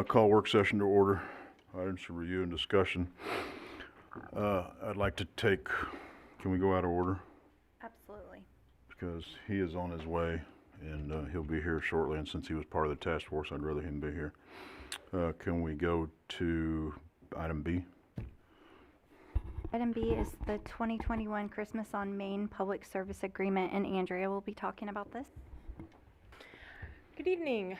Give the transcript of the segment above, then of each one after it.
Call work session to order. Items for review and discussion. I'd like to take, can we go out of order? Absolutely. Because he is on his way and he'll be here shortly, and since he was part of the task force, I'd rather him be here. Can we go to item B? Item B is the 2021 Christmas on Main Public Service Agreement, and Andrea will be talking about this. Good evening.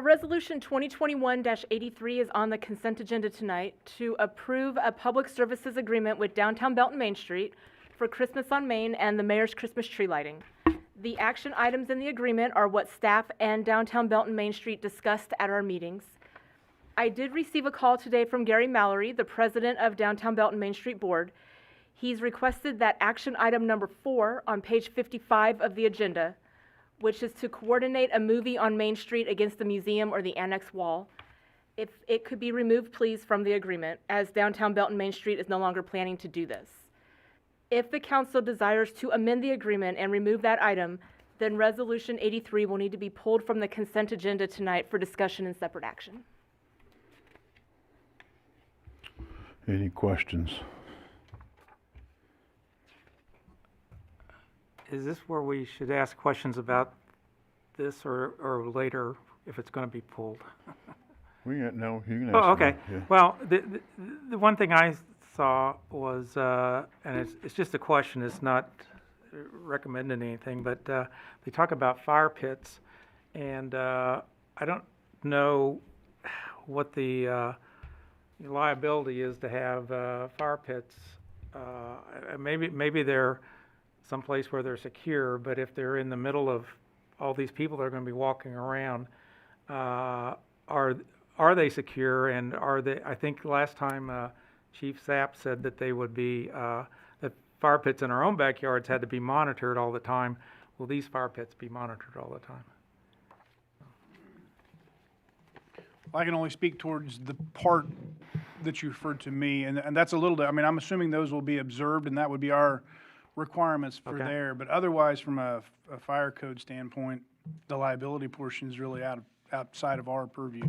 Resolution 2021-83 is on the consent agenda tonight to approve a public services agreement with Downtown Belton Main Street for Christmas on Main and the Mayor's Christmas tree lighting. The action items in the agreement are what staff and Downtown Belton Main Street discussed at our meetings. I did receive a call today from Gary Mallory, the president of Downtown Belton Main Street Board. He's requested that action item number 4 on page 55 of the agenda, which is to coordinate a movie on Main Street against the museum or the Annex wall. If it could be removed, please, from the agreement, as Downtown Belton Main Street is no longer planning to do this. If the council desires to amend the agreement and remove that item, then Resolution 83 will need to be pulled from the consent agenda tonight for discussion and separate action. Any questions? Is this where we should ask questions about this or later if it's going to be pulled? No, you can ask. Oh, okay. Yeah. Well, the one thing I saw was, and it's just a question, it's not recommending anything, but they talk about fire pits, and I don't know what the liability is to have fire pits. Maybe they're someplace where they're secure, but if they're in the middle of all these people that are going to be walking around, are they secure? And are they? I think last time Chief Sapp said that they would be that fire pits in our own backyards had to be monitored all the time. Will these fire pits be monitored all the time? I can only speak towards the part that you referred to me, and that's a little, I mean, I'm assuming those will be observed, and that would be our requirements for Okay. there. But otherwise, from a fire code standpoint, the liability portion is really outside of our purview.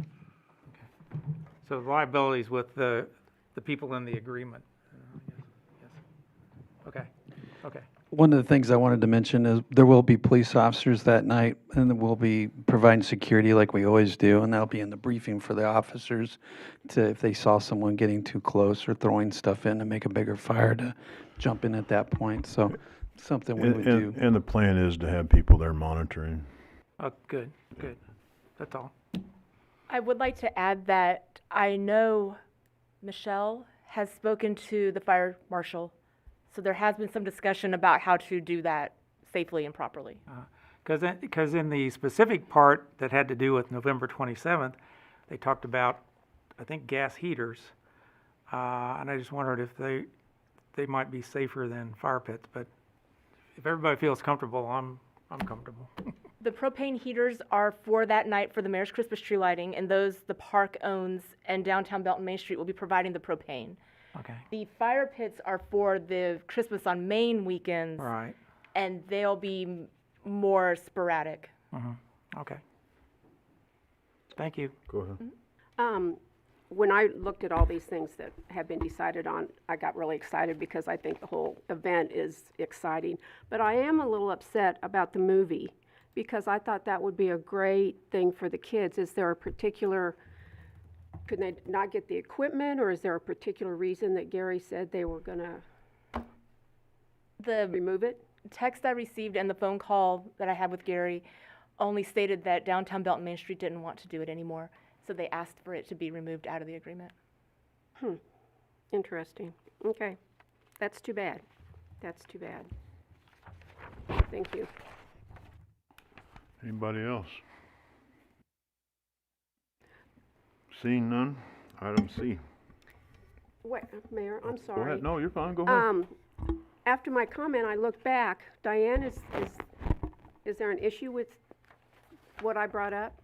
So the liabilities with the people in the agreement. Yes. Okay. Okay. One of the things I wanted to mention is there will be police officers that night, and we'll be providing security like we always do, and that'll be in the briefing for the officers to, if they saw someone getting too close or throwing stuff in to make a bigger fire, to jump in at that point. So something we would do. And the plan is to have people there monitoring. Oh, good. Good. That's all. I would like to add that I know Michelle has spoken to the fire marshal, so there has been some discussion about how to do that safely and properly. Because in the specific part that had to do with November 27th, they talked about, I think, gas heaters, and I just wondered if they might be safer than fire pits. But if everybody feels comfortable, I'm comfortable. The propane heaters are for that night for the Mayor's Christmas tree lighting, and those the park owns, and Downtown Belton Main Street will be providing the propane. Okay. The fire pits are for the Christmas on Main weekends, All right. and they'll be more sporadic. Okay. Thank you. Go ahead. When I looked at all these things that have been decided on, I got really excited because I think the whole event is exciting. But I am a little upset about the movie because I thought that would be a great thing for the kids. Is there a particular, could they not get the equipment, or is there a particular reason that Gary said they were going to The remove it? text I received and the phone call that I had with Gary only stated that Downtown Belton Main Street didn't want to do it anymore, so they asked for it to be removed out of the agreement. Interesting. Okay. That's too bad. That's too bad. Thank you. Anybody else? Seeing none, item C. Wait, Mayor, I'm Go sorry. ahead. No, you're fine. Go ahead. After my comment, I looked back. Diane, is there an issue with what I brought up?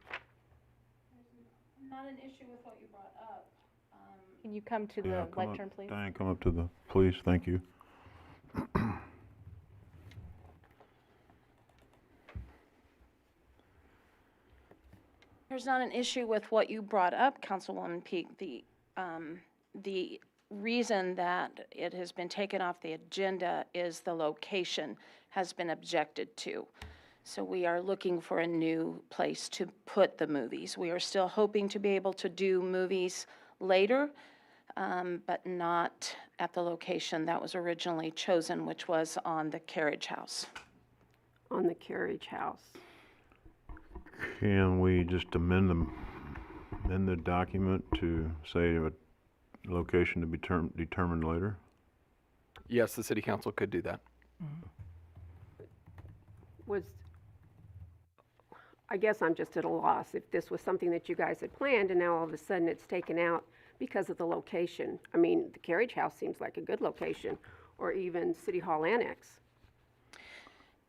Not an issue with what you brought up. Can you come to Yeah, the lectern, please? Diane, come up to the police. Thank you. There's not an issue with what you brought up, Councilwoman Peak. The reason that it has been taken off the agenda is the location has been objected to. So we are looking for a new place to put the movies. We are still hoping to be able to do movies later, but not at the location that was originally chosen, which was on the carriage house. On the carriage house. Can we just amend the document to say a location to be determined later? Yes, the city council could do that. I guess I'm just at a loss if this was something that you guys had planned and now all of a sudden it's taken out because of the location. I mean, the carriage house seems like a good location, or even City Hall Annex.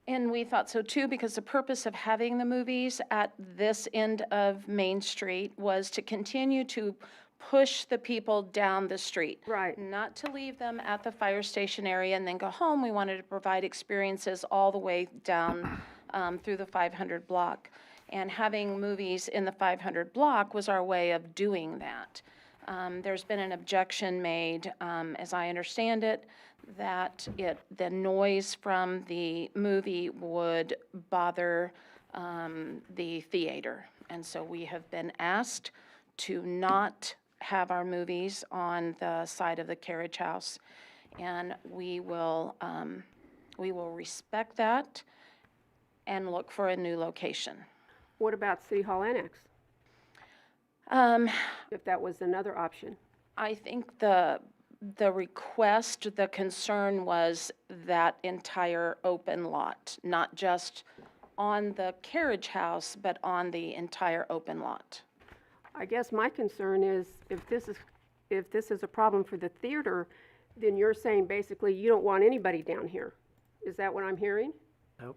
And we thought so too, because the purpose of having the movies at this end of Main Street was to continue to push the people down the street. Right. Not to leave them at the fire station area and then go home. We wanted to provide experiences all the way down through the 500 block. And having movies in the 500 block was our way of doing that. There's been an objection made, as I understand it, that the noise from the movie would bother the theater. And so we have been asked to not have our movies on the side of the carriage house. And we will respect that and look for a new location. What about City Hall Annex? If that was another option. I think the request, the concern was that entire open lot, not just on the carriage house, but on the entire open lot. I guess my concern is if this is a problem for the theater, then you're saying basically you don't want anybody down here. Is that what I'm hearing? Nope.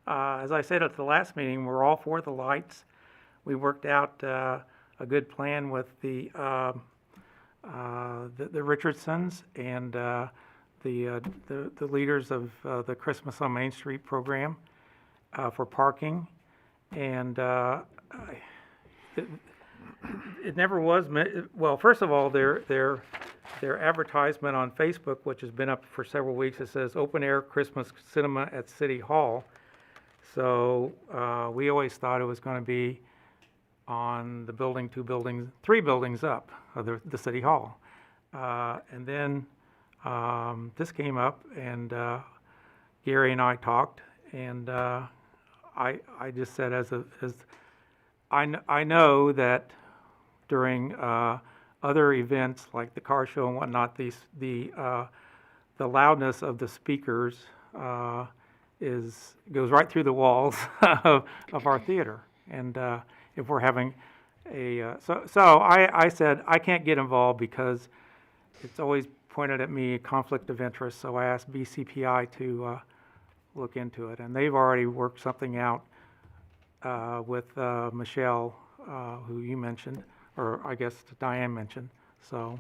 As I said at the last meeting, we're all for the lights. We worked out a good plan with the Richardsons and the leaders of the Christmas on Main Street program for parking, and it never was. Well, first of all, their advertisement on Facebook, which has been up for several weeks, it says open air Christmas cinema at City Hall. So we always thought it was going to be on the building, 3 buildings up of the City Hall. And then this came up, and Gary and I talked, and I just said, I know that during other events like the car show and whatnot, the loudness of the speakers goes right through the walls of our theater, and if we're having so I said I can't get involved because it's always pointed at me a conflict of interest. So I asked BCPI to look into it, and they've already worked something out with Michelle, who you mentioned, or I guess Diane mentioned. So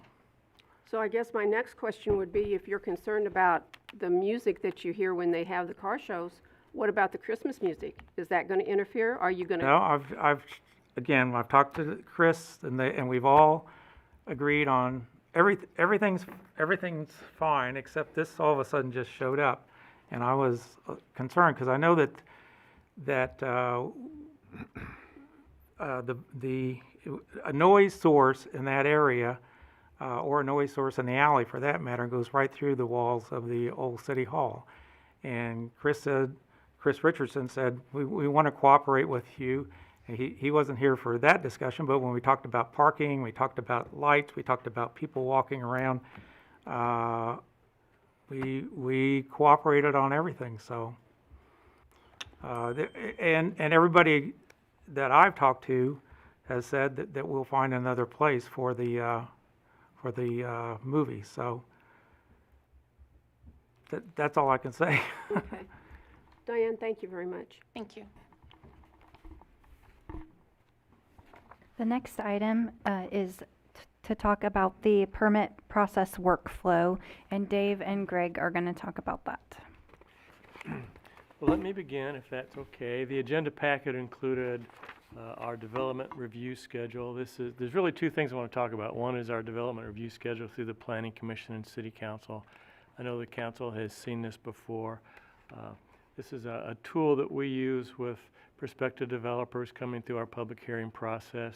I guess my next question would be, if you're concerned about the music that you hear when they have the car shows, what about the Christmas music? Is that going to interfere? Are you going to? No, I've talked to Chris, and we've all agreed on everything's fine, except this all of a sudden just showed up, and I was concerned because I know that a noise source in that area, or a noise source in the alley for that matter, goes right through the walls of the old City Hall. And Chris Richardson said, we want to cooperate with you. And he wasn't here for that discussion, but when we talked about parking, we talked about lights, we talked about people walking around, we cooperated on everything. So, and everybody that I've talked to has said that we'll find another place for the movie. So that's all I can say. Okay. Diane, thank you very much. Thank you. The next item is to talk about the permit process workflow, and Dave and Greg are going to talk about that. Well, let me begin, if that's okay. The agenda packet included our development review schedule. There's really two things I want to talk about. One is our development review schedule through the Planning Commission and City Council. I know the council has seen this before. This is a tool that we use with prospective developers coming through our public hearing process.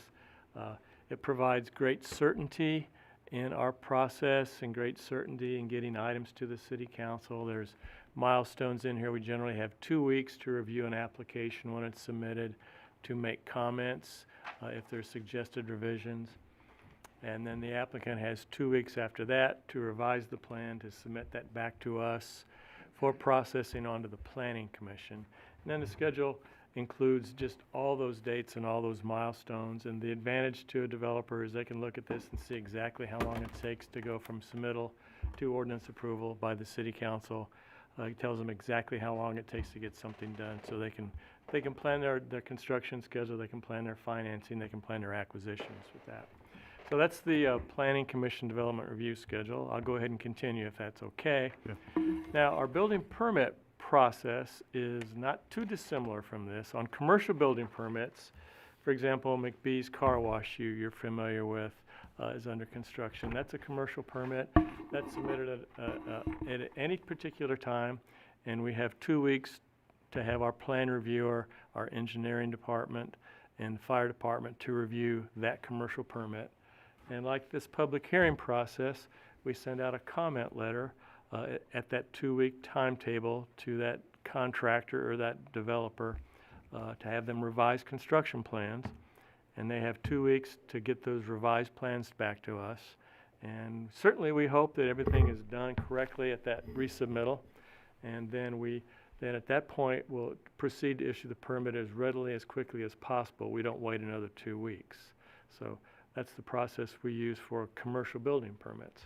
It provides great certainty in our process and great certainty in getting items to the City Council. There's milestones in here. We generally have 2 weeks to review an application when it's submitted, to make comments if there's suggested revisions. And then the applicant has 2 weeks after that to revise the plan, to submit that back to us for processing onto the Planning Commission. And then the schedule includes just all those dates and all those milestones. And the advantage to a developer is they can look at this and see exactly how long it takes to go from submittal to ordinance approval by the City Council. It tells them exactly how long it takes to get something done, so they can plan their construction schedule, they can plan their financing, they can plan their acquisitions with that. So that's the Planning Commission Development Review Schedule. I'll go ahead and continue if that's okay. Yeah. Now, our building permit process is not too dissimilar from this. On commercial building permits, for example, McBee's Car Wash you're familiar with is under construction. That's a commercial permit. That's submitted at any particular time, and we have 2 weeks to have our plan reviewer, our engineering department, and fire department to review that commercial permit. And like this public hearing process, we send out a comment letter at that 2-week timetable to that contractor or that developer to have them revise construction plans. And they have 2 weeks to get those revised plans back to us. And certainly we hope that everything is done correctly at that resubmittal. And then at that point, we'll proceed to issue the permit as readily, as quickly as possible. We don't wait another 2 weeks. So that's the process we use for commercial building permits.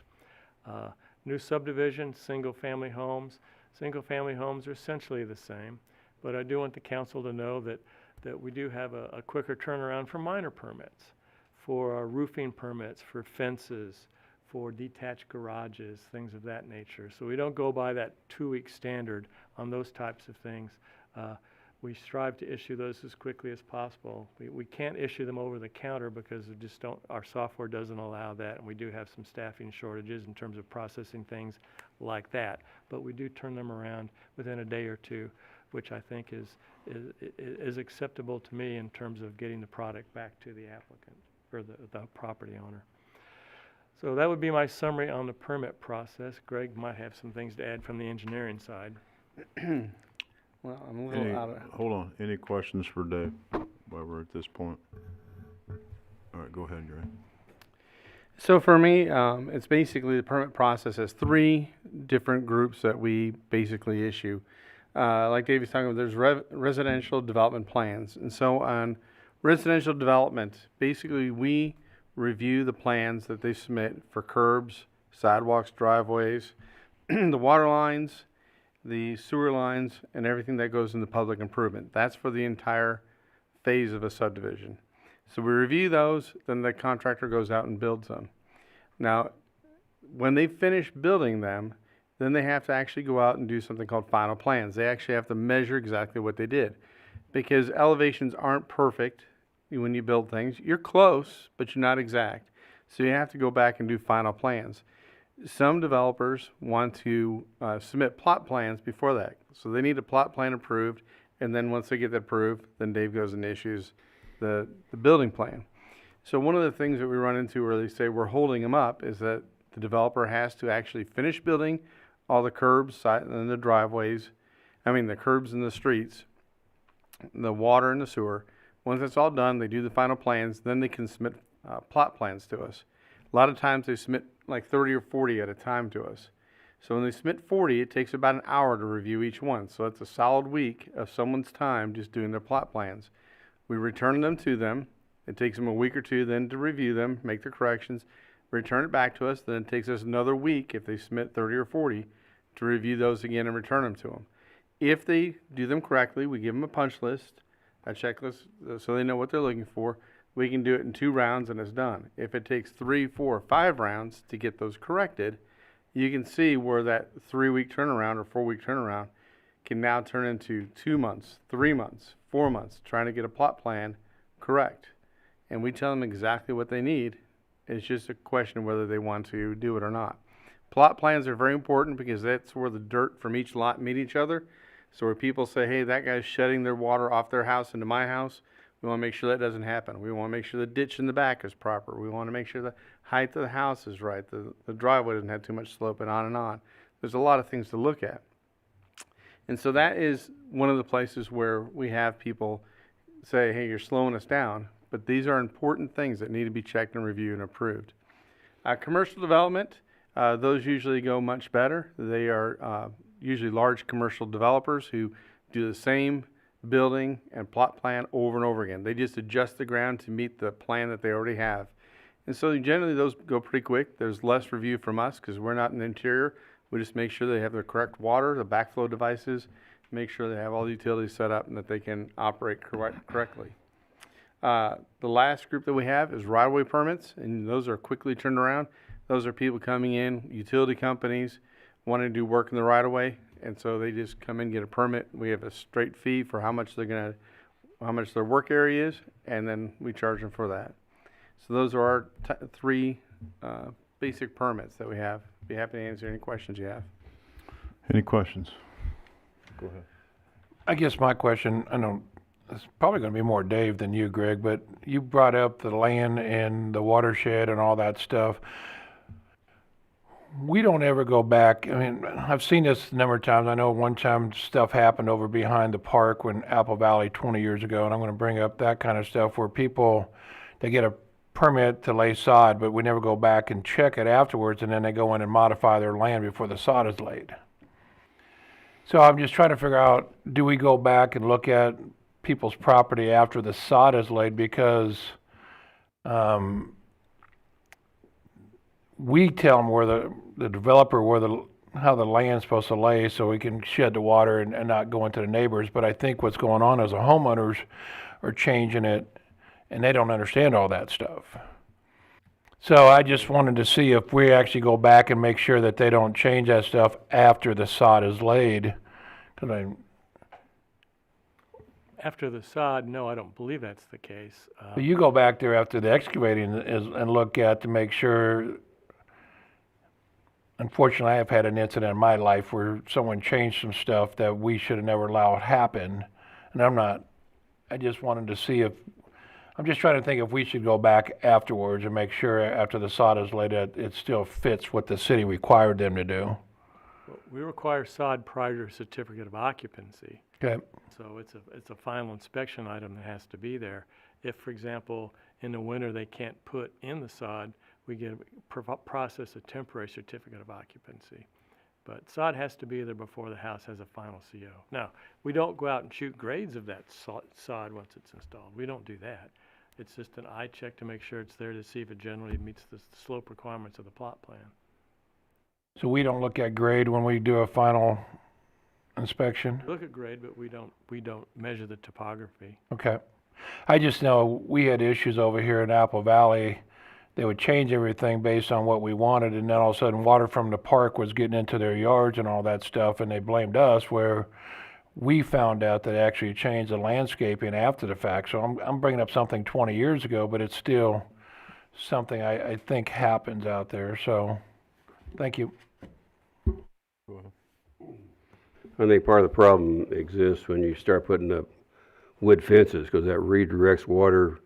New subdivision, single-family homes. Single-family homes are essentially the same, but I do want the council to know that we do have a quicker turnaround for minor permits, for roofing permits, for fences, for detached garages, things of that nature. So we don't go by that 2-week standard on those types of things. We strive to issue those as quickly as possible. We can't issue them over the counter because our software doesn't allow that, and we do have some staffing shortages in terms of processing things like that. But we do turn them around within a day or two, which I think is acceptable to me in terms of getting the product back to the applicant or the property owner. So that would be my summary on the permit process. Greg might have some things to add from the engineering side. Well, I'm a little out of... Hold on, any questions for Dave while we're at this point? All right, go ahead, Gray. So for me, it's basically the permit process has 3 different groups that we basically issue. Like Dave was talking about, there's residential development plans. And so on residential development, basically we review the plans that they submit for curbs, sidewalks, driveways, the water lines, the sewer lines, and everything that goes into public improvement. That's for the entire phase of a subdivision. So we review those, then the contractor goes out and builds them. Now, when they finish building them, then they have to actually go out and do something called final plans. They actually have to measure exactly what they did, because elevations aren't perfect when you build things. You're close, but you're not exact. So you have to go back and do final plans. Some developers want to submit plot plans before that. So they need a plot plan approved, and then once they get that approved, then Dave goes and issues the building plan. So one of the things that we run into where they say we're holding them up is that the developer has to actually finish building all the curbs and the driveways, the curbs and the streets, the water and the sewer. Once that's all done, they do the final plans, then they can submit plot plans to us. A lot of times they submit like 30 or 40 at a time to us. So when they submit 40, it takes about an hour to review each one. So it's a solid week of someone's time just doing their plot plans. We return them to them. It takes them a week or two then to review them, make their corrections, return it back to us. Then it takes us another week, if they submit 30 or 40, to review those again and return them to them. If they do them correctly, we give them a punch list, a checklist, so they know what they're looking for. We can do it in 2 rounds and it's done. If it takes 3, 4, 5 rounds to get those corrected, you can see where that 3-week turnaround or 4-week turnaround can now turn into 2 months, 3 months, 4 months, trying to get a plot plan correct. And we tell them exactly what they need. It's just a question of whether they want to do it or not. Plot plans are very important because that's where the dirt from each lot meet each other. So where people say, hey, that guy's shedding their water off their house into my house, we want to make sure that doesn't happen. We want to make sure the ditch in the back is proper. We want to make sure the height of the house is right. The driveway doesn't have too much slope, and on and on. There's a lot of things to look at. And so that is one of the places where we have people say, hey, you're slowing us down. But these are important things that need to be checked and reviewed and approved. Commercial development, those usually go much better. They are usually large commercial developers who do the same building and plot plan over and over again. They just adjust the ground to meet the plan that they already have. And so generally those go pretty quick. There's less review from us because we're not in the interior. We just make sure they have the correct water, the backflow devices, make sure they have all the utilities set up and that they can operate correctly. The last group that we have is right-of-way permits, and those are quickly turned around. Those are people coming in, utility companies, wanting to do work in the right-of-way, and so they just come in, get a permit. We have a straight fee for how much their work area is, and then we charge them for that. So those are our three basic permits that we have. Be happy to answer any questions you have. Any questions? Go ahead. I guess my question, I know it's probably going to be more Dave than you, Greg, but you brought up the land and the watershed and all that stuff. We don't ever go back. I mean, I've seen this a number of times. I know one time stuff happened over behind the park when Apple Valley 20 years ago, and I'm going to bring up that kind of stuff where people, they get a permit to lay sod, but we never go back and check it afterwards, and then they go in and modify their land before the sod is laid. So I'm just trying to figure out, do we go back and look at people's property after the sod is laid? Because we tell them where the developer how the land's supposed to lay so we can shed the water and not go into the neighbors. But I think what's going on is the homeowners are changing it and they don't understand all that stuff. So I just wanted to see if we actually go back and make sure that they don't change that stuff after the sod is laid. After the sod, no, I don't believe that's the case. But you go back there after the excavating and look at to make sure. Unfortunately, I have had an incident in my life where someone changed some stuff that we should have never allowed happen. And I just wanted to see I'm just trying to think if we should go back afterwards and make sure after the sod is laid that it still fits what the city required them to do. We require sod prior to certificate of occupancy. Okay. So it's a final inspection item that has to be there. If, for example, in the winter they can't put in the sod, we process a temporary certificate of occupancy. But sod has to be there before the house has a final CO. Now, we don't go out and shoot grades of that sod once it's installed. We don't do that. It's just an eye check to make sure it's there to see if it generally meets the slope requirements of the plot plan. So we don't look at grade when we do a final inspection? Look at grade, but we don't measure the topography. Okay. I just know we had issues over here in Apple Valley. They would change everything based on what we wanted, and then all of a sudden water from the park was getting into their yards and all that stuff, and they blamed us, where we found out that they actually changed the landscaping after the fact. So I'm bringing up something 20 years ago, but it's still something I think happens out there. So thank you. I think part of the problem exists when you start putting up wood fences, because that redirects water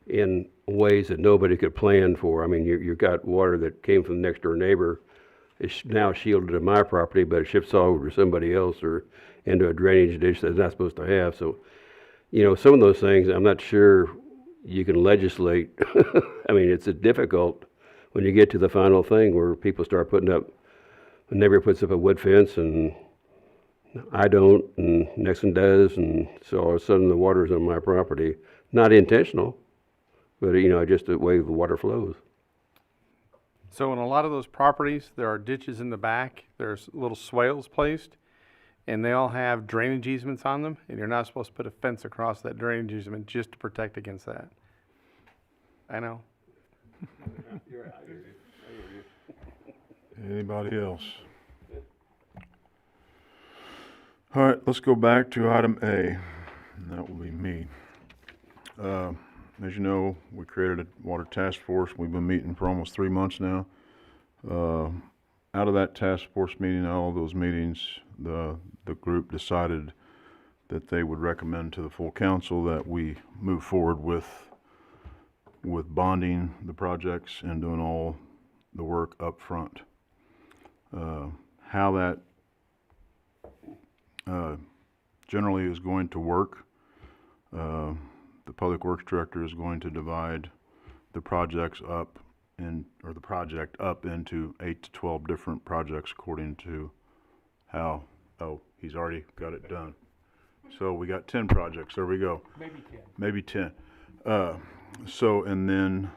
in ways that nobody could plan for. I mean, you've got water that came from the next door neighbor. It's now shielded in my property, but it shifts all over to somebody else or into a drainage ditch that it's not supposed to have. So, some of those things, I'm not sure you can legislate. I mean, it's difficult when you get to the final thing where people start putting up, a neighbor puts up a wood fence and I don't, and next one does, and so all of a sudden the water's on my property. Not intentional, but just the way the water flows. So in a lot of those properties, there are ditches in the back, there's little swales placed, and they all have drainage easements on them, and you're not supposed to put a fence across that drainage easement just to protect against that. I know. Anybody else? All right, let's go back to item A, and that will be me. as you know, we created a water task force. We've been meeting for almost 3 months now. Out of that task force meeting, all of those meetings, the group decided that they would recommend to the full council that we move forward with bonding the projects and doing all the work up front. How that generally is going to work, the Public Works Director is going to divide the projects up or the project up into 8 to 12 different projects according to how, he's already got it done. So we got 10 projects, there we go. Maybe 10. So, and then,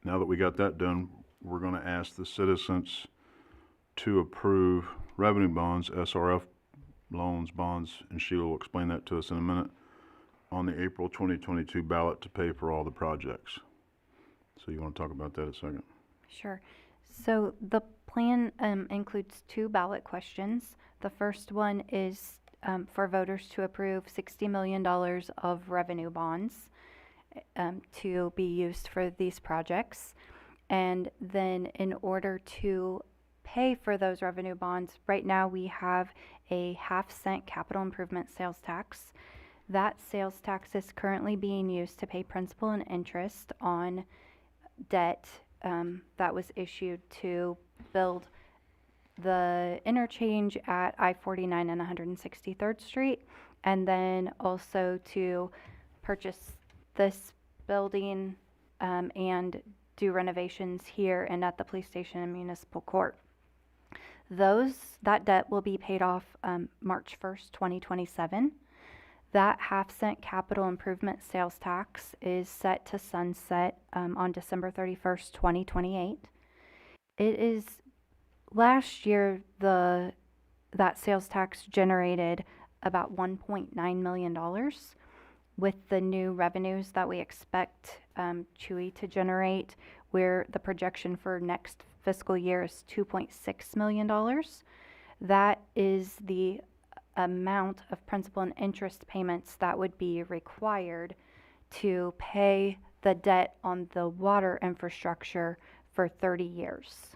now that we got that done, we're gonna ask the citizens to approve revenue bonds, SRF loans, bonds, and Sheila will explain that to us in a minute, on the April 2022 ballot to pay for all the projects. So you want to talk about that a second? Sure. So the plan includes 2 ballot questions. The first one is for voters to approve $60 million of revenue bonds to be used for these projects. And then in order to pay for those revenue bonds, right now we have a 1/2-cent capital improvement sales tax. That sales tax is currently being used to pay principal and interest on debt that was issued to build the interchange at I-49 and 163rd Street, and then also to purchase this building and do renovations here and at the police station and municipal court. That debt will be paid off March 1st, 2027. That 1/2-cent capital improvement sales tax is set to sunset on December 31st, 2028. It is, last year, that sales tax generated about $1.9 million. With the new revenues that we expect Chewy to generate, where the projection for next fiscal year is $2.6 million. That is the amount of principal and interest payments that would be required to pay the debt on the water infrastructure for 30 years.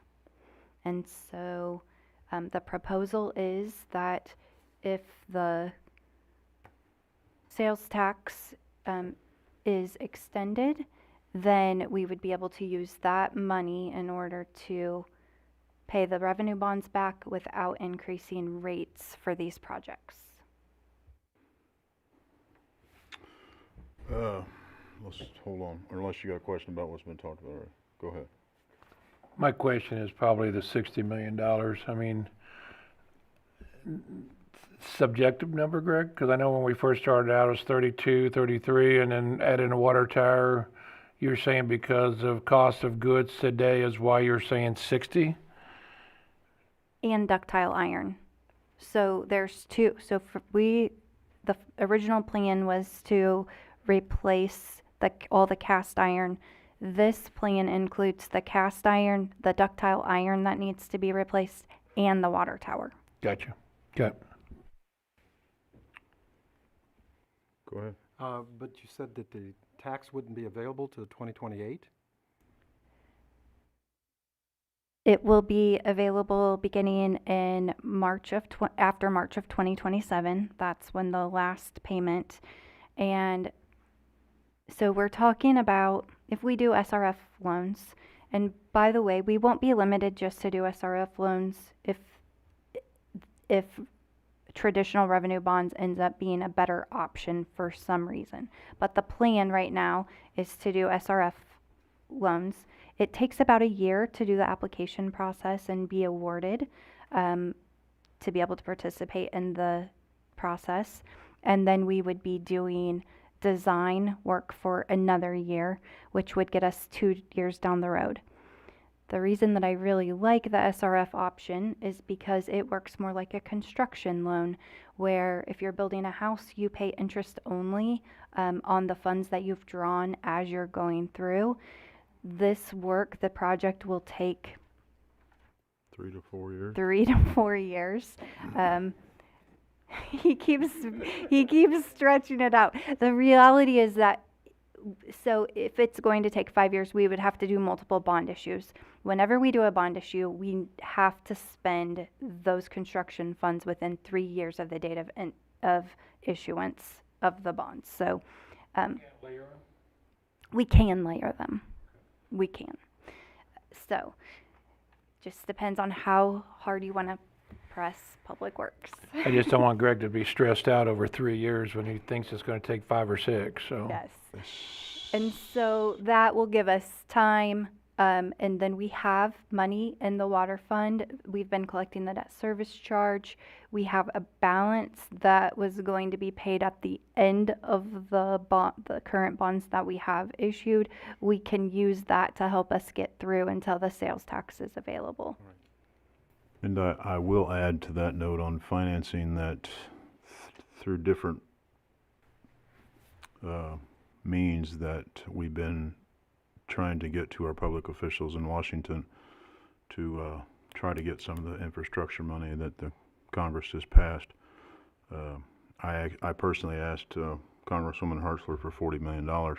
And so the proposal is that if the sales tax is extended, then we would be able to use that money in order to pay the revenue bonds back without increasing rates for these projects. Let's hold on, unless you got a question about what's been talked about already. Go ahead. My question is probably the $60 million. I mean, subjective number, Greg? Because I know when we first started out, it was 32, 33, and then add in a water tower. You're saying because of cost of goods today is why you're saying 60? And ductile iron. So there's 2. So the original plan was to replace all the cast iron. This plan includes the cast iron, the ductile iron that needs to be replaced, and the water tower. Gotcha. Got it. Go ahead. But you said that the tax wouldn't be available to 2028? It will be available beginning in after March of 2027. That's when the last payment. And so we're talking about if we do SRF loans, and by the way, we won't be limited just to do SRF loans if traditional revenue bonds ends up being a better option for some reason. But the plan right now is to do SRF loans. It takes about a year to do the application process and be awarded to be able to participate in the process. And then we would be doing design work for another year, which would get us 2 years down the road. The reason that I really like the SRF option is because it works more like a construction loan, where if you're building a house, you pay interest only on the funds that you've drawn as you're going through. This work, the project will take 3 to 4 years. 3 to 4 years. He keeps stretching it out. The reality is that So if it's going to take 5 years, we would have to do multiple bond issues. Whenever we do a bond issue, we have to spend those construction funds within 3 years of the date of issuance of the bonds. So we can layer them. We can. So just depends on how hard you want to press Public Works. I just don't want Greg to be stressed out over 3 years when he thinks it's gonna take 5 or 6, so. Yes. And so that will give us time, and then we have money in the water fund. We've been collecting the debt service charge. We have a balance that was going to be paid at the end of the current bonds that we have issued. We can use that to help us get through until the sales tax is available. And I will add to that note on financing that through different means that we've been trying to get to our public officials in Washington to try to get some of the infrastructure money that the Congress just passed. I personally asked Congresswoman Hartzler for $40 million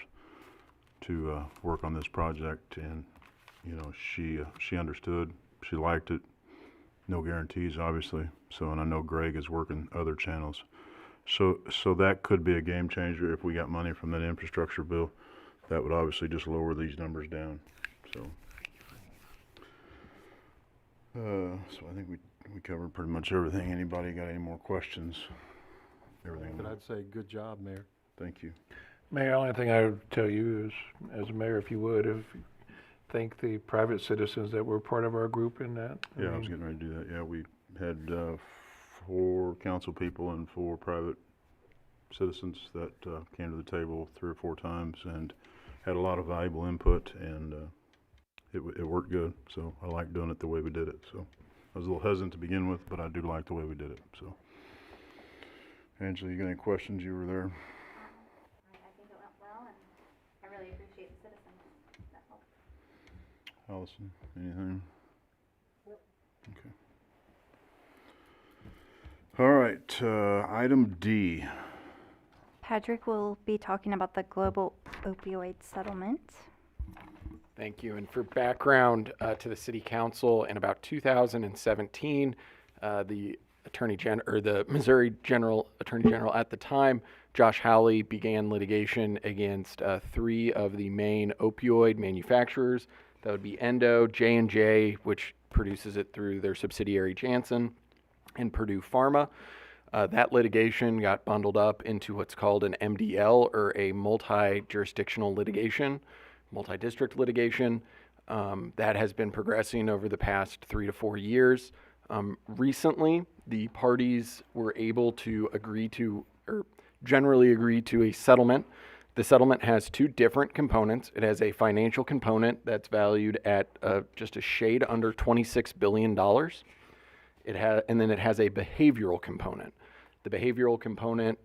to work on this project, and you know, she understood, she liked it. No guarantees, obviously. So, and I know Greg is working other channels. So that could be a game changer if we got money from that infrastructure bill. That would obviously just lower these numbers down. So I think we covered pretty much everything. Anybody got any more questions? Everything. But I'd say good job, Mayor. Thank you. Mayor, only thing I would tell you is, as a mayor, if you would, thank the private citizens that were part of our group in that. Yeah, I was getting ready to do that. Yeah, we had 4 council people and 4 private citizens that came to the table 3 or 4 times and had a lot of valuable input, and it worked good. So I like doing it the way we did it. So I was a little hesitant to begin with, but I do like the way we did it. So Angela, you got any questions? You were there. I think it went well, and I really appreciate the citizens that helped. Allison, anything? Okay. All right, item D. Patrick will be talking about the global opioid settlement. Thank you. And for background to the City Council, in about 2017, the the Missouri Attorney General at the time, Josh Hawley, began litigation against 3 of the main opioid manufacturers. That would be Endo, J&J, which produces it through their subsidiary Janssen, and Purdue Pharma. That litigation got bundled up into what's called an MDL, or a multi-jurisdictional litigation, multi-district litigation. That has been progressing over the past 3 to 4 years. Recently, the parties were able to generally agree to a settlement. The settlement has 2 different components. It has a financial component that's valued at just a shade under $26 billion. And then it has a behavioral component. The behavioral component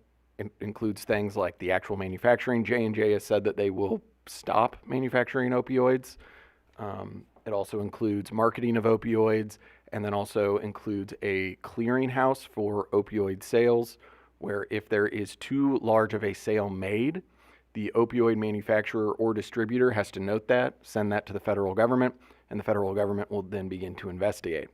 includes things like the actual manufacturing. J&J has said that they will stop manufacturing opioids. It also includes marketing of opioids, and then also includes a clearinghouse for opioid sales, where if there is too large of a sale made, the opioid manufacturer or distributor has to note that, send that to the federal government, and the federal government will then begin to investigate.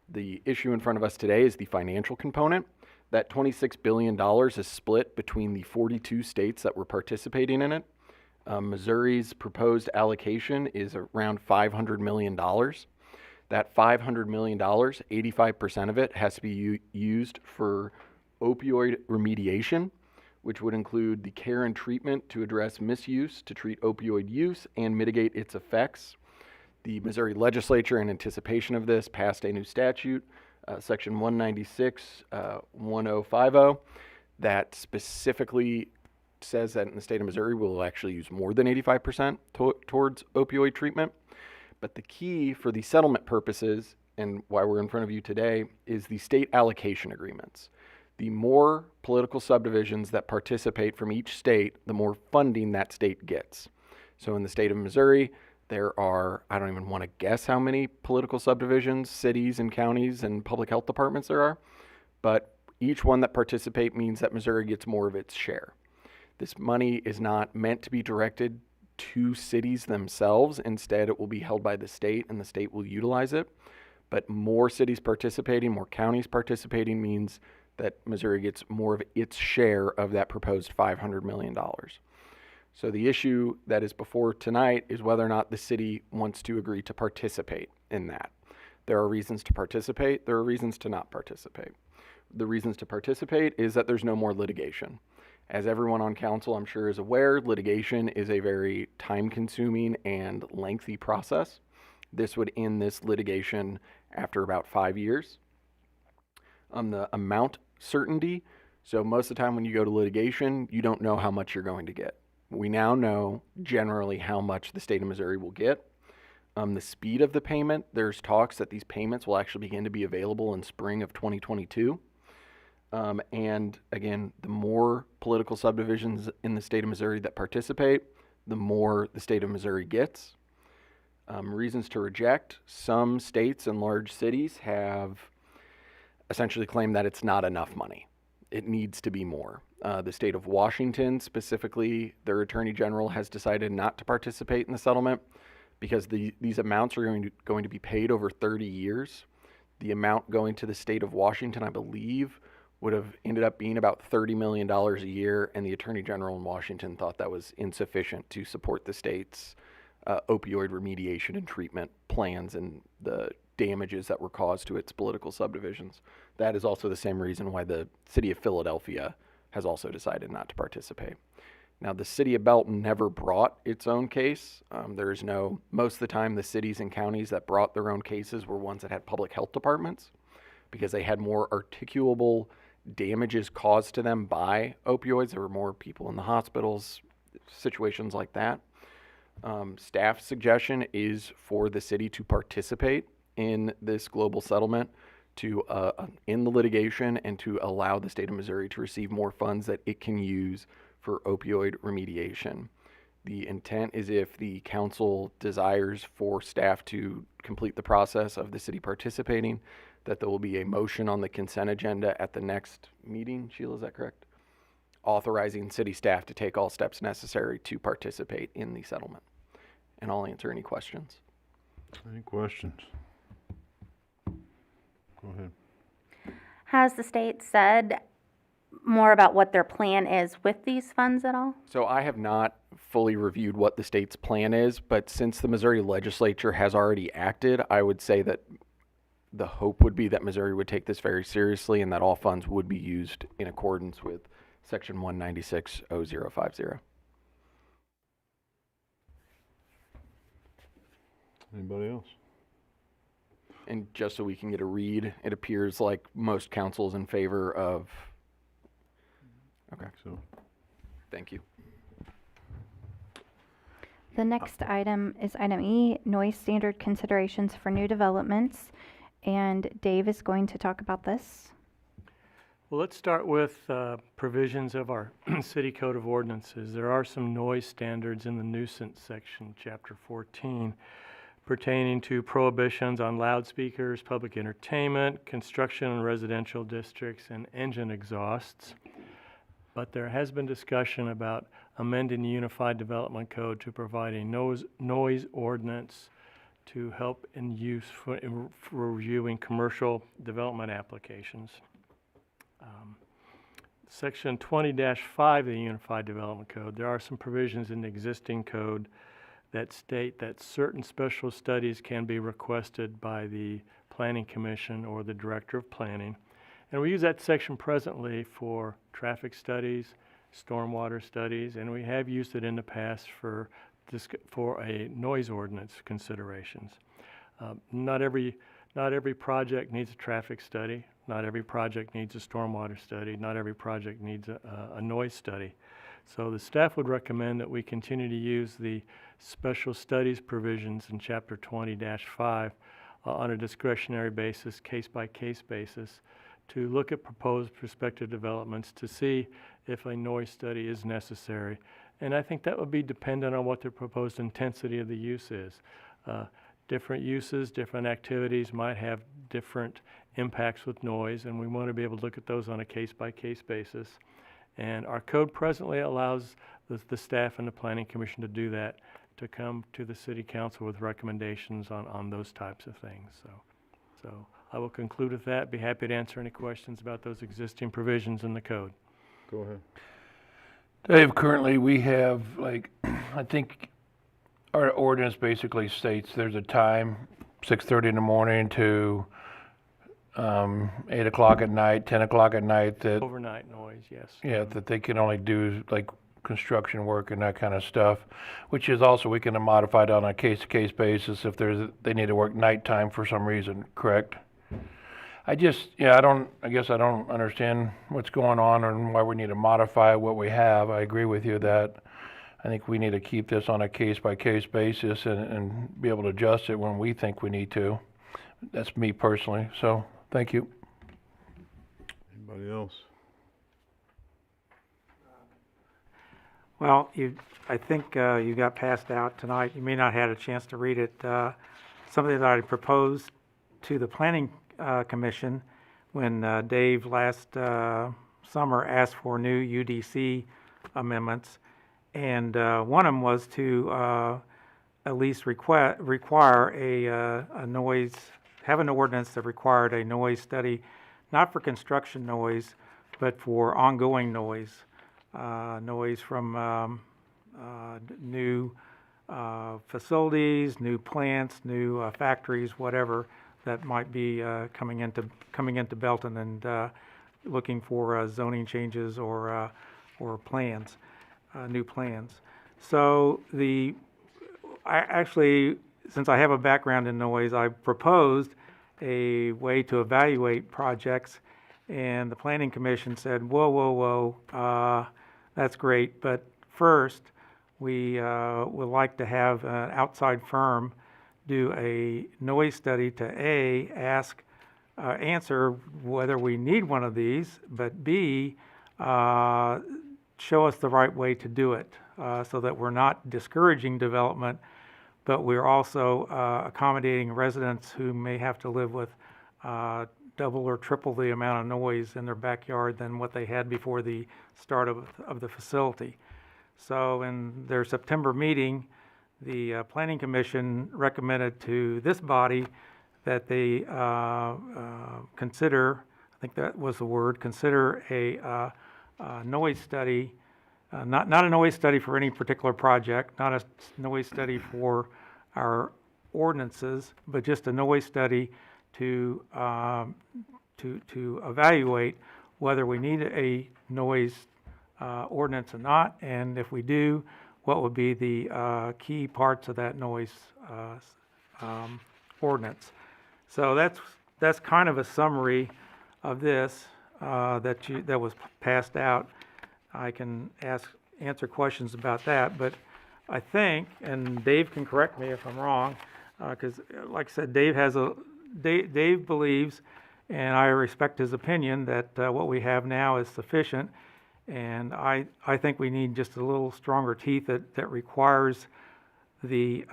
The issue in front of us today is the financial component. That $26 billion is split between the 42 states that were participating in it. Missouri's proposed allocation is around $500 million. That $500 million, 85% of it has to be used for opioid remediation, which would include the care and treatment to address misuse, to treat opioid use and mitigate its effects. The Missouri legislature, in anticipation of this, passed a new statute, Section 196, 1050, that specifically says that in the state of Missouri we'll actually use more than 85% towards opioid treatment. But the key for the settlement purposes, and why we're in front of you today, is the state allocation agreements. The more political subdivisions that participate from each state, the more funding that state gets. So in the state of Missouri, there are, I don't even want to guess how many political subdivisions, cities and counties and public health departments there are, but each one that participate means that Missouri gets more of its share. This money is not meant to be directed to cities themselves. Instead, it will be held by the state, and the state will utilize it. But more cities participating, more counties participating means that Missouri gets more of its share of that proposed $500 million. So the issue that is before tonight is whether or not the city wants to agree to participate in that. There are reasons to participate. There are reasons to not participate. The reasons to participate is that there's no more litigation. As everyone on council, I'm sure, is aware, litigation is a very time-consuming and lengthy process. This would end this litigation after about 5 years. The amount certainty, so most of the time when you go to litigation, you don't know how much you're going to get. We now know generally how much the state of Missouri will get. The speed of the payment, there's talks that these payments will actually begin to be available in spring of 2022. And again, the more political subdivisions in the state of Missouri that participate, the more the state of Missouri gets. Reasons to reject, some states and large cities have essentially claimed that it's not enough money. It needs to be more. The state of Washington, specifically, their attorney general has decided not to participate in the settlement because these amounts are going to be paid over 30 years. The amount going to the state of Washington, I believe, would have ended up being about $30 million a year, and the attorney general in Washington thought that was insufficient to support the state's opioid remediation and treatment plans and the damages that were caused to its political subdivisions. That is also the same reason why the city of Philadelphia has also decided not to participate. Now, the city of Belton never brought its own case. Most of the time, the cities and counties that brought their own cases were ones that had public health departments because they had more articulable damages caused to them by opioids. There were more people in the hospitals, situations like that. Staff's suggestion is for the city to participate in this global settlement, to end the litigation, and to allow the state of Missouri to receive more funds that it can use for opioid remediation. The intent is, if the council desires for staff to complete the process of the city participating, that there will be a motion on the consent agenda at the next meeting. Sheila, is that correct? Authorizing city staff to take all steps necessary to participate in the settlement. And I'll answer any questions. Any questions? Go ahead. Has the state said more about what their plan is with these funds at all? So I have not fully reviewed what the state's plan is, but since the Missouri legislature has already acted, I would say that the hope would be that Missouri would take this very seriously and that all funds would be used in accordance with Section 196.0050. Anybody else? And just so we can get a read, it appears like most councils in favor of. Okay. So, thank you. The next item is item E, noise standard considerations for new developments. And Dave is going to talk about this. Well, let's start with provisions of our City Code of Ordinances. There are some noise standards in the nuisance section, Chapter 14, pertaining to prohibitions on loudspeakers, public entertainment, construction in residential districts, and engine exhausts. But there has been discussion about amending the Unified Development Code to provide a noise ordinance to help in use for reviewing commercial development applications. Section 20-5 of the Unified Development Code, there are some provisions in the existing code that state that certain special studies can be requested by the Planning Commission or the Director of Planning. And we use that section presently for traffic studies, stormwater studies, and we have used it in the past for a noise ordinance considerations. Not every project needs a traffic study. Not every project needs a stormwater study. Not every project needs a noise study. So the staff would recommend that we continue to use the special studies provisions in Chapter 20-5 on a discretionary basis, case-by-case basis, to look at proposed prospective developments to see if a noise study is necessary. And I think that would be dependent on what the proposed intensity of the use is. Different uses, different activities might have different impacts with noise, and we want to be able to look at those on a case-by-case basis And our code presently allows the staff and the planning commission to do that, to come to the city council with recommendations on those types of things. So I will conclude with that. Be happy to answer any questions about those existing provisions in the code. Go ahead. Dave, currently we have, like, I think our ordinance basically states there's a time, 6:30 in the morning to 8 o'clock at night, 10 o'clock at night, that, Overnight noise, yes. yeah, that they can only do like construction work and that kind of stuff, which is also, we can modify it on a case-to-case basis if they need to work nighttime for some reason, correct? I guess I don't understand what's going on and why we need to modify what we have. I agree with you that I think we need to keep this on a case-by-case basis and be able to adjust it when we think we need to. That's me personally, so thank you. Anybody else? Well, I think you got passed out tonight. You may not have had a chance to read it. Something that I proposed to the Planning Commission when Dave last summer asked for new UDC amendments. And one of them was to at least require a noise, have an ordinance that required a noise study, not for construction noise, but for ongoing noise. Noise from new facilities, new plants, new factories, whatever that might be coming into Belton and looking for zoning changes or plans, new plans. So I actually, since I have a background in noise, I proposed a way to evaluate projects, and the Planning Commission said, whoa, that's great, but first, we would like to have an outside firm do a noise study to answer whether we need one of these, but B, show us the right way to do it, so that we're not discouraging development, but we're also accommodating residents who may have to live with double or triple the amount of noise in their backyard than what they had before the start of the facility. So in their September meeting, the Planning Commission recommended to this body that they consider, I think that was the word, consider a noise study, not a noise study for any particular project, not a noise study for our ordinances, but just a noise study to evaluate whether we need a noise ordinance or not, and if we do, what would be the key parts of that noise ordinance. So that's kind of a summary of this that was passed out. I can answer questions about that, but I think, and Dave can correct me if I'm wrong, because like I said, Dave believes, and I respect his opinion, that what we have now is sufficient. And I think we need just a little stronger teeth that requires the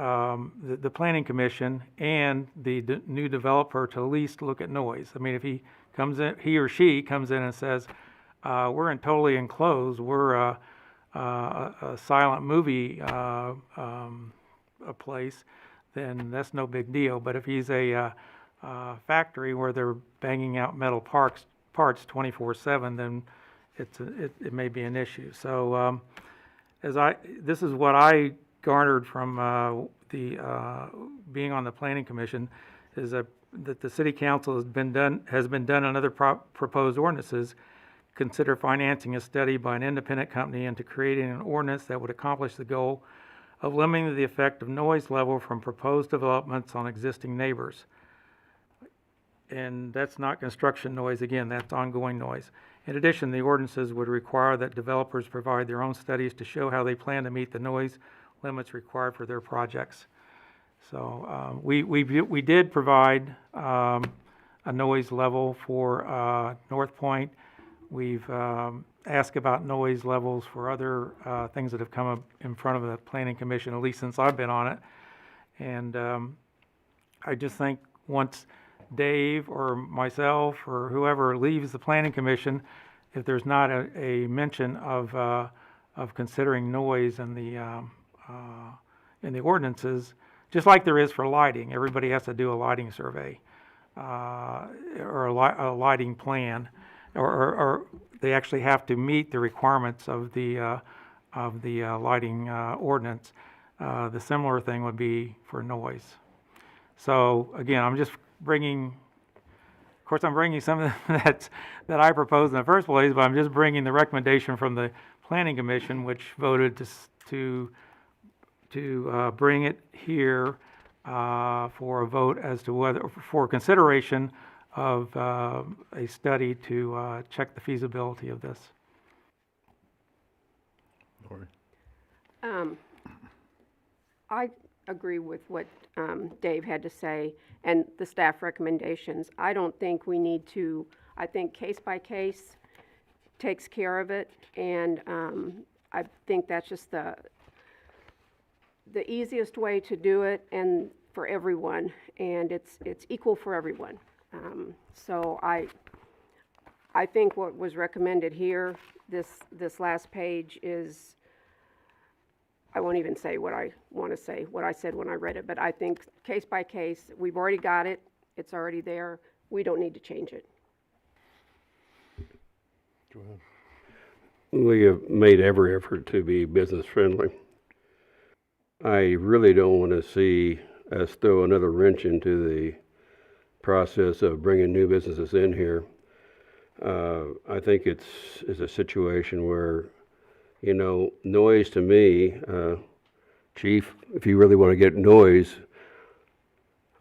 Planning Commission and the new developer to at least look at noise. I mean, if he or she comes in and says, we're totally enclosed, we're a silent movie a place, then that's no big deal. But if he's a factory where they're banging out metal parts 24/7, then it may be an issue. So this is what I garnered from being on the Planning Commission, is that the City Council has been done on other proposed ordinances. Consider financing a study by an independent company into creating an ordinance that would accomplish the goal of limiting the effect of noise level from proposed developments on existing neighbors. And that's not construction noise, again, that's ongoing noise. In addition, the ordinances would require that developers provide their own studies to show how they plan to meet the noise limits required for their projects. So we did provide a noise level for North Point. We've asked about noise levels for other things that have come up in front of the Planning Commission, at least since I've been on it. And I just think once Dave or myself or whoever leaves the Planning Commission, if there's not a mention of considering noise in the ordinances, just like there is for lighting. Everybody has to do a lighting survey, or a lighting plan, or they actually have to meet the requirements of the lighting ordinance. The similar thing would be for noise. So again, I'm just bringing, of course, I'm bringing something that I proposed in the first place, but I'm just bringing the recommendation from the Planning Commission, which voted to bring it here for a vote as to whether, for consideration of a study to check the feasibility of this. Lori? I agree with what Dave had to say and the staff recommendations. I don't think we need to, I think case by case takes care of it, and I think that's just the easiest way to do it, and for everyone, and it's equal for everyone. So I think what was recommended here, this last page is, I won't even say what I want to say, what I said when I read it, but I think case by case, we've already got it, it's already there, we don't need to change it. Go ahead. We have made every effort to be business friendly. I really don't want to see us throw another wrench into the process of bringing new businesses in here. I think it's a situation where, you know, noise to me, Chief, if you really want to get noise,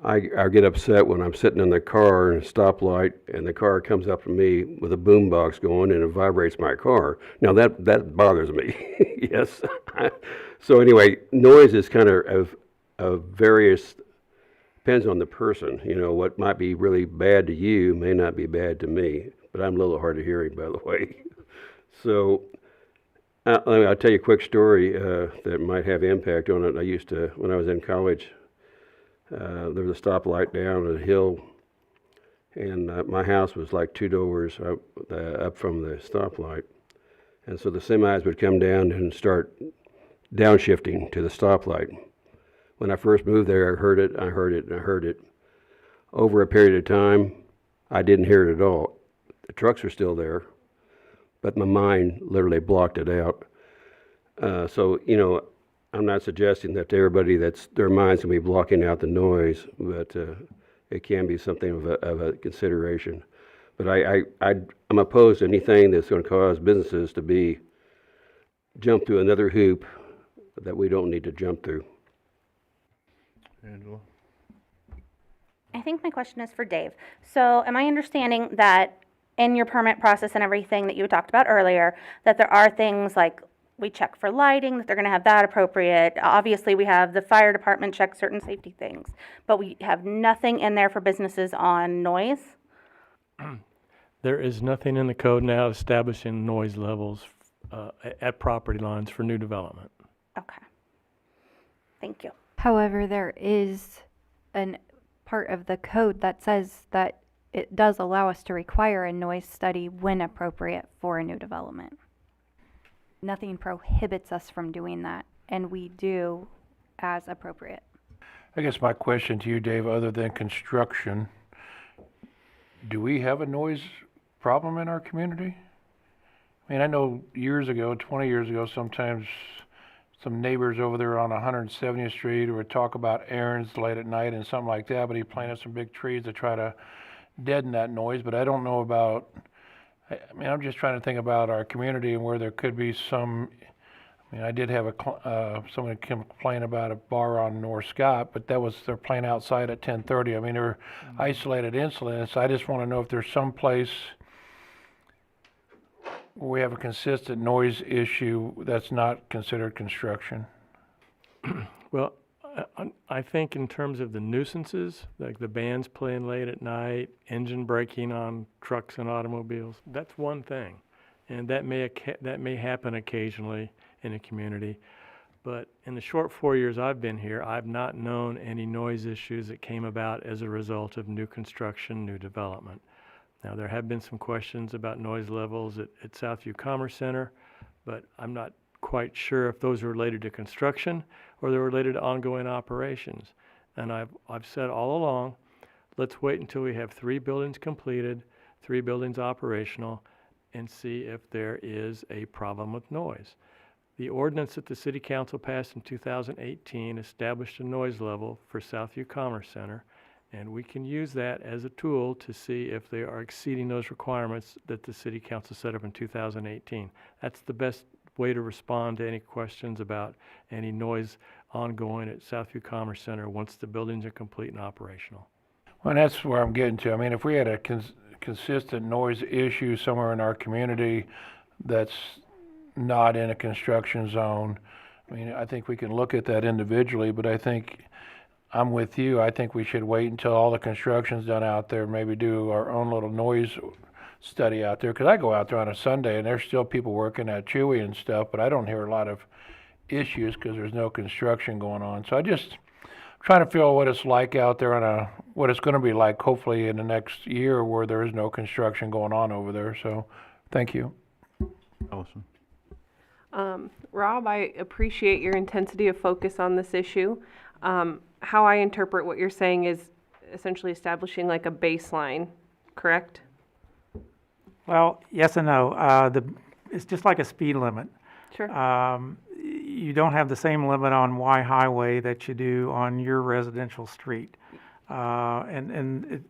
I get upset when I'm sitting in the car in a stoplight and the car comes up to me with a boom box going and it vibrates my car. Now that bothers me, yes. So anyway, noise is kind of various, depends on the person. You know, what might be really bad to you may not be bad to me, but I'm a little hard of hearing, by the way. So I'll tell you a quick story that might have impact on it. I used to, when I was in college, there was a stoplight down a hill, and my house was like 2 doors up from the stoplight. And so the semis would come down and start downshifting to the stoplight. When I first moved there, I heard it. Over a period of time, I didn't hear it at all. The trucks were still there, but my mind literally blocked it out. So, you know, I'm not suggesting that to everybody that's their minds can be blocking out the noise, but it can be something of a consideration. But I'm opposed to anything that's going to cause businesses to jump through another hoop that we don't need to jump through. Angela? I think my question is for Dave. So am I understanding that in your permit process and everything that you talked about earlier, that there are things like we check for lighting, that they're going to have that appropriate? Obviously, we have the fire department check certain safety things, but we have nothing in there for businesses on noise? There is nothing in the code now establishing noise levels at property lines for new development. Okay. Thank you. However, there is an part of the code that says that it does allow us to require a noise study when appropriate for a new development. Nothing prohibits us from doing that, and we do as appropriate. I guess my question to you, Dave, other than construction, do we have a noise problem in our community? I mean, I know years ago, 20 years ago, sometimes some neighbors over there on 170th Street would talk about errands late at night and something like that, but he planted some big trees to try to deaden that noise. But I don't know about, I mean, I'm just trying to think about our community and where there could be some, I mean, I did have someone complain about a bar on North Scott, but they're playing outside at 10:30. I mean, they're isolated incidents. I just want to know if there's some place where we have a consistent noise issue that's not considered construction. Well, I think in terms of the nuisances, like the bands playing late at night, engine braking on trucks and automobiles, that's one thing. And that may happen occasionally in a community. But in the short 4 years I've been here, I've not known any noise issues that came about as a result of new construction, new development. Now, there have been some questions about noise levels at Southview Commerce Center, but I'm not quite sure if those are related to construction or they're related to ongoing operations. And I've said all along, let's wait until we have 3 buildings completed, 3 buildings operational, and see if there is a problem with noise. The ordinance that the City Council passed in 2018 established a noise level for Southview Commerce Center, and we can use that as a tool to see if they are exceeding those requirements that the City Council set up in 2018. That's the best way to respond to any questions about any noise ongoing at Southview Commerce Center once the buildings are complete and operational. Well, that's where I'm getting to. I mean, if we had a consistent noise issue somewhere in our community that's not in a construction zone, I mean, I think we can look at that individually, but I think I'm with you. I think we should wait until all the construction's done out there, maybe do our own little noise study out there, because I go out there on a Sunday and there's still people working at Chewy and stuff, but I don't hear a lot of issues because there's no construction going on. So I just trying to feel what it's like out there on what it's going to be like hopefully in the next year where there is no construction going on over there. So thank you. Allison? Rob, I appreciate your intensity of focus on this issue. How I interpret what you're saying is essentially establishing like a baseline, correct? Well, yes and no. It's just like a speed limit. Sure. You don't have the same limit on Y Highway that you do on your residential street. And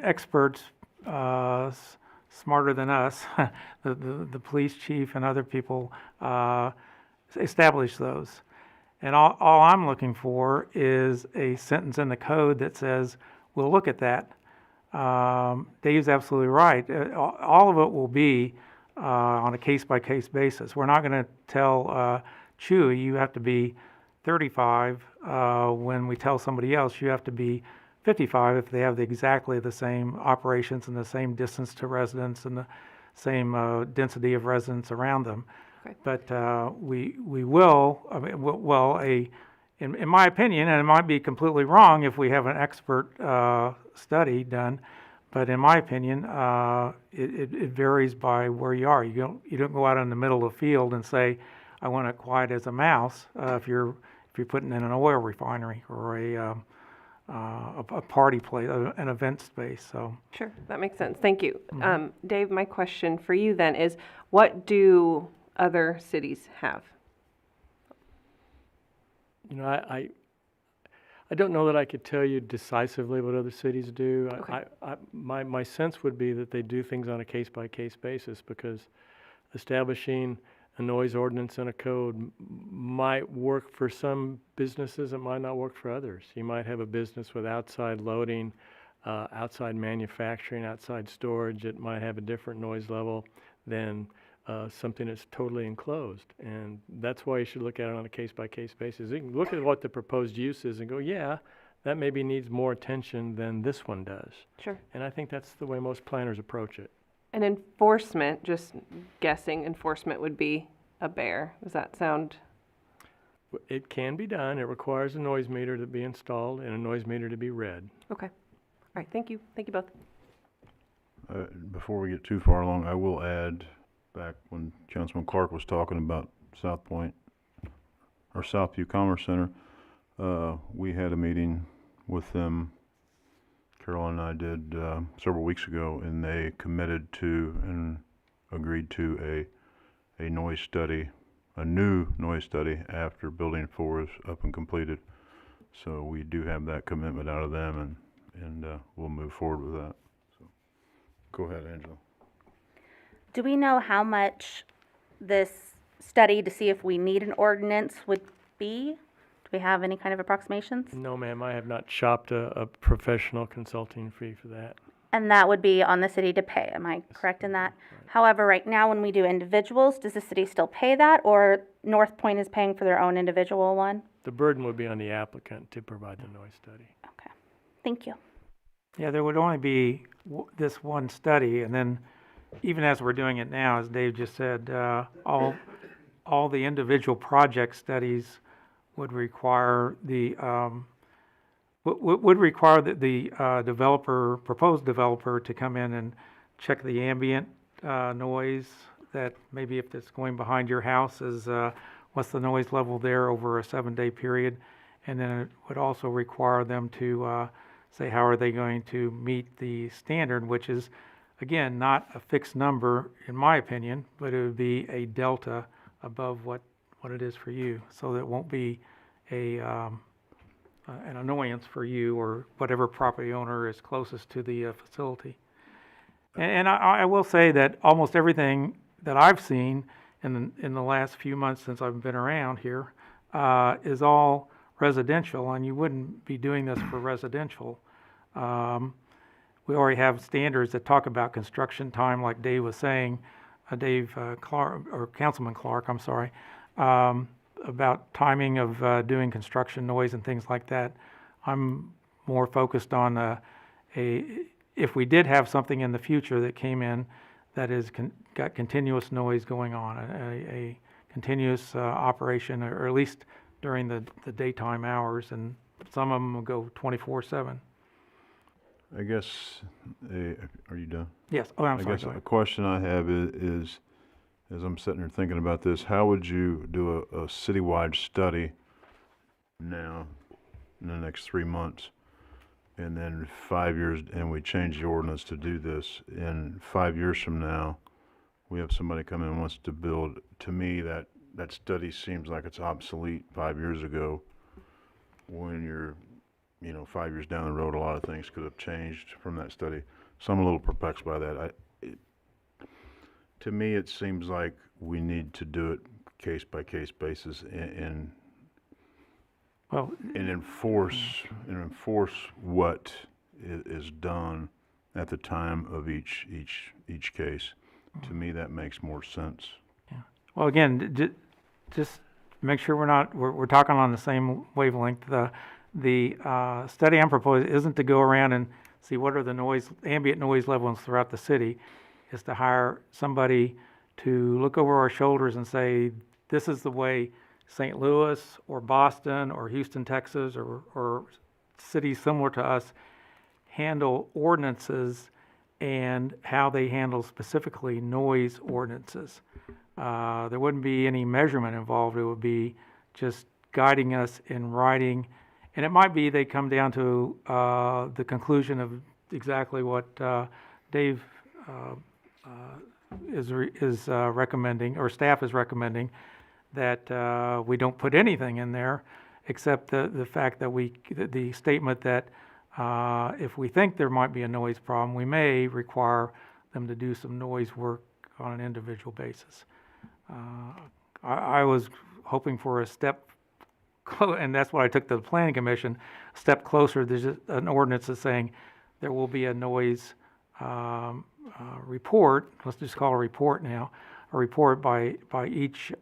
experts smarter than us, the police chief and other people establish those. And all I'm looking for is a sentence in the code that says, we'll look at that. Dave's absolutely right. All of it will be on a case-by-case basis. We're not going to tell Chewy, you have to be 35 when we tell somebody else you have to be 55 if they have exactly the same operations and the same distance to residents and the same density of residents around them. Okay. But we will, I mean, in my opinion, and it might be completely wrong if we have an expert study done, but in my opinion, it varies by where you are. You don't go out in the middle of the field and say, I want it quiet as a mouse if you're putting in an oil refinery or a party place, an event space. So Sure, that makes sense. Thank you. Dave, my question for you then is, what do other cities have? You know, I don't know that I could tell you decisively what other cities do. Okay. My sense would be that they do things on a case-by-case basis, because establishing a noise ordinance and a code might work for some businesses, it might not work for others. You might have a business with outside loading, outside manufacturing, outside storage. It might have a different noise level than something that's totally enclosed. And that's why you should look at it on a case-by-case basis. You can look at what the proposed use is and go, yeah, that maybe needs more attention than this one does. Sure. And I think that's the way most planners approach it. And enforcement, just guessing, enforcement would be a bear. Does that sound? It can be done. It requires a noise meter to be installed and a noise meter to be read. Okay. All right, thank you. Thank you both. Before we get too far along, I will add, back when Councilman Clark was talking about South Point, or Southview Commerce Center, we had a meeting with them, Carolyn and I did several weeks ago, and they committed to and agreed to a noise study, a new noise study after Building 4 is up and completed. So we do have that commitment out of them, and we'll move forward with that. So go ahead, Angela. Do we know how much this study to see if we need an ordinance would be? Do we have any kind of approximations? No, ma'am, I have not shopped a professional consulting fee for that. And that would be on the city to pay, am I correct in that? However, right now when we do individuals, does the city still pay that, or North Point is paying for their own individual one? The burden would be on the applicant to provide the noise study. Okay, thank you. yeah, there would only be this one study, and then even as we're doing it now, as Dave just said, all the individual project studies would require the proposed developer to come in and check the ambient noise, that maybe if it's going behind your house is, what's the noise level there over a 7-day period? And then it would also require them to say how are they going to meet the standard, which is, again, not a fixed number, in my opinion, but it would be a delta above what it is for you, so that it won't be an annoyance for you or whatever property owner is closest to the facility. And I will say that almost everything that I've seen in the last few months since I've been around here is all residential, and you wouldn't be doing this for residential. We already have standards that talk about construction time, like Dave was saying, Clark, or Councilman Clark, I'm sorry, about timing of doing construction noise and things like that. I'm more focused on if we did have something in the future that came in that is got continuous noise going on, a continuous operation, or at least during the daytime hours, and some of them will go 24/7. I guess, are you done? Yes. Oh, I'm I sorry. guess Go a ahead. question I have is, as I'm sitting here thinking about this, how would you do a citywide study now in the next 3 months? And then 5 years, and we change the ordinance to do this, and 5 years from now, we have somebody come in and wants to build. To me, that study seems like it's obsolete 5 years ago. When you're, 5 years down the road, a lot of things could have changed from that study. So I'm a little perplexed by that. To me, it seems like we need to do it case by case basis and enforce what is done at the time of each case. To me, that makes more sense. Yeah. Well, again, just make sure we're talking on the same wavelength. The study I'm proposing isn't to go around and see what are the ambient noise levels throughout the city. It's to hire somebody to look over our shoulders and say, this is the way St. Louis or Boston or Houston, Texas, or cities similar to us handle ordinances and how they handle specifically noise ordinances. There wouldn't be any measurement involved. It would be just guiding us in writing. And it might be they come down to the conclusion of exactly what Dave is recommending, or staff is recommending, that we don't put anything in there except the fact that the statement that if we think there might be a noise problem, we may require them to do some noise work on an individual basis. I was hoping for a step, and that's what I took to the Planning Commission, a step closer. There's an ordinance that's saying there will be a noise report, let's just call it a report now, a report by each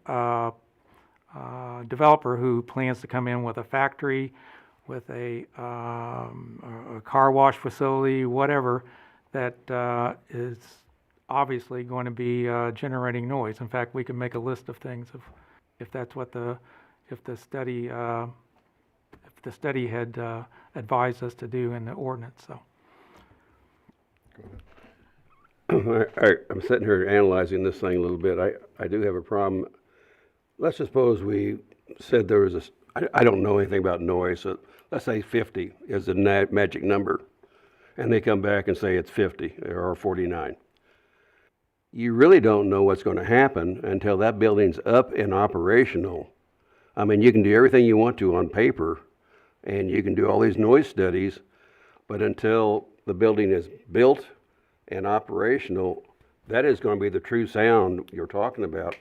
developer who plans to come in with a factory, with a car wash facility, whatever, that is obviously going to be generating noise. In fact, we can make a list of things if that's what the study had advised us to do in the ordinance. So. I'm sitting here analyzing this thing a little bit. I do have a problem. Let's suppose we said there was I don't know anything about noise, so let's say 50 is the magic number, and they come back and say it's 50 or 49. You really don't know what's going to happen until that building's up and operational. I mean, you can do everything you want to on paper, and you can do all these noise studies, but until the building is built and operational, that is going to be the true sound you're talking about.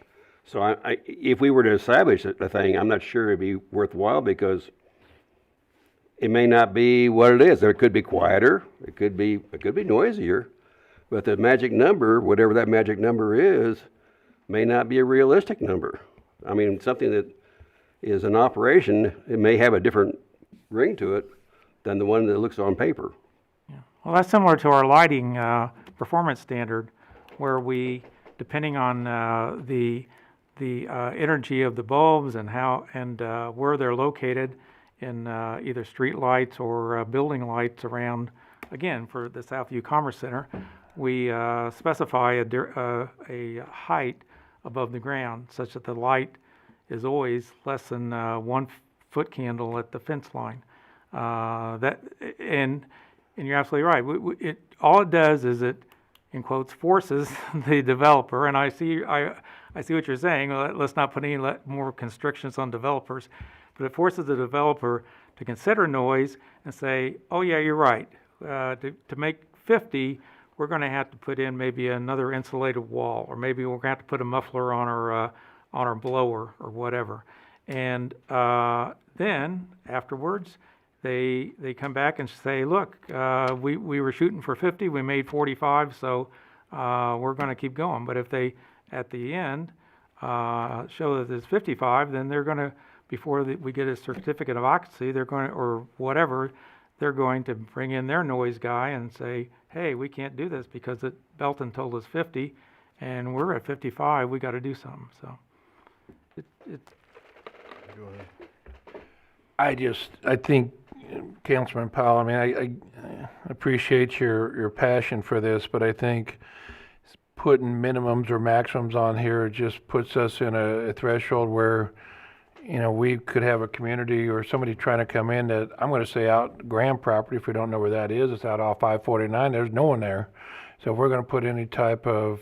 So if we were to establish the thing, I'm not sure it'd be worthwhile, because it may not be what it is. It could be quieter, it could be noisier, but the magic number, whatever that magic number is, may not be a realistic number. I mean, something that is an operation, it may have a different ring to it than the one that looks on paper. Yeah. Well, that's similar to our lighting performance standard, where we, depending on the energy of the bulbs and where they're located in either street lights or building lights around, again, for the Southview Commerce Center, we specify a height above the ground such that the light is always less than 1 foot candle at the fence line. And you're absolutely right. All it does is it, in quotes, forces the developer, and I see what you're saying, let's not put any more constrictions on developers, but it forces the developer to consider noise and say, oh yeah, you're right. To make 50, we're going to have to put in maybe another insulated wall, or maybe we're going to have to put a muffler on our blower or whatever. And then afterwards, they come back and say, look, we were shooting for 50, we made 45, so we're going to keep going. But if they, at the end, show that it's 55, then they're going to, before we get a certificate of occupancy, they're going to, or whatever, they're going to bring in their noise guy and say, hey, we can't do this because Belton told us 50, and we're at 55, we got to do something. So it's. Go ahead. I think, Councilman Powell, I mean, I appreciate your passion for this, but I think putting minimums or maximums on here just puts us in a threshold where, you know, we could have a community or somebody trying to come in that, I'm going to say out Graham property, if we don't know where that is, it's out off 549, there's no one there. So if we're going to put any type of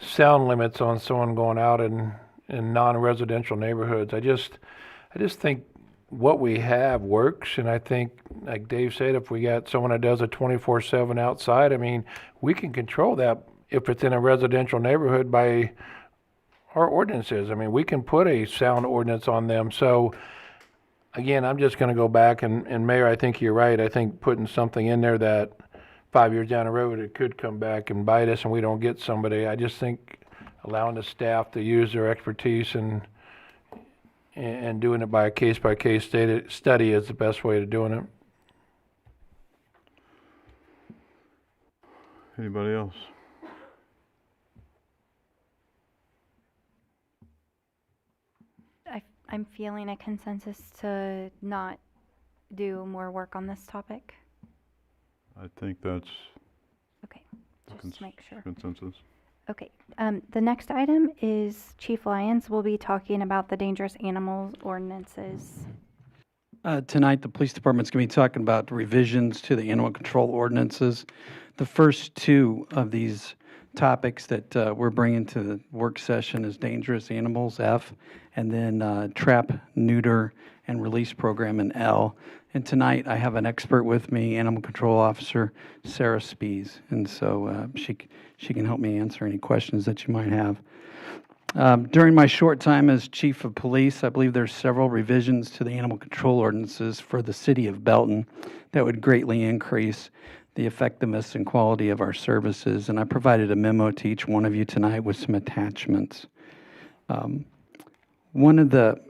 sound limits on someone going out in non-residential neighborhoods, I just think what we have works, and I think, like Dave said, if we got someone that does a 24/7 outside, I mean, we can control that if it's in a residential neighborhood by our ordinances. I mean, we can put a sound ordinance on them. So, again, I'm just going to go back, and Mayor, I think you're right. I think putting something in there that 5 years down the road, it could come back and bite us and we don't get somebody. I just think allowing the staff to use their expertise and doing it by a case-by-case study is the best way to doing it. Anybody else? I'm feeling a consensus to not do more work on this topic. I think that's Okay, just to make sure. consensus. Okay, the next item is Chief Lyons will be talking about the dangerous animals ordinances. Tonight, the police department's going to be talking about revisions to the animal control ordinances. The first two of these topics that we're bringing to the work session is dangerous animals, F, and then trap, neuter, and release program in L. And tonight, I have an expert with me, Animal Control Officer Sarah Spees, and so she can help me answer any questions that you might have. During my short time as Chief of Police, I believe there's several revisions to the animal control ordinances for the city of Belton that would greatly increase the effectiveness and quality of our services, and I provided a memo to each one of you tonight with some attachments. One of the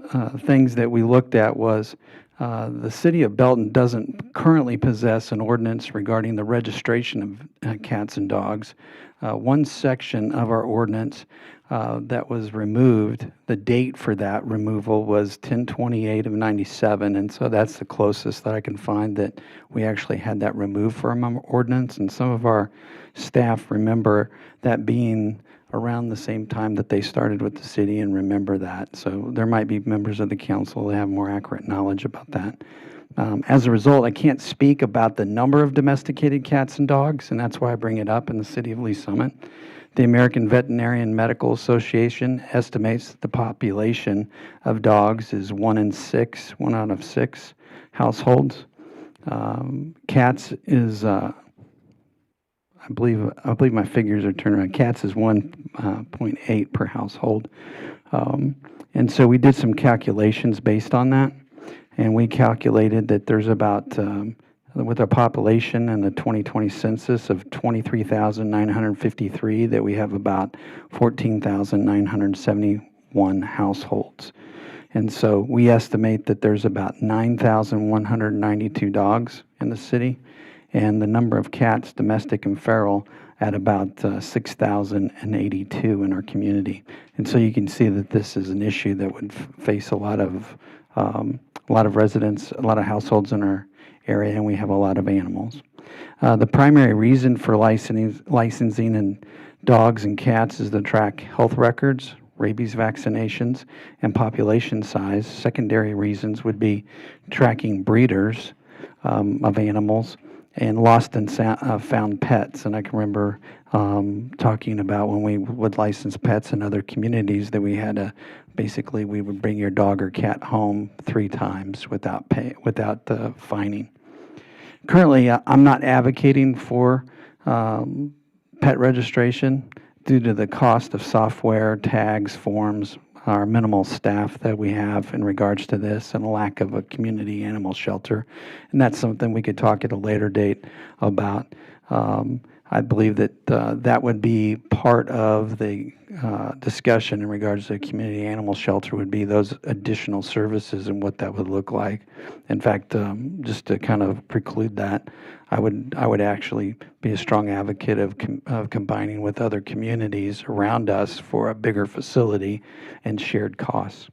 things that we looked at was the city of Belton doesn't currently possess an ordinance regarding the registration of cats and dogs. One section of our ordinance that was removed, the date for that removal was 10/28 of 97, and so that's the closest that I can find that we actually had that removed from our ordinance, and some of our staff remember that being around the same time that they started with the city and remember that. So there might be members of the council that have more accurate knowledge about that. As a result, I can't speak about the number of domesticated cats and dogs, and that's why I bring it up in the city of Lee Summit. The American Veterinarian Medical Association estimates that the population of dogs is 1 out of 6 households. Cats is I believe my figures are turned around. Cats is 1.8 per household. And so we did some calculations based on that. And we calculated that there's about, with a population in the 2020 census of 23,953, that we have about 14,971 households. And so we estimate that there's about 9,192 dogs in the city, and the number of cats, domestic and feral, at about 6,082 in our community. And so you can see that this is an issue that would face a lot of residents, a lot of households in our area, and we have a lot of animals. The primary reason for licensing in dogs and cats is to track health records, rabies vaccinations, and population size. Secondary reasons would be tracking breeders of animals and lost and found pets. And I can remember talking about when we would license pets in other communities that we had to, basically we would bring your dog or cat home 3 times without fining. Currently, I'm not advocating for pet registration due to the cost of software, tags, forms, our minimal staff that we have in regards to this, and a lack of a community animal shelter. And that's something we could talk at a later date about. I believe that that would be part of the discussion in regards to a community animal shelter, would be those additional services and what that would look like. In fact, just to kind of preclude that, I would actually be a strong advocate of combining with other communities around us for a bigger facility and shared costs.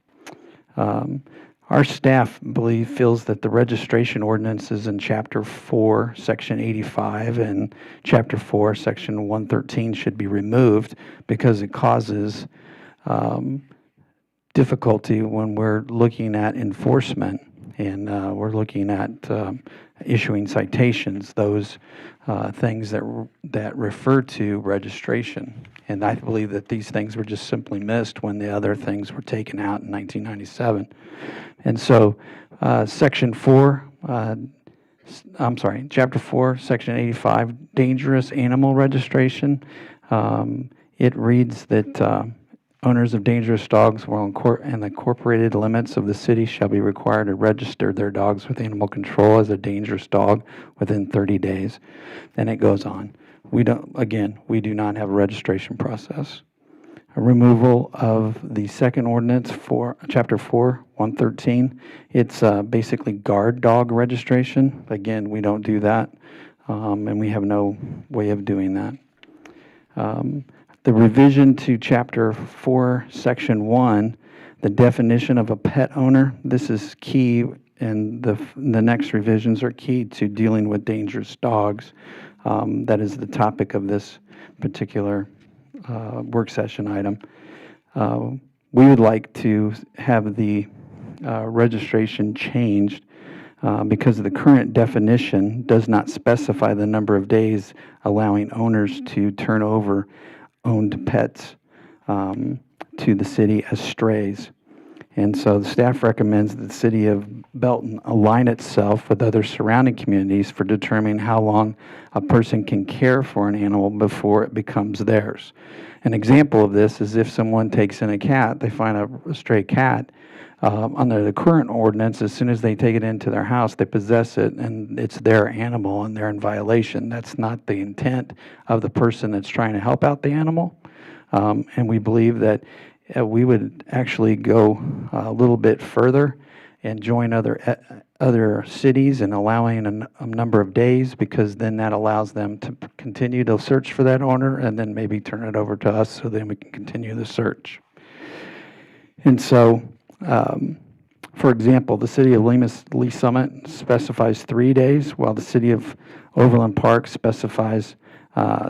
Our staff feels that the registration ordinances in Chapter 4, Section 85 and Chapter 4, Section 113 should be removed because it causes difficulty when we're looking at enforcement and we're looking at issuing citations, those things that refer to registration. And I believe that these things were just simply missed when the other things were taken out in 1997. And so Chapter 4, Section 85, dangerous animal registration, it reads that owners of dangerous dogs in the incorporated limits of the city shall be required to register their dogs with animal control as a dangerous dog within 30 days. And it goes on. We do not have a registration process. A removal of the second ordinance for Chapter 4, 113. It's basically guard dog registration. Again, we don't do that, and we have no way of doing that. The revision to Chapter 4, Section 1, the definition of a pet owner. This is key, and the next revisions are key to dealing with dangerous dogs. That is the topic of this particular work session item. We would like to have the registration changed because the current definition does not specify the number of days allowing owners to turn over owned pets to the city as strays. And so the staff recommends that the city of Belton align itself with other surrounding communities for determining how long a person can care for an animal before it becomes theirs. An example of this is if someone takes in a cat, they find a stray cat, under the current ordinance, as soon as they take it into their house, they possess it and it's their animal and they're in violation. That's not the intent of the person that's trying to help out the animal. And we believe that we would actually go a little bit further and join other cities in allowing a number of days, because then that allows them to continue to search for that owner and then maybe turn it over to us so then we can continue the search. And so, for example, the city of Lee Summit specifies 3 days, while the city of Overland Park specifies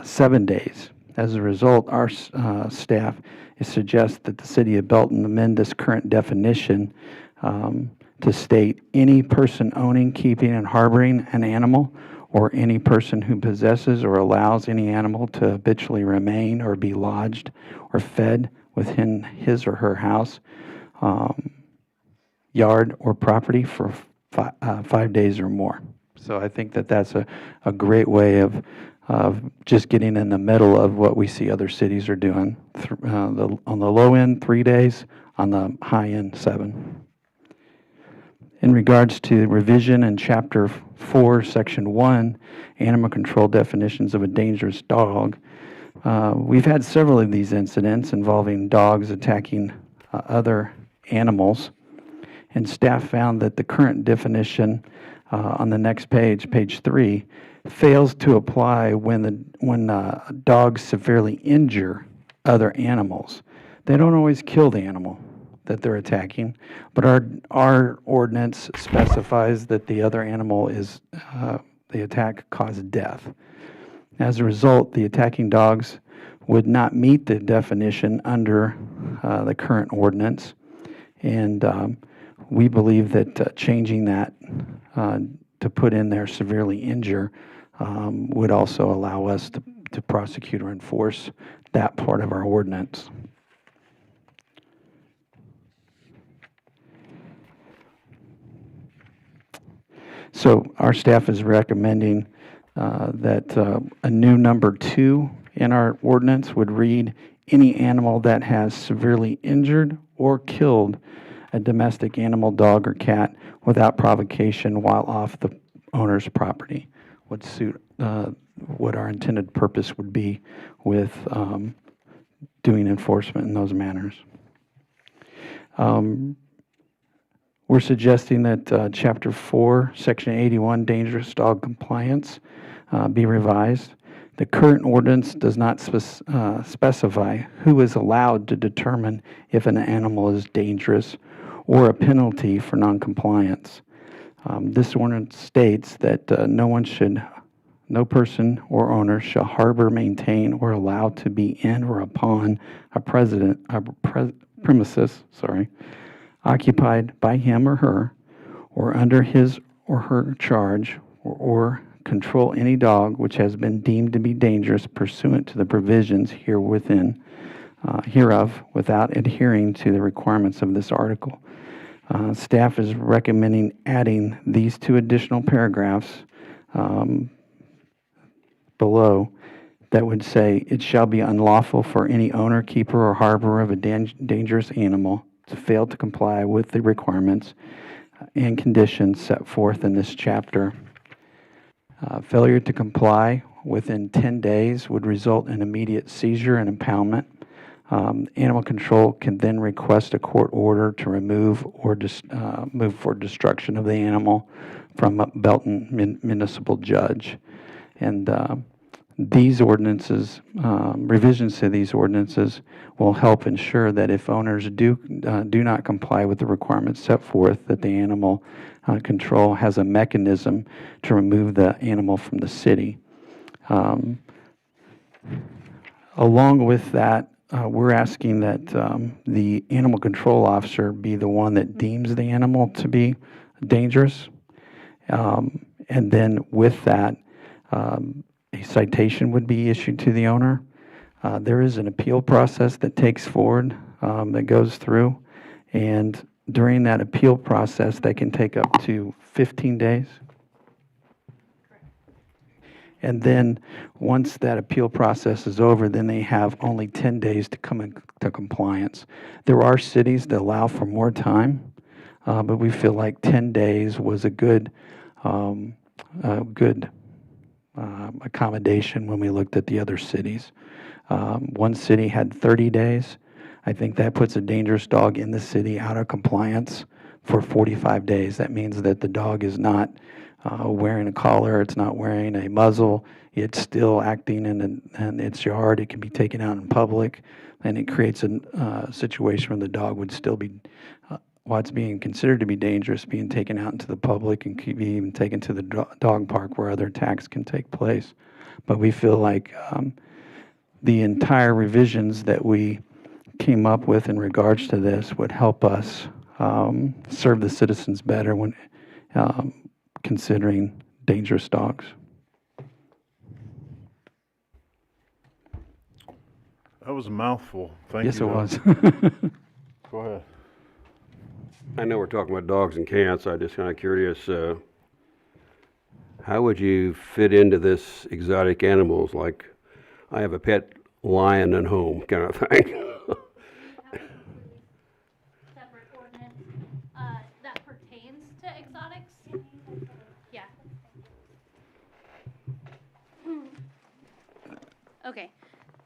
7 days. As a result, our staff suggests that the city of Belton amend this current definition to state any person owning, keeping, and harboring an animal, or any person who possesses or allows any animal to habitually remain or be lodged or fed within his or her house, yard, or property for 5 days or more. So I think that that's a great way of just getting in the middle of what we see other cities are doing. On the low end, 3 days. On the high end, 7. In regards to revision in Chapter 4, Section 1, animal control definitions of a dangerous dog, we've had several of these incidents involving dogs attacking other animals, and staff found that the current definition on the next page, page 3, fails to apply when dogs severely injure other animals. They don't always kill the animal that they're attacking, but our ordinance specifies that the other animal is the attack caused death. As a result, the attacking dogs would not meet the definition under the current ordinance, and we believe that changing that to put in there severely injure would also allow us to prosecute or enforce that part of our ordinance. So our staff is recommending that a new number 2 in our ordinance would read, any animal that has severely injured or killed a domestic animal, dog or cat without provocation while off the owner's property would suit what our intended purpose would be with doing enforcement in those manners. We're suggesting that Chapter 4, Section 81, Dangerous Dog Compliance, be revised. The current ordinance does not specify who is allowed to determine if an animal is dangerous or a penalty for noncompliance. This ordinance states that no person or owner shall harbor, maintain, or allow to be in or upon a premises, occupied by him or her, or under his or her charge, or control any dog which has been deemed to be dangerous pursuant to the provisions hereof without adhering to the requirements of this article. Staff is recommending adding these 2 additional paragraphs below that would say, it shall be unlawful for any owner, keeper, or harborer of a dangerous animal to fail to comply with the requirements and conditions set forth in this chapter. Failure to comply within 10 days would result in immediate seizure and impoundment. Animal control can then request a court order to remove or move for destruction of the animal from a Belton municipal judge. And these ordinances, revisions to these ordinances will help ensure that if owners do not comply with the requirements set forth, that the animal control has a mechanism to remove the animal from the city. Along with that, we're asking that the animal control officer be the one that deems the animal to be dangerous. And then with that, a citation would be issued to the owner. There is an appeal process that takes forward, that goes through. And during that appeal process, that can take up to 15 days. And then once that appeal process is over, then they have only 10 days to come into compliance. There are cities that allow for more time, but we feel like 10 days was a good accommodation when we looked at the other cities. One city had 30 days. I think that puts a dangerous dog in the city out of compliance for 45 days. That means that the dog is not wearing a collar, it's not wearing a muzzle, it's still acting in its yard, it can be taken out in public, and it creates a situation where the dog would still be, while it's being considered to be dangerous, being taken out into the public and could be even taken to the dog park where other attacks can take place. But we feel like the entire revisions that we came up with in regards to this would help us serve the citizens better when considering dangerous dogs. That was a mouthful. Thank Yes, you. it was. Go ahead. I know we're talking about dogs and cats. I'm just kind of curious, how would you fit into this exotic animals? Like, I have a pet lion at home kind of thing. Separate ordinance that pertains to exotics. Yeah. Okay.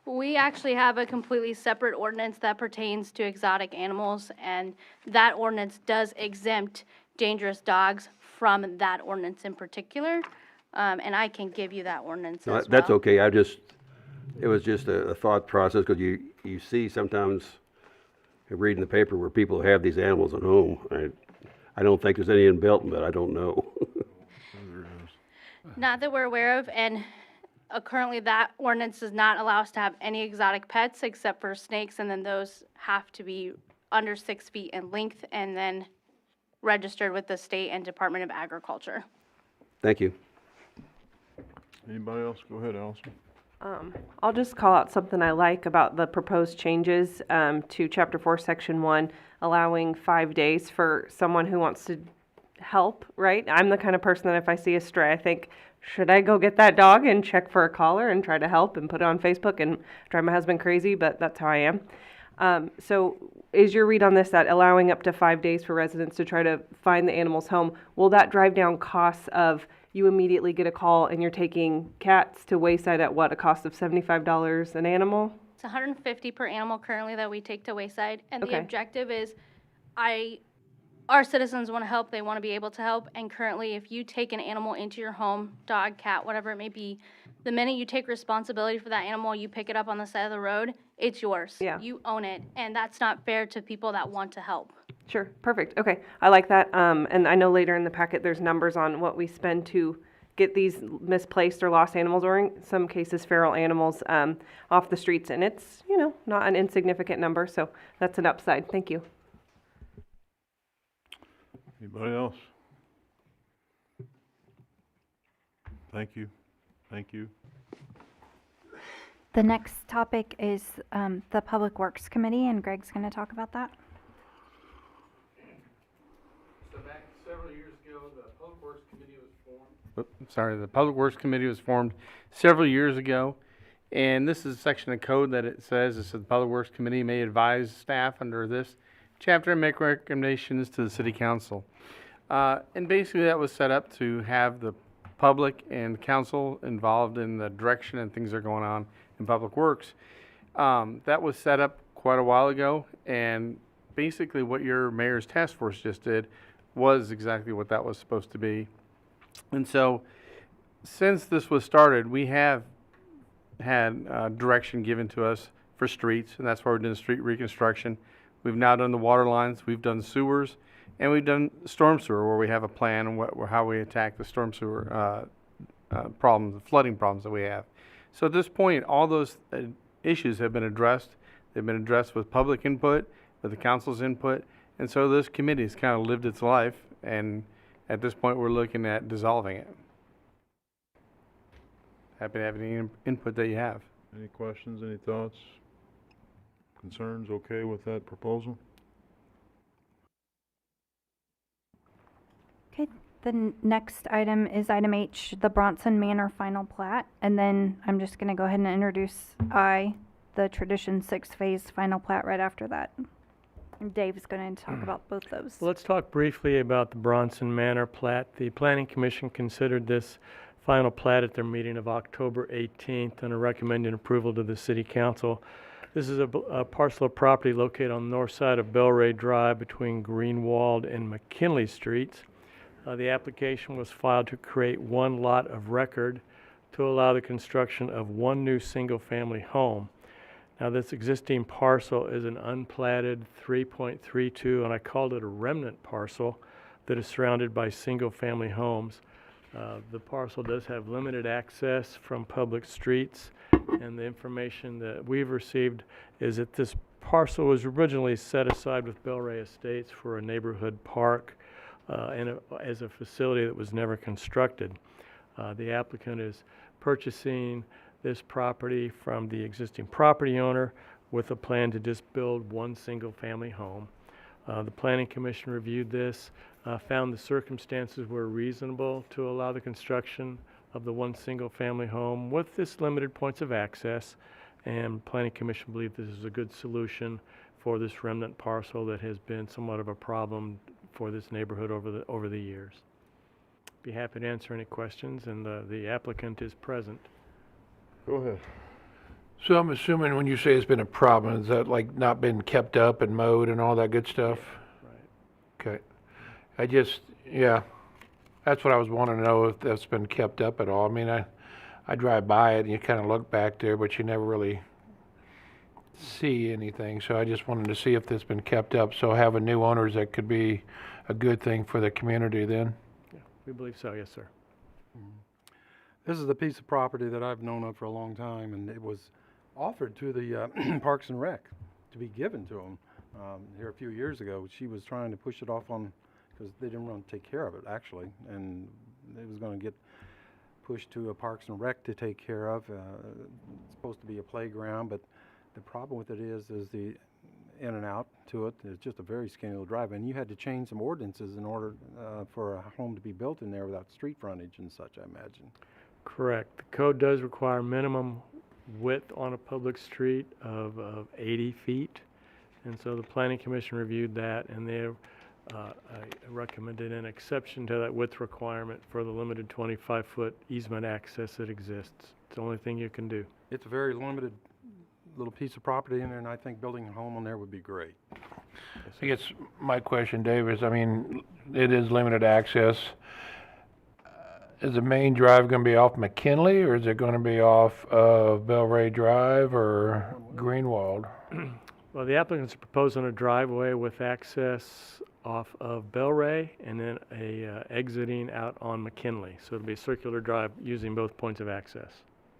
We actually have a completely separate ordinance that pertains to exotic animals, and that ordinance does exempt dangerous dogs from that ordinance in particular. And I can give you that ordinance as well. That's okay. It was just a thought process, because you see sometimes reading the paper where people have these animals at home. I don't think there's any in Belton, but I don't know. Not that we're aware of, and currently that ordinance does not allow us to have any exotic pets except for snakes, and then those have to be under 6 feet in length and then registered with the state and Department of Agriculture. Thank you. Anybody else? Go ahead, Allison. I'll just call out something I like about the proposed changes to Chapter 4, Section 1, allowing 5 days for someone who wants to help, right? I'm the kind of person that if I see a stray, I think, should I go get that dog and check for a collar and try to help and put it on Facebook and drive my husband crazy, but that's how I am. So is your read on this that allowing up to 5 days for residents to try to find the animal's home, will that drive down costs of you immediately get a call and you're taking cats to Wayside at what, a cost of $75 an animal? It's $150 per animal currently that we take to Wayside, and the Okay. objective is our citizens want to help, they want to be able to help, and currently if you take an animal into your home, dog, cat, whatever it may be, the minute you take responsibility for that animal, you pick it up on the side of the road, it's yours. Yeah. You own it, and that's not fair to people that want to help. Sure, perfect, okay, I like that, and I know later in the packet, there's numbers on what we spend to get these misplaced or lost animals, or in some cases feral animals, off the streets, and it's, not an insignificant number, so that's an upside, thank you. Anybody else? Thank you. Thank you. The next topic is the Public Works Committee, and Greg's going to talk about that. So back several years ago, the Public Works Committee was formed. The Public Works Committee was formed several years ago, and this is a section of code that it says the Public Works Committee may advise staff under this chapter and make recommendations to the City Council. And basically that was set up to have the public and council involved in the direction and things that are going on in Public Works. That was set up quite a while ago, and basically what your mayor's task force just did was exactly what that was supposed to be. And so since this was started, we have had direction given to us for streets, and that's why we're doing street reconstruction. We've now done the water lines, we've done sewers, and we've done storm sewer, where we have a plan on how we attack the storm sewer problems, the flooding problems that we have. So at this point, all those issues have been addressed. They've been addressed with public input, with the council's input, and so this committee has kind of lived its life, and at this point, we're looking at dissolving it. Happy to have any input that you have. Any questions, any thoughts, concerns? Okay with that proposal? Okay, the next item is item H, the Bronson Manor final plat, and then I'm just going to go ahead and introduce the Tradition 6-phase final plat right after that. And Dave's going to talk about both those. Well, let's talk briefly about the Bronson Manor plat. The Planning Commission considered this final plat at their meeting of October 18th and are recommending approval to the City Council. This is a parcel of property located on the north side of Belray Drive between Greenwald and McKinley Streets. The application was filed to create one lot of record to allow the construction of one new single-family home. Now, this existing parcel is an unplatted 3.32, and I called it a remnant parcel that is surrounded by single-family homes. The parcel does have limited access from public streets, and the information that we've received is that this parcel was originally set aside with Belray Estates for a neighborhood park as a facility that was never constructed. The applicant is purchasing this property from the existing property owner with a plan to just build one single-family home. The Planning Commission reviewed this, found the circumstances were reasonable to allow the construction of the one single-family home with this limited points of access, and Planning Commission believed this is a good solution for this remnant parcel that has been somewhat of a problem for this neighborhood over the years. Be happy to answer any questions, and the applicant is present. Go ahead. So I'm assuming when you say it's been a problem, is that like not been kept up and mowed and all that good stuff? Right. Okay. That's what I was wanting to know, if that's been kept up at all. I mean, I drive by it and you kind of look back there, but you never really see anything. So I just wanted to see if this been kept up. So having new owners, that could be a good thing for the community then. Yeah, we believe so, yes, sir. This is a piece of property that I've known of for a long time, and it was offered to the Parks and Rec to be given to them here a few years ago. She was trying to push it off on, because they didn't want to take care of it, actually, and it was going to get pushed to a Parks and Rec to take care of. It's supposed to be a playground, but the problem with it is the in and out to it. It's just a very skinny little drive, and you had to change some ordinances in order for a home to be built in there without street frontage and such, I imagine. Correct. The code does require minimum width on a public street of 80 feet. And so the Planning Commission reviewed that, and they recommended an exception to that width requirement for the limited 25-foot easement access that exists. It's the only thing you can do. It's a very limited little piece of property in there, and I think building a home on there would be great. I guess my question, Dave, is, I mean, it is limited access. Is the main drive going to be off McKinley, or is it going to be off of Bell Ray Drive or Greenwald? Well, the applicants are proposing a driveway with access off of Bell Ray and then exiting out on McKinley. So it'll be a circular drive using both points of access.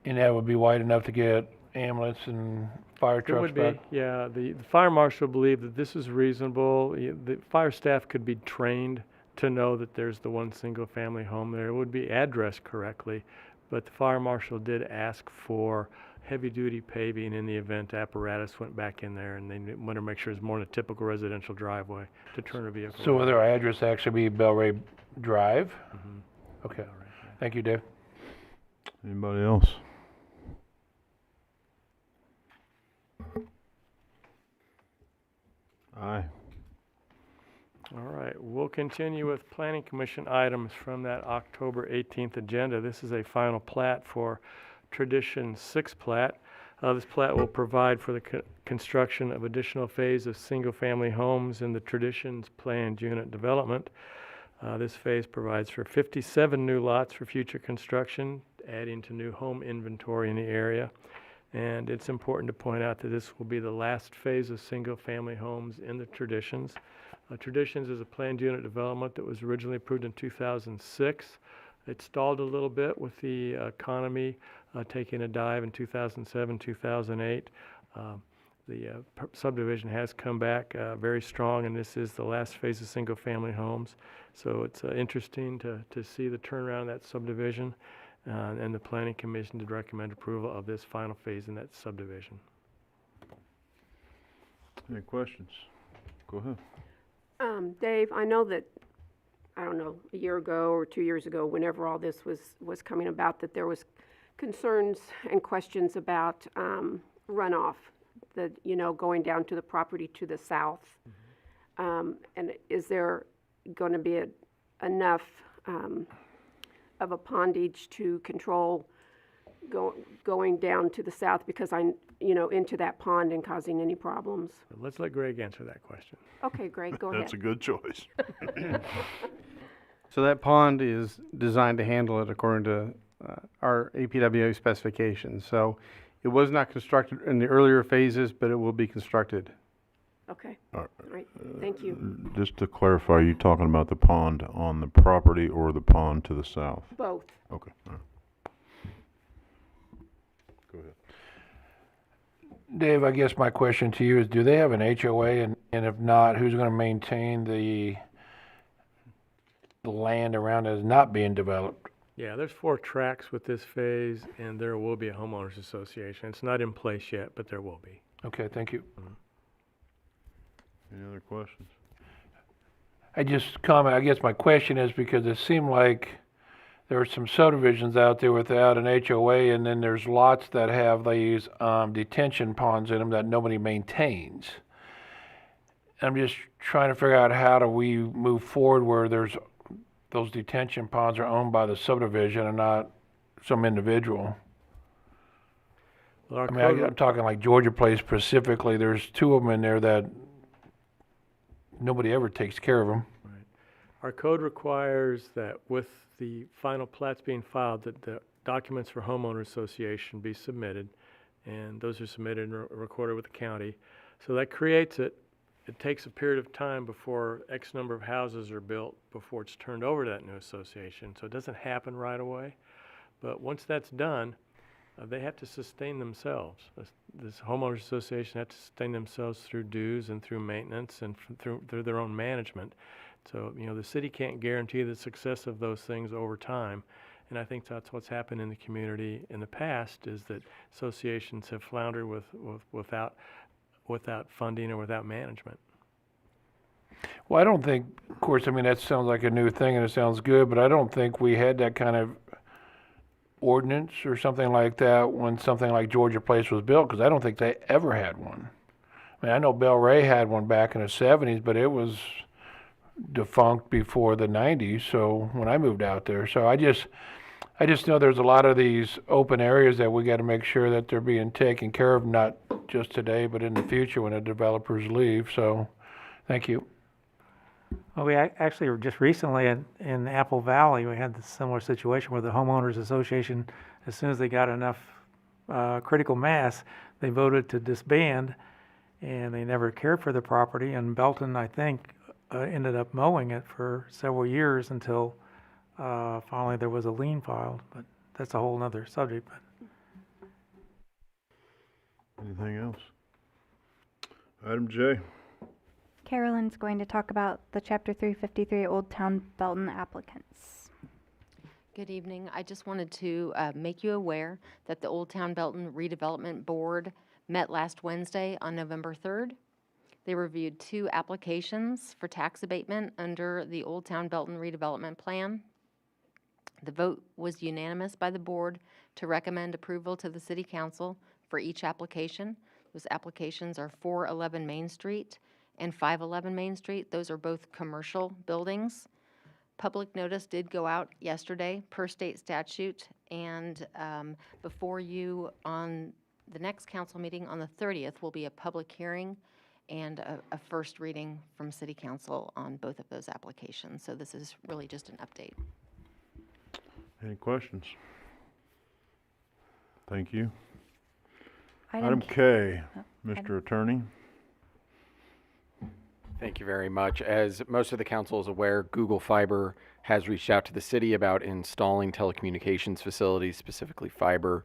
And that would be wide enough to get ambulance and fire It trucks would back? be, yeah. The fire marshal believed that this is reasonable. The fire staff could be trained to know that there's the one single-family home there. It would be addressed correctly, but the fire marshal did ask for heavy-duty paving in the event apparatus went back in there, and they want to make sure it's more than a typical residential driveway to turn a vehicle. So will their address actually be Bell Ray Drive? Mm-hmm. Okay. Thank you, Dave. Anybody else? Aye. All right, we'll continue with Planning Commission items from that October 18th agenda. This is a final plat for Tradition 6 plat. This plat will provide for the construction of additional phase of single-family homes in the Traditions planned unit development. This phase provides for 57 new lots for future construction, adding to new home inventory in the area. And it's important to point out that this will be the last phase of single-family homes in the Traditions. Traditions is a planned unit development that was originally approved in 2006. It stalled a little bit with the economy taking a dive in 2007, 2008. The subdivision has come back very strong, and this is the last phase of single-family homes. So it's interesting to see the turnaround of that subdivision, and the Planning Commission did recommend approval of this final phase in that subdivision. Any questions? Go ahead. Dave, I know that, I don't know, a year ago or 2 years ago, whenever all this was coming about, that there was concerns and questions about runoff, going down to the property to the south. And is there going to be enough of a pondage to control going down to the south, because into that pond and causing any problems? Let's let Greg answer that question. Okay, Greg, go ahead. That's a good choice. So that pond is designed to handle it according to our APWA specifications. So it was not constructed in the earlier phases, but it will be constructed. Okay, all right, thank you. Just to clarify, are you talking about the pond on the property or the pond to the south? Both. Okay, all right. Go ahead. Dave, I guess my question to you is, do they have an HOA, and if not, who's going to maintain the land around it is not being developed? Yeah, there's 4 tracks with this phase, and there will be a homeowners association. It's not in place yet, but there will be. Okay, thank you. Any other questions? I guess my question is because it seemed like there are some subdivisions out there without an HOA, and then there's lots that have these detention ponds in them that nobody maintains. I'm just trying to figure out, how do we move forward where those detention ponds are owned by the subdivision and not some individual? Well, I'm talking like Georgia Place specifically. There's 2 of them in there that nobody ever takes care of them. Right. Our code requires that with the final plats being filed, that the documents for homeowner association be submitted, and those are submitted and recorded with the county. So that creates it. It takes a period of time before X number of houses are built before it's turned over to that new association. So it doesn't happen right away. But once that's done, they have to sustain themselves. This homeowners association have to sustain themselves through dues and through maintenance and through their own management. So, the city can't guarantee the success of those things over time. And I think that's what's happened in the community in the past, is that associations have floundered without funding or without management. Well, I don't think, of course, I mean, that sounds like a new thing and it sounds good, but I don't think we had that kind of ordinance or something like that when something like Georgia Place was built, because I don't think they ever had one. I mean, I know Bel Ray had one back in the 70s, but it was defunct before the 90s, so when I moved out there. So I just know there's a lot of these open areas that we got to make sure that they're being taken care of, not just today, but in the future when the developers leave. So, thank you. Well, we actually were just recently in Apple Valley, we had this similar situation where the homeowners association, as soon as they got enough critical mass, they voted to disband, and they never cared for the property. And Belton, I think, ended up mowing it for several years until finally there was a lien filed. But that's a whole other subject. But Anything else? Item J. Carolyn's going to talk about the Chapter 353 Old Town Belton applicants. Good evening. I just wanted to make you aware that the Old Town Belton Redevelopment Board met last Wednesday on November 3rd. They reviewed 2 applications for tax abatement under the Old Town Belton Redevelopment Plan. The vote was unanimous by the board to recommend approval to the City Council for each application. Those applications are 411 Main Street and 511 Main Street. Those are both commercial buildings. Public notice did go out yesterday per state statute, and before you on the next council meeting on the 30th will be a public hearing and a first reading from City Council on both of those applications. So this is really just an update. Any questions? Thank you. Item K, Mr. Attorney. Thank you very much. As most of the council is aware, Google Fiber has reached out to the city about installing telecommunications facilities, specifically fiber,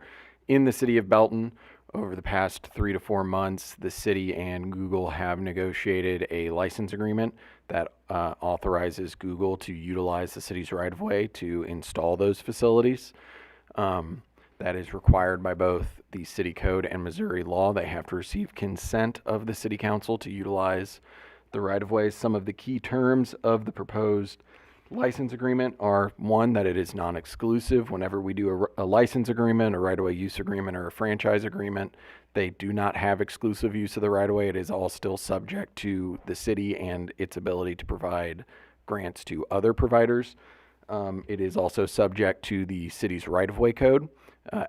in the city of Belton. Over the past 3 to 4 months, the city and Google have negotiated a license agreement that authorizes Google to utilize the city's right-of-way to install those facilities. That is required by both the city code and Missouri law. They have to receive consent of the city council to utilize the right-of-way. Some of the key terms of the proposed license agreement are, one, that it is non-exclusive. Whenever we do a license agreement, a right-of-way use agreement, or a franchise agreement, they do not have exclusive use of the right-of-way. It is all still subject to the city and its ability to provide grants to other providers. It is also subject to the city's right-of-way code,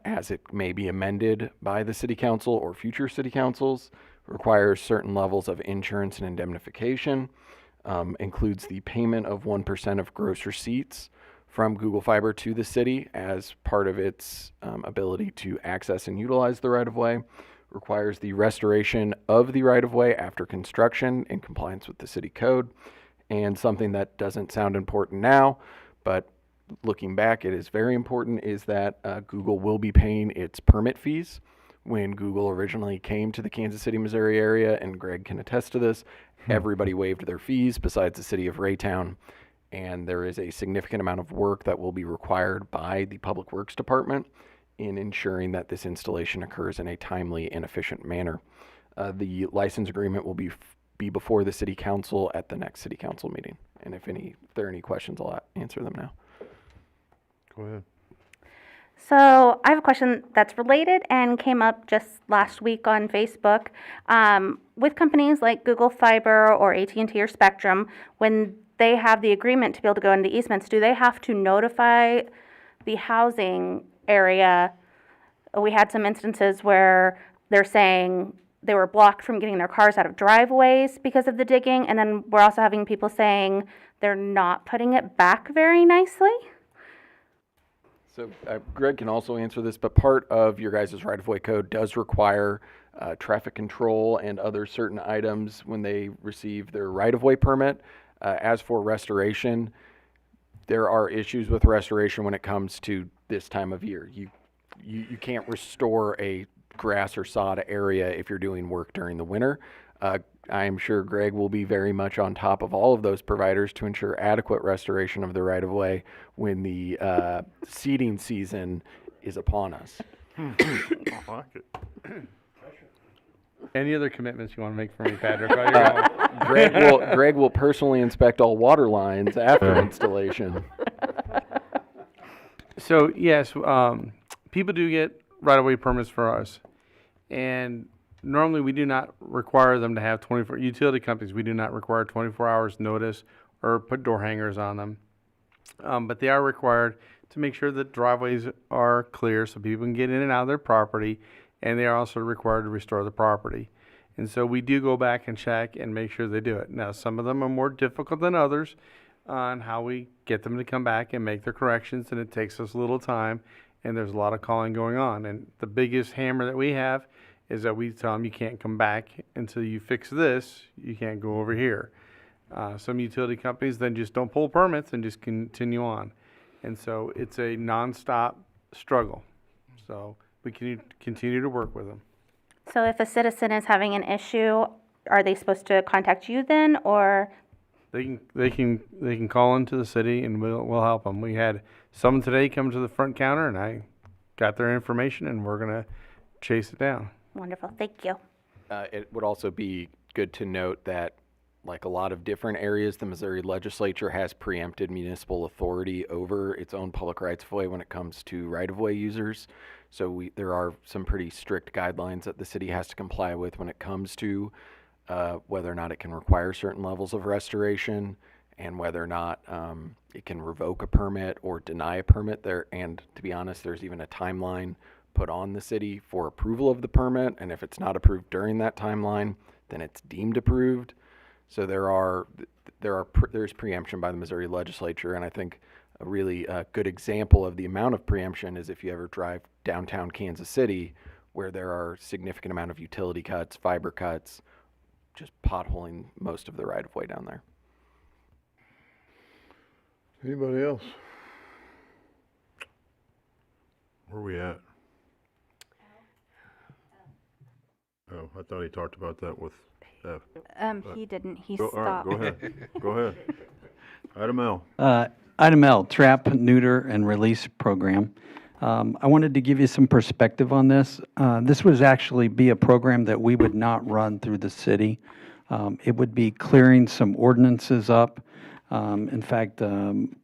as it may be amended by the city council or future city councils. Requires certain levels of insurance and indemnification, includes the payment of 1% of gross receipts from Google Fiber to the city as part of its ability to access and utilize the right-of-way, requires the restoration of the right-of-way after construction in compliance with the city code, and something that doesn't sound important now, but looking back, it is very important, is that Google will be paying its permit fees. When Google originally came to the Kansas City, Missouri area, and Greg can attest to this, everybody waived their fees besides the city of Raytown. And there is a significant amount of work that will be required by the Public Works Department in ensuring that this installation occurs in a timely and efficient manner. The license agreement will be before the city council at the next city council meeting. And if there are any questions, I'll answer them now. Go ahead. So I have a question that's related and came up just last week on Facebook. With companies like Google Fiber or AT&T or Spectrum, when they have the agreement to be able to go into easements, do they have to notify the housing area? We had some instances where they're saying they were blocked from getting their cars out of driveways because of the digging, and then we're also having people saying they're not putting it back very nicely. So Greg can also answer this, but part of your guys' right-of-way code does require traffic control and other certain items when they receive their right-of-way permit. As for restoration, there are issues with restoration when it comes to this time of year. You can't restore a grass or sod area if you're doing work during the winter. I am sure Greg will be very much on top of all of those providers to ensure adequate restoration of the right-of-way when the seeding season is upon us. I like it. Any other commitments you want to make for me, Patrick? while you're going? Greg will personally inspect all water lines after installation. So yes, people do get right-of-way permits for us, and normally we do not require them to have 24, utility companies, we do not require 24 hours notice or put door hangers on them. But they are required to make sure that driveways are clear so people can get in and out of their property, and they are also required to restore the property. And so we do go back and check and make sure they do it. Now, some of them are more difficult than others on how we get them to come back and make their corrections, and it takes us a little time, and there's a lot of calling going on. And the biggest hammer that we have is that we tell them you can't come back until you fix this, you can't go over here. Some utility companies then just don't pull permits and just continue on. And so it's a nonstop struggle. So we can continue to work with them. So if a citizen is having an issue, are they supposed to contact you then, or? They can call into the city and we'll help them. We had someone today come to the front counter and I got their information and we're gonna chase it down. Wonderful, thank you. It would also be good to note that, like a lot of different areas, the Missouri legislature has preempted municipal authority over its own public rights of way when it comes to right-of-way users. So there are some pretty strict guidelines that the city has to comply with when it comes to whether or not it can require certain levels of restoration and whether or not it can revoke a permit or deny a permit there. And to be honest, there's even a timeline put on the city for approval of the permit. And if it's not approved during that timeline, then it's deemed approved. So there's preemption by the Missouri legislature, and I think a really good example of the amount of preemption is if you ever drive downtown Kansas City, where there are significant amount of utility cuts, fiber cuts, just potholing most of the right-of-way down there. Anybody else? Where are we at? Oh, I thought he talked about that with F. He didn't, he All right, stopped. go ahead. Go ahead. Item L. Item L, Trap, Neuter, and Release Program. I wanted to give you some perspective on this. This would actually be a program that we would not run through the city. It would be clearing some ordinances up. In fact,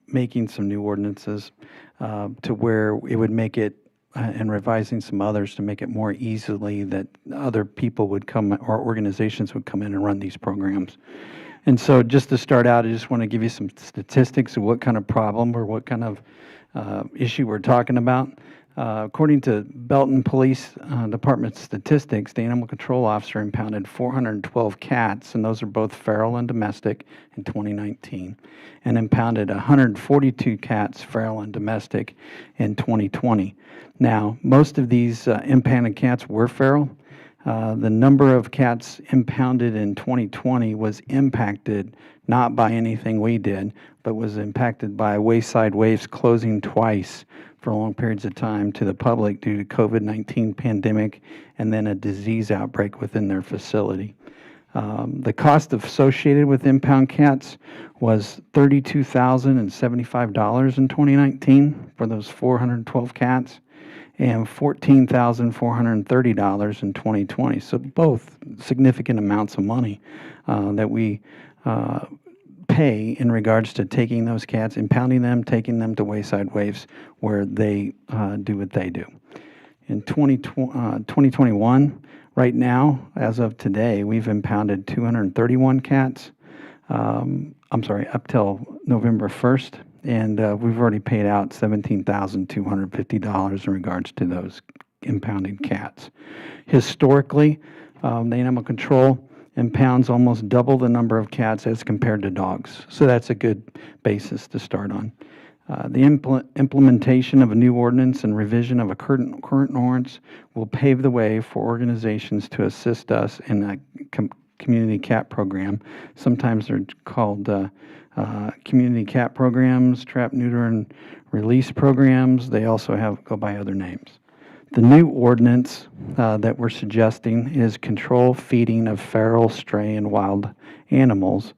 making some new ordinances to where it would make it, and revising some others to make it more easily that other people would come, or organizations would come in and run these programs. And so just to start out, I just want to give you some statistics of what kind of problem or what kind of issue we're talking about. According to Belton Police Department statistics, the animal control officer impounded 412 cats, and those are both feral and domestic, in 2019, and impounded 142 cats, feral and domestic, in 2020. Now, most of these impounded cats were feral. The number of cats impounded in 2020 was impacted not by anything we did, but was impacted by Wayside Waves closing twice for long periods of time to the public due to COVID-19 pandemic and then a disease outbreak within their facility. The cost associated with impound cats was $32,075 in 2019 for those 412 cats, and $14,430 in 2020. So both significant amounts of money that we pay in regards to taking those cats, impounding them, taking them to Wayside Waves where they do what they do. In 2021, right now, as of today, we've impounded 231 cats. Up till November 1st. And we've already paid out $17,250 in regards to those impounded cats. Historically, the animal control impounds almost double the number of cats as compared to dogs. So that's a good basis to start on. The implementation of a new ordinance and revision of a current ordinance will pave the way for organizations to assist us in community cat program. Sometimes they're called community cat programs, trap, neuter, and release programs. They also go by other names. The new ordinance that we're suggesting is control feeding of feral, stray, and wild animals.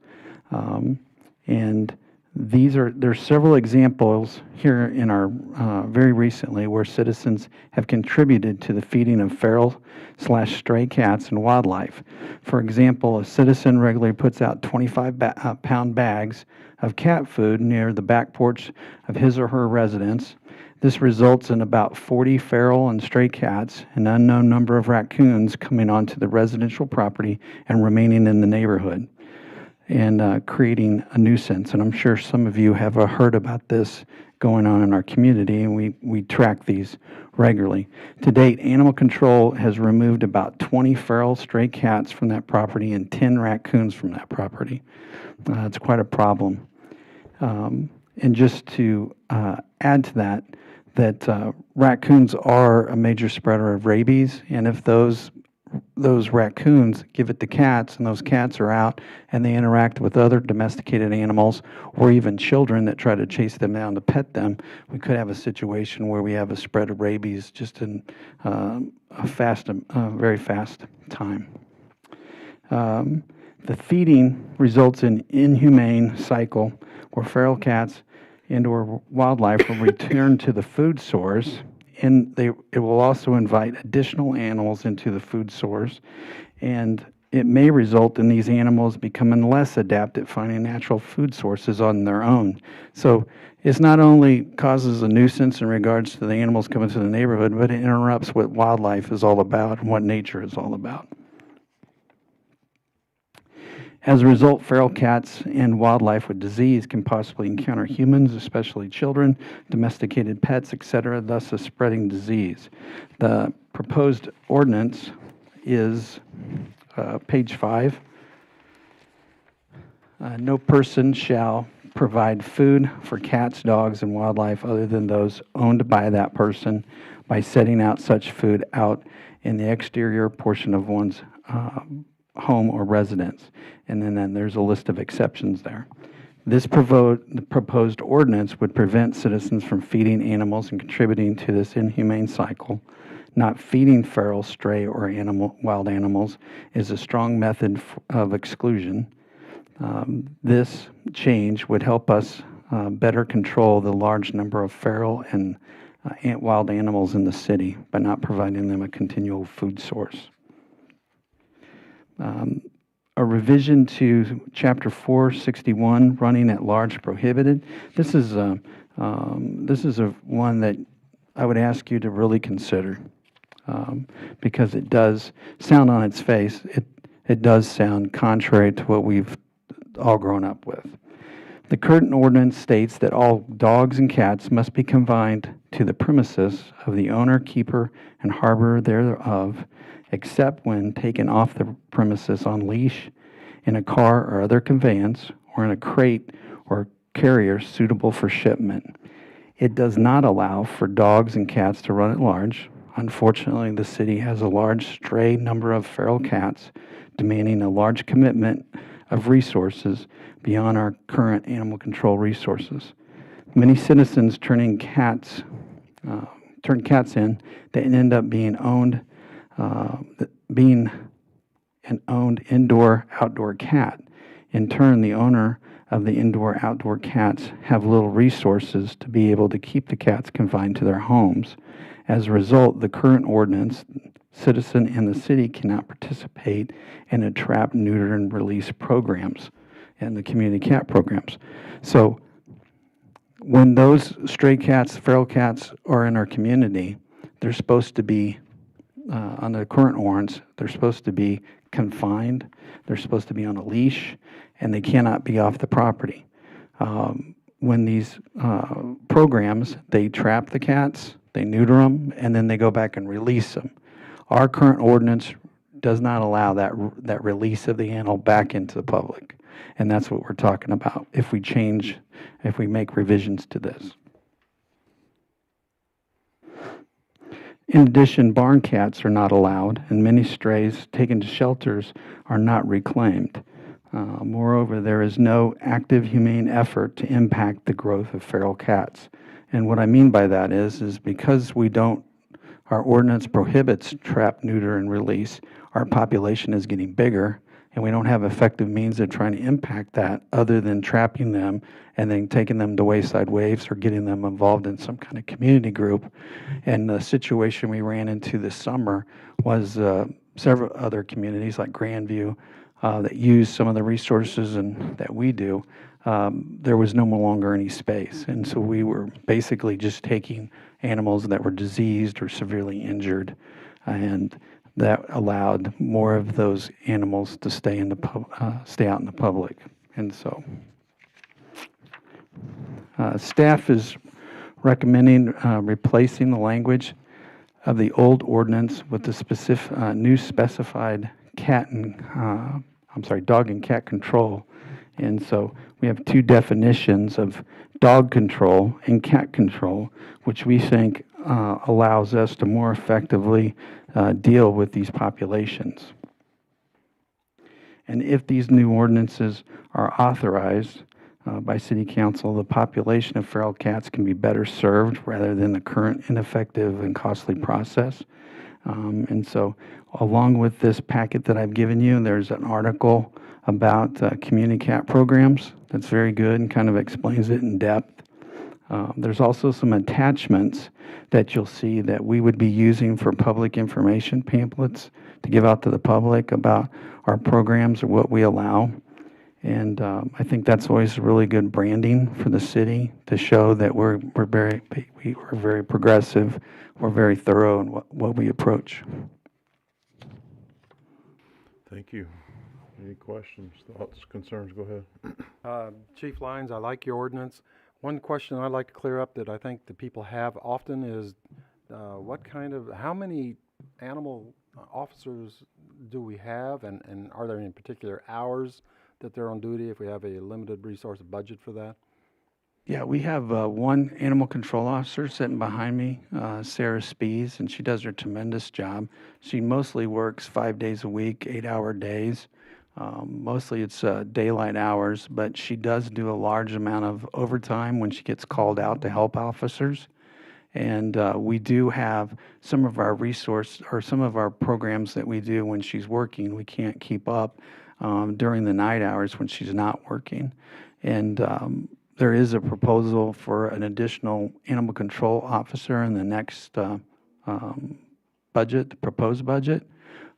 And there's several examples here in our very recently where citizens have contributed to the feeding of feral/stray cats and wildlife. For example, a citizen regularly puts out 25-pound bags of cat food near the back porch of his or her residence. This results in about 40 feral and stray cats, an unknown number of raccoons coming onto the residential property and remaining in the neighborhood, and creating a nuisance. And I'm sure some of you have heard about this going on in our community, and we track these regularly. To date, animal control has removed about 20 feral stray cats from that property and 10 raccoons from that property. It's quite a problem. And just to add to that raccoons are a major spreader of rabies, and if those raccoons give it to cats, and those cats are out and they interact with other domesticated animals or even children that try to chase them down to pet them, we could have a situation where we have a spread of rabies just in a very fast time. The feeding results in inhumane cycle where feral cats and/or wildlife will return to the food source, and it will also invite additional animals into the food source, and it may result in these animals becoming less adept at finding natural food sources on their own. So it's not only causes a nuisance in regards to the animals coming to the neighborhood, but it interrupts what wildlife is all about and what nature is all about. As a result, feral cats and wildlife with disease can possibly encounter humans, especially children, domesticated pets, etc., thus a spreading disease. The proposed ordinance is page 5. No person shall provide food for cats, dogs, and wildlife other than those owned by that person by setting out such food out in the exterior portion of one's home or residence. And then there's a list of exceptions there. This proposed ordinance would prevent citizens from feeding animals and contributing to this inhumane cycle. Not feeding feral, stray, or wild animals is a strong method of exclusion. This change would help us better control the large number of feral and wild animals in the city by not providing them a continual food source. A revision to Chapter 461, running at large prohibited. This is one that I would ask you to really consider, because it does sound on its face. It does sound contrary to what we've all grown up with. The current ordinance states that all dogs and cats must be confined to the premises of the owner, keeper, and harborer thereof, except when taken off the premises on leash, in a car or other conveyance, or in a crate or carrier suitable for shipment. It does not allow for dogs and cats to run at large. Unfortunately, the city has a large stray number of feral cats, demanding a large commitment of resources beyond our current animal control resources. Many citizens turn cats in that end up being an owned indoor-outdoor cat. In turn, the owner of the indoor-outdoor cats have little resources to be able to keep the cats confined to their homes. As a result, the current ordinance, citizen and the city cannot participate in the trap, neuter, and release programs and the community cat programs. So when those stray cats, feral cats are in our community, they're supposed to be, on the current ordinance, they're supposed to be confined, they're supposed to be on a leash, and they cannot be off the property. When these programs, they trap the cats, they neuter them, and then they go back and release them. Our current ordinance does not allow that release of the animal back into the public. And that's what we're talking about if we make revisions to this. In addition, barn cats are not allowed, and many strays taken to shelters are not reclaimed. Moreover, there is no active humane effort to impact the growth of feral cats. And what I mean by that is because our ordinance prohibits trap, neuter, and release, our population is getting bigger, and we don't have effective means of trying to impact that other than trapping them and then taking them to wayside waves or getting them involved in some kind of community group. And the situation we ran into this summer was several other communities like Grandview that use some of the resources and that we do. There was no longer any space. And so we were basically just taking animals that were diseased or severely injured, and that allowed more of those animals to stay out in the public. And so staff is recommending replacing the language of the old ordinance with the specific new specified dog and cat control. And so we have two definitions of dog control and cat control, which we think allows us to more effectively deal with these populations. And if these new ordinances are authorized by City Council, the population of feral cats can be better served rather than the current ineffective and costly process. And so along with this packet that I've given you, there's an article about community cat programs that's very good and kind of explains it in depth. There's also some attachments that you'll see that we would be using for public information pamphlets to give out to the public about our programs or what we allow. And I think that's always really good branding for the city to show that we're very progressive, we're very thorough in what we approach. Thank you. Any questions, thoughts, concerns? Go ahead. Chief Lyons, I like your ordinance. One question I'd like to clear up that I think the people have often is how many animal officers do we have, and are there any particular hours that they're on duty if we have a limited resource budget for that? Yeah, we have one animal control officer sitting behind me, Sarah Spees, and she does a tremendous job. She mostly works 5 days a week, 8-hour days. Mostly it's daylight hours, but she does do a large amount of overtime when she gets called out to help officers. And we do have some of our some of our programs that we do when she's working, we can't keep up during the night hours when she's not working. And there is a proposal for an additional animal control officer in the next budget, the proposed budget,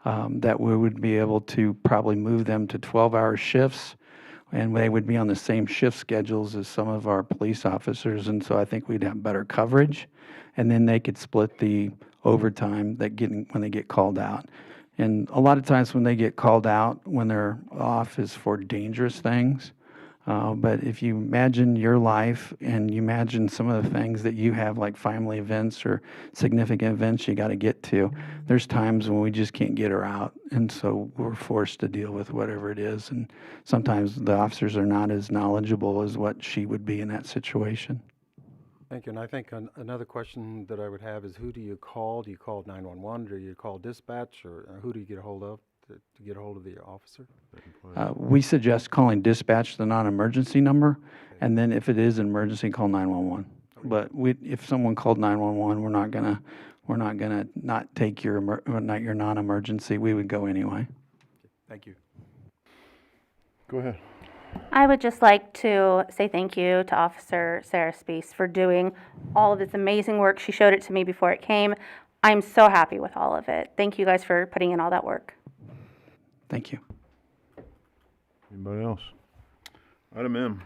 that we would be able to probably move them to 12-hour shifts, and they would be on the same shift schedules as some of our police officers. And so I think we'd have better coverage, and then they could split the overtime when they get called out. And a lot of times when they get called out, when they're off, is for dangerous things. But if you imagine your life and you imagine some of the things that you have, like family events or significant events you got to get to, there's times when we just can't get her out. And so we're forced to deal with whatever it is. And sometimes the officers are not as knowledgeable as what she would be in that situation. Thank you. And I think another question that I would have is, who do you call? Do you call 911? Do you call dispatch? Or who do you get a hold of to get a hold of the officer? We suggest calling dispatch, the non-emergency number, and then if it is an emergency, call 911. But if someone called 911, we're not gonna not take your non-emergency. We would go anyway. Thank you. Go ahead. I would just like to say thank you to Officer Sarah Spees for doing all of this amazing work. She showed it to me before it came. I'm so happy with all of it. Thank you guys for putting in all that work. Thank you. Anybody else? Item M.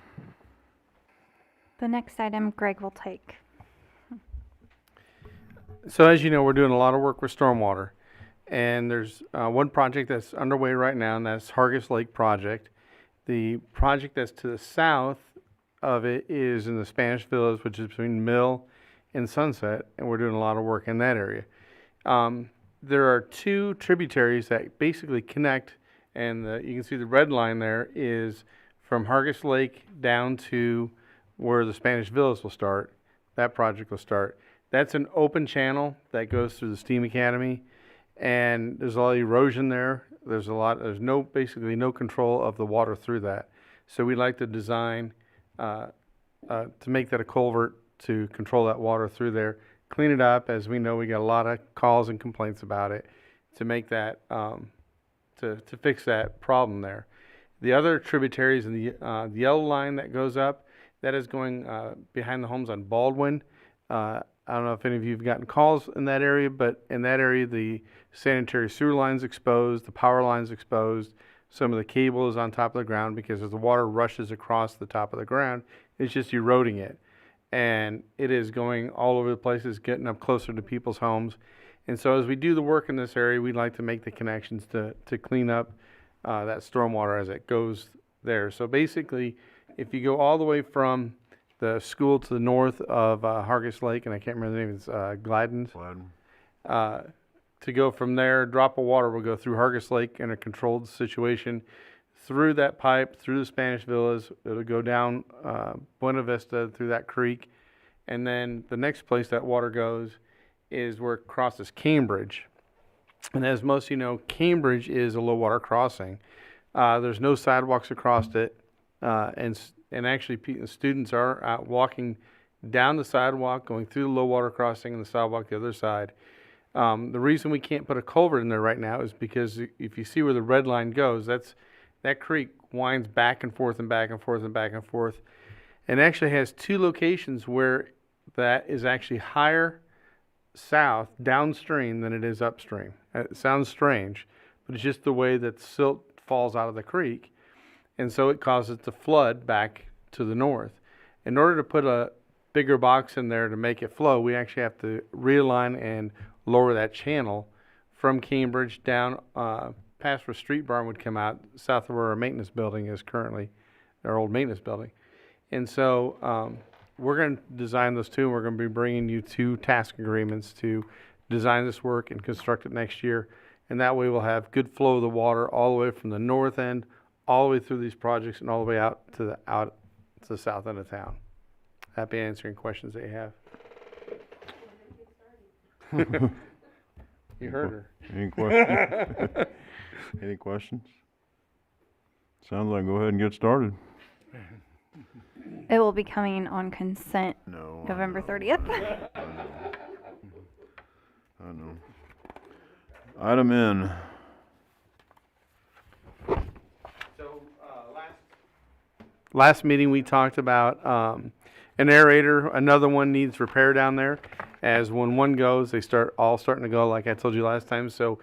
The next item Greg will take. So as you know, we're doing a lot of work with stormwater, and there's one project that's underway right now, and that's Hargis Lake project. The project that's to the south of it is in the Spanish Village, which is between Mill and Sunset, and we're doing a lot of work in that area. There are two tributaries that basically connect, and you can see the red line there is from Hargis Lake down to where the Spanish Village will start. That project will start. That's an open channel that goes through the Steam Academy, and there's a lot of erosion there. There's basically no control of the water through that. So we like to design to make that a culvert to control that water through there, clean it up, as we know we get a lot of calls and complaints about it, to make that, to fix that problem there. The other tributaries in the yellow line that goes up, that is going behind the homes on Baldwin. I don't know if any of you have gotten calls in that area, but in that area, the sanitary sewer line's exposed, the power line's exposed, some of the cable is on top of the ground because as the water rushes across the top of the ground, it's just eroding it. And it is going all over the place, it's getting up closer to people's homes. And so as we do the work in this area, we'd like to make the connections to clean up that stormwater as it goes there. So basically, if you go all the way from the school to the north of Hargis Lake, and I can't remember the name, it's Gladden's. To go from there, drop of water will go through Hargis Lake in a controlled situation, through that pipe, through the Spanish villas. It'll go down Buena Vista through that creek. And then the next place that water goes is where it crosses Cambridge. And as most of you know, Cambridge is a low water crossing. There's no sidewalks across it. And actually, students are out walking down the sidewalk, going through the low water crossing and the sidewalk the other side. The reason we can't put a culvert in there right now is because if you see where the red line goes, that creek winds back and forth and back and forth and back and forth. And actually has two locations where that is actually higher south, downstream, than it is upstream. It sounds strange, but it's just the way that silt falls out of the creek. And so it causes it to flood back to the north. In order to put a bigger box in there to make it flow, we actually have to realign and lower that channel from Cambridge down past where Street Barn would come out, south of where our maintenance building is currently, our old maintenance building. And so we're going to design those two, and we're going to be bringing you 2 task agreements to design this work and construct it next year. And that way we'll have good flow of the water all the way from the north end all the way through these projects and all the way out to the south end of town. Happy answering questions that you have. You heard her. Any questions? Any questions? Sounds like go ahead and get started. It will be coming on consent No. November 30th. I know. Item N. Last meeting, we talked about an aerator. Another one needs repair down there. As when one goes, they all starting to go, like I told you last time. So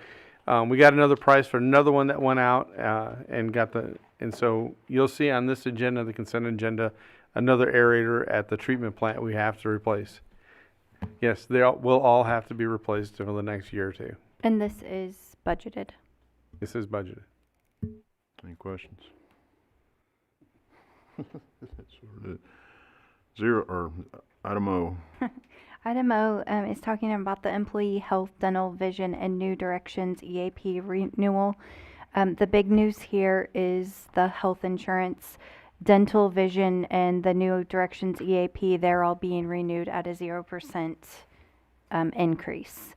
we got another price for another one that went out and so you'll see on this agenda, the consent agenda, another aerator at the treatment plant we have to replace. Yes, they will all have to be replaced over the next year or two. And this is budgeted. This is budgeted. Any questions? Item O. Item O is talking about the Employee Health, Dental, Vision, and New Directions EAP renewal. The big news here is the health insurance, dental, vision, and the New Directions EAP. They're all being renewed at a 0% increase.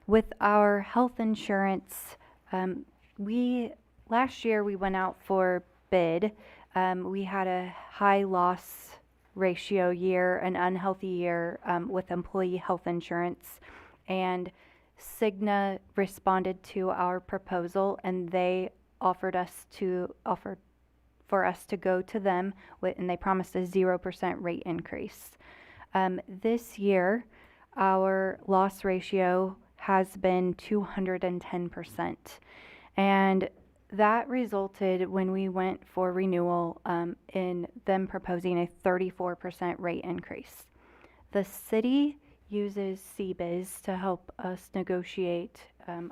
With our health insurance, last year we went out for bid. We had a high loss ratio year, an unhealthy year with employee health insurance, and Cigna responded to our proposal, and they offered for us to go to them and they promised a 0% rate increase. This year, our loss ratio has been 210%, and that resulted when we went for renewal in them proposing a 34% rate increase. The city uses CBIZ to help us negotiate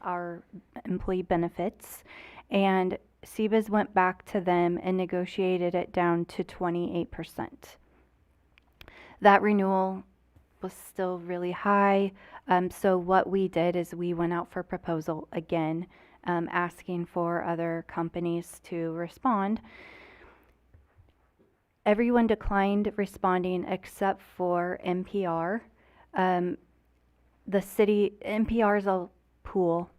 our employee benefits, and CBIZ went back to them and negotiated it down to 28%. That renewal was still really high, so what we did is we went out for proposal again, asking for other companies to respond. Everyone declined responding except for NPR. The city, NPR is a pool,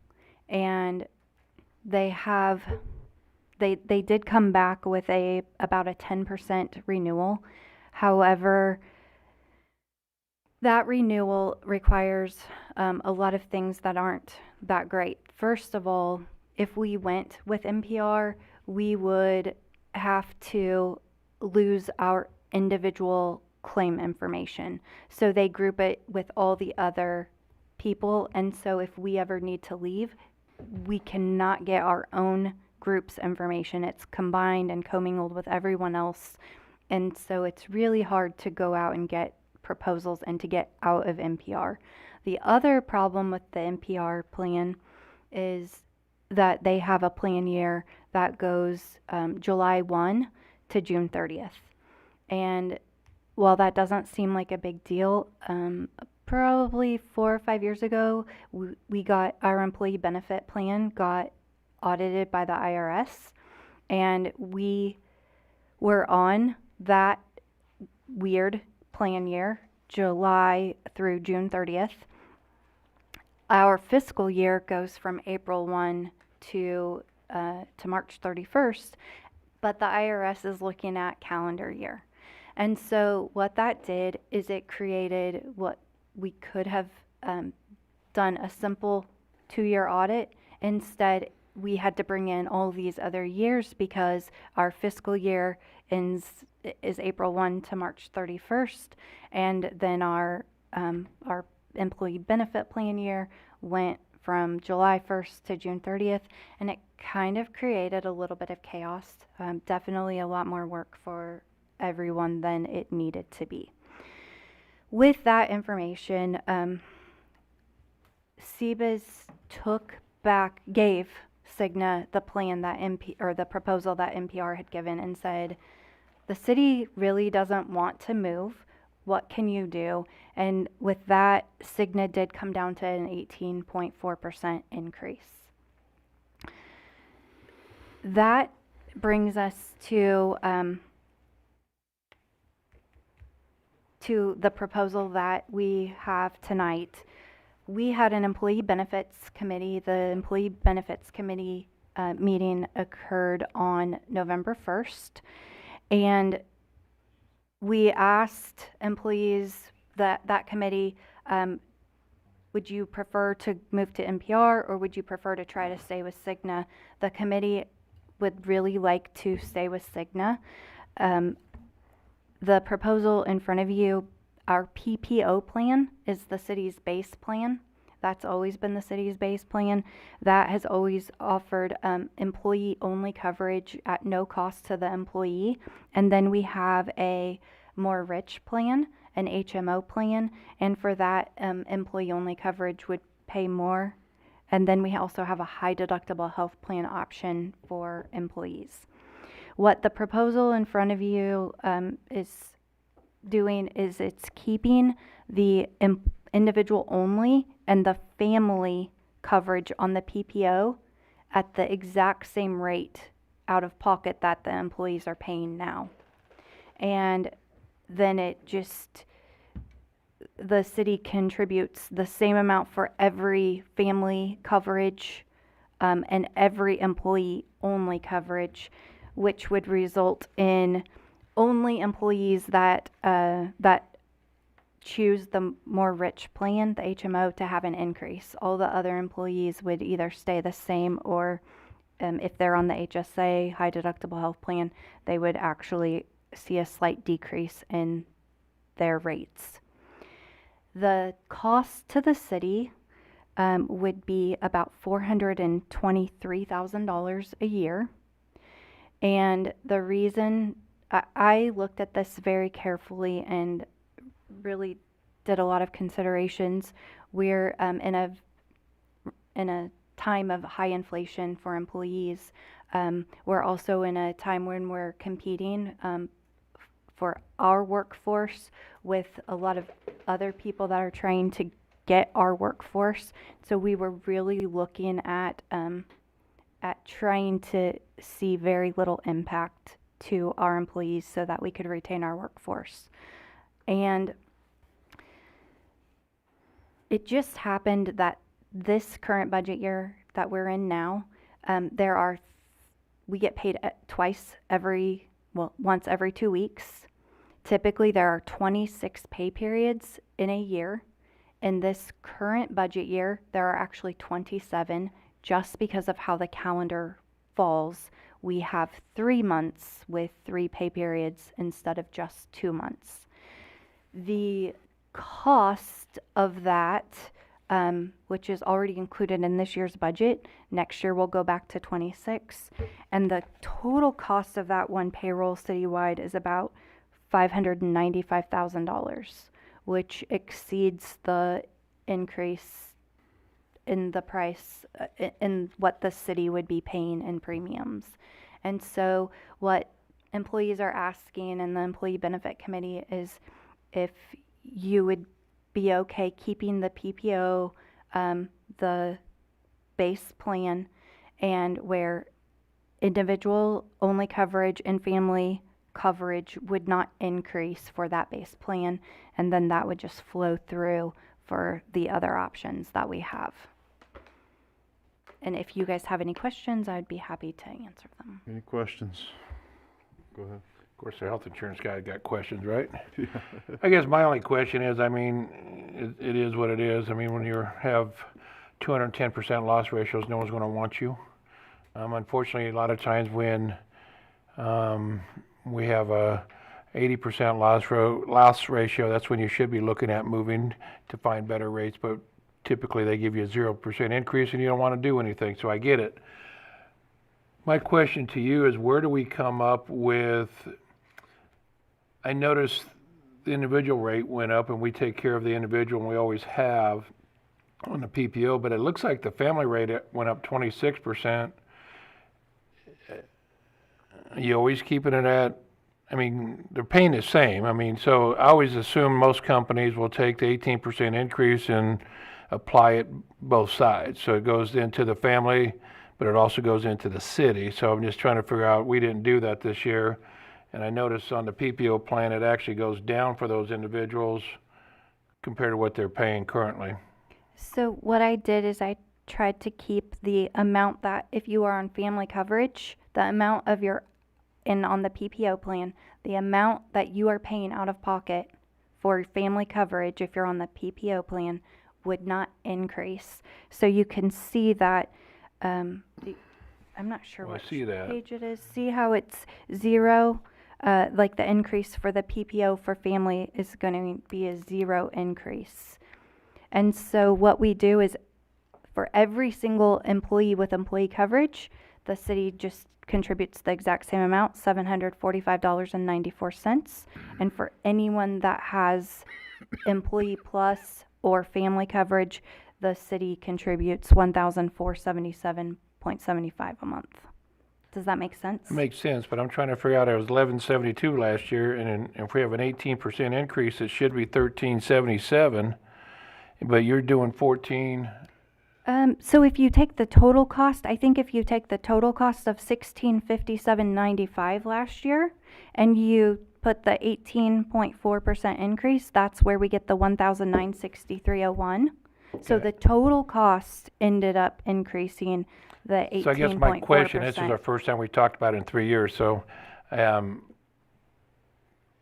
and they did come back with about a 10% renewal. However, that renewal requires a lot of things that aren't that great. First of all, if we went with NPR, we would have to lose our individual claim information. So they group it with all the other people, and so if we ever need to leave, we cannot get our own group's information. It's combined and commingled with everyone else, and so it's really hard to go out and get proposals and to get out of NPR. The other problem with the NPR plan is that they have a plan year that goes July 1 to June 30th. And while that doesn't seem like a big deal, probably 4 or 5 years ago, we got our employee benefit plan got audited by the IRS, and we were on that weird plan year, July through June 30th. Our fiscal year goes from April 1 to March 31st, but the IRS is looking at calendar year. And so what that did is it created what we could have done a simple 2-year audit. Instead, we had to bring in all these other years because our fiscal year is April 1 to March 31st, and then our employee benefit plan year went from July 1st to June 30th, and it kind of created a little bit of chaos. Definitely a lot more work for everyone than it needed to be. With that information, CBIZ gave Cigna the plan that the proposal that NPR had given and said, the city really doesn't want to move. What can you do? And with that, Cigna did come down to an 18.4% increase. That brings us to the proposal that we have tonight. We had an employee benefits committee. The employee benefits committee meeting occurred on November 1st, and we asked employees that committee, would you prefer to move to NPR or would you prefer to try to stay with Cigna? The committee would really like to stay with Cigna. The proposal in front of you, our PPO plan is the city's base plan. That's always been the city's base plan. That has always offered employee-only coverage at no cost to the employee. And then we have a more rich plan, an HMO plan, and for that, employee-only coverage would pay more. And then we also have a high deductible health plan option for employees. What the proposal in front of you is doing is it's keeping the individual only and the family coverage on the PPO at the exact same rate out of pocket that the employees are paying now. And then the city contributes the same amount for every family coverage and every employee only coverage, which would result in only employees that choose the more rich plan, the HMO, to have an increase. All the other employees would either stay the same or if they're on the HSA, high deductible health plan, they would actually see a slight decrease in their rates. The cost to the city would be about $423,000 a year. And the reason I looked at this very carefully and really did a lot of considerations. We're in a time of high inflation for employees. We're also in a time when we're competing for our workforce with a lot of other people that are trying to get our workforce. So we were really looking at trying to see very little impact to our employees so that we could retain our workforce. And It just happened that this current budget year that we're in now, we get paid once every 2 weeks. Typically, there are 26 pay periods in a year. In this current budget year, there are actually 27, just because of how the calendar falls. We have 3 months with 3 pay periods instead of just 2 months. The cost of that, which is already included in this year's budget, next year we'll go back to 26, and the total cost of that one payroll citywide is about $595,000, which exceeds the increase in the price, in what the city would be paying in premiums. And so what employees are asking in the Employee Benefit Committee is if you would be okay keeping the PPO, the base plan, and where individual only coverage and family coverage would not increase for that base plan, and then that would just flow through for the other options that we have. And if you guys have any questions, I'd be happy to answer them. Any questions? Go ahead. Of course, the health insurance guy got questions, right? I guess my only question is, I mean, it is what it is. I mean, when you have 210% loss ratios, no one's going to want you. Unfortunately, a lot of times when we have a 80% loss ratio, that's when you should be looking at moving to find better rates, but typically they give you a 0% increase and you don't want to do anything, so I get it. My question to you is, where do we come up with, I noticed the individual rate went up and we take care of the individual, and we always have on the PPO, but it looks like the family rate went up 26%. You always keeping it at, I mean, they're paying the same. I mean, so I always assume most companies will take the 18% increase and apply it both sides. So it goes into the family, but it also goes into the city. So I'm just trying to figure out, we didn't do that this year. And I noticed on the PPO plan, it actually goes down for those individuals compared to what they're paying currently. So what I did is I tried to keep the amount that, if you are on family coverage, the amount of your, and on the PPO plan, the amount that you are paying out of pocket for family coverage, if you're on the PPO plan, would not increase. So you can see that, I'm not sure Well, I which see that. page it is. See how it's 0? Like the increase for the PPO for family is going to be a 0 increase. And so what we do is, for every single employee with employee coverage, the city just contributes the exact same amount, $745.94. And for anyone that has employee plus or family coverage, the city contributes $1,477.75 a month. Does that make sense? It makes sense, but I'm trying to figure out, it was 1172 last year, and if we have an 18% increase, it should be 1377, but you're doing 14. So if you take the total cost, I think if you take the total cost of $1,657.95 last year, and you put the 18.4% increase, that's where we get the $1,963.01. So the total cost ended up increasing the 18.4%. So I guess my question, this is our first time we talked about it in 3 years, so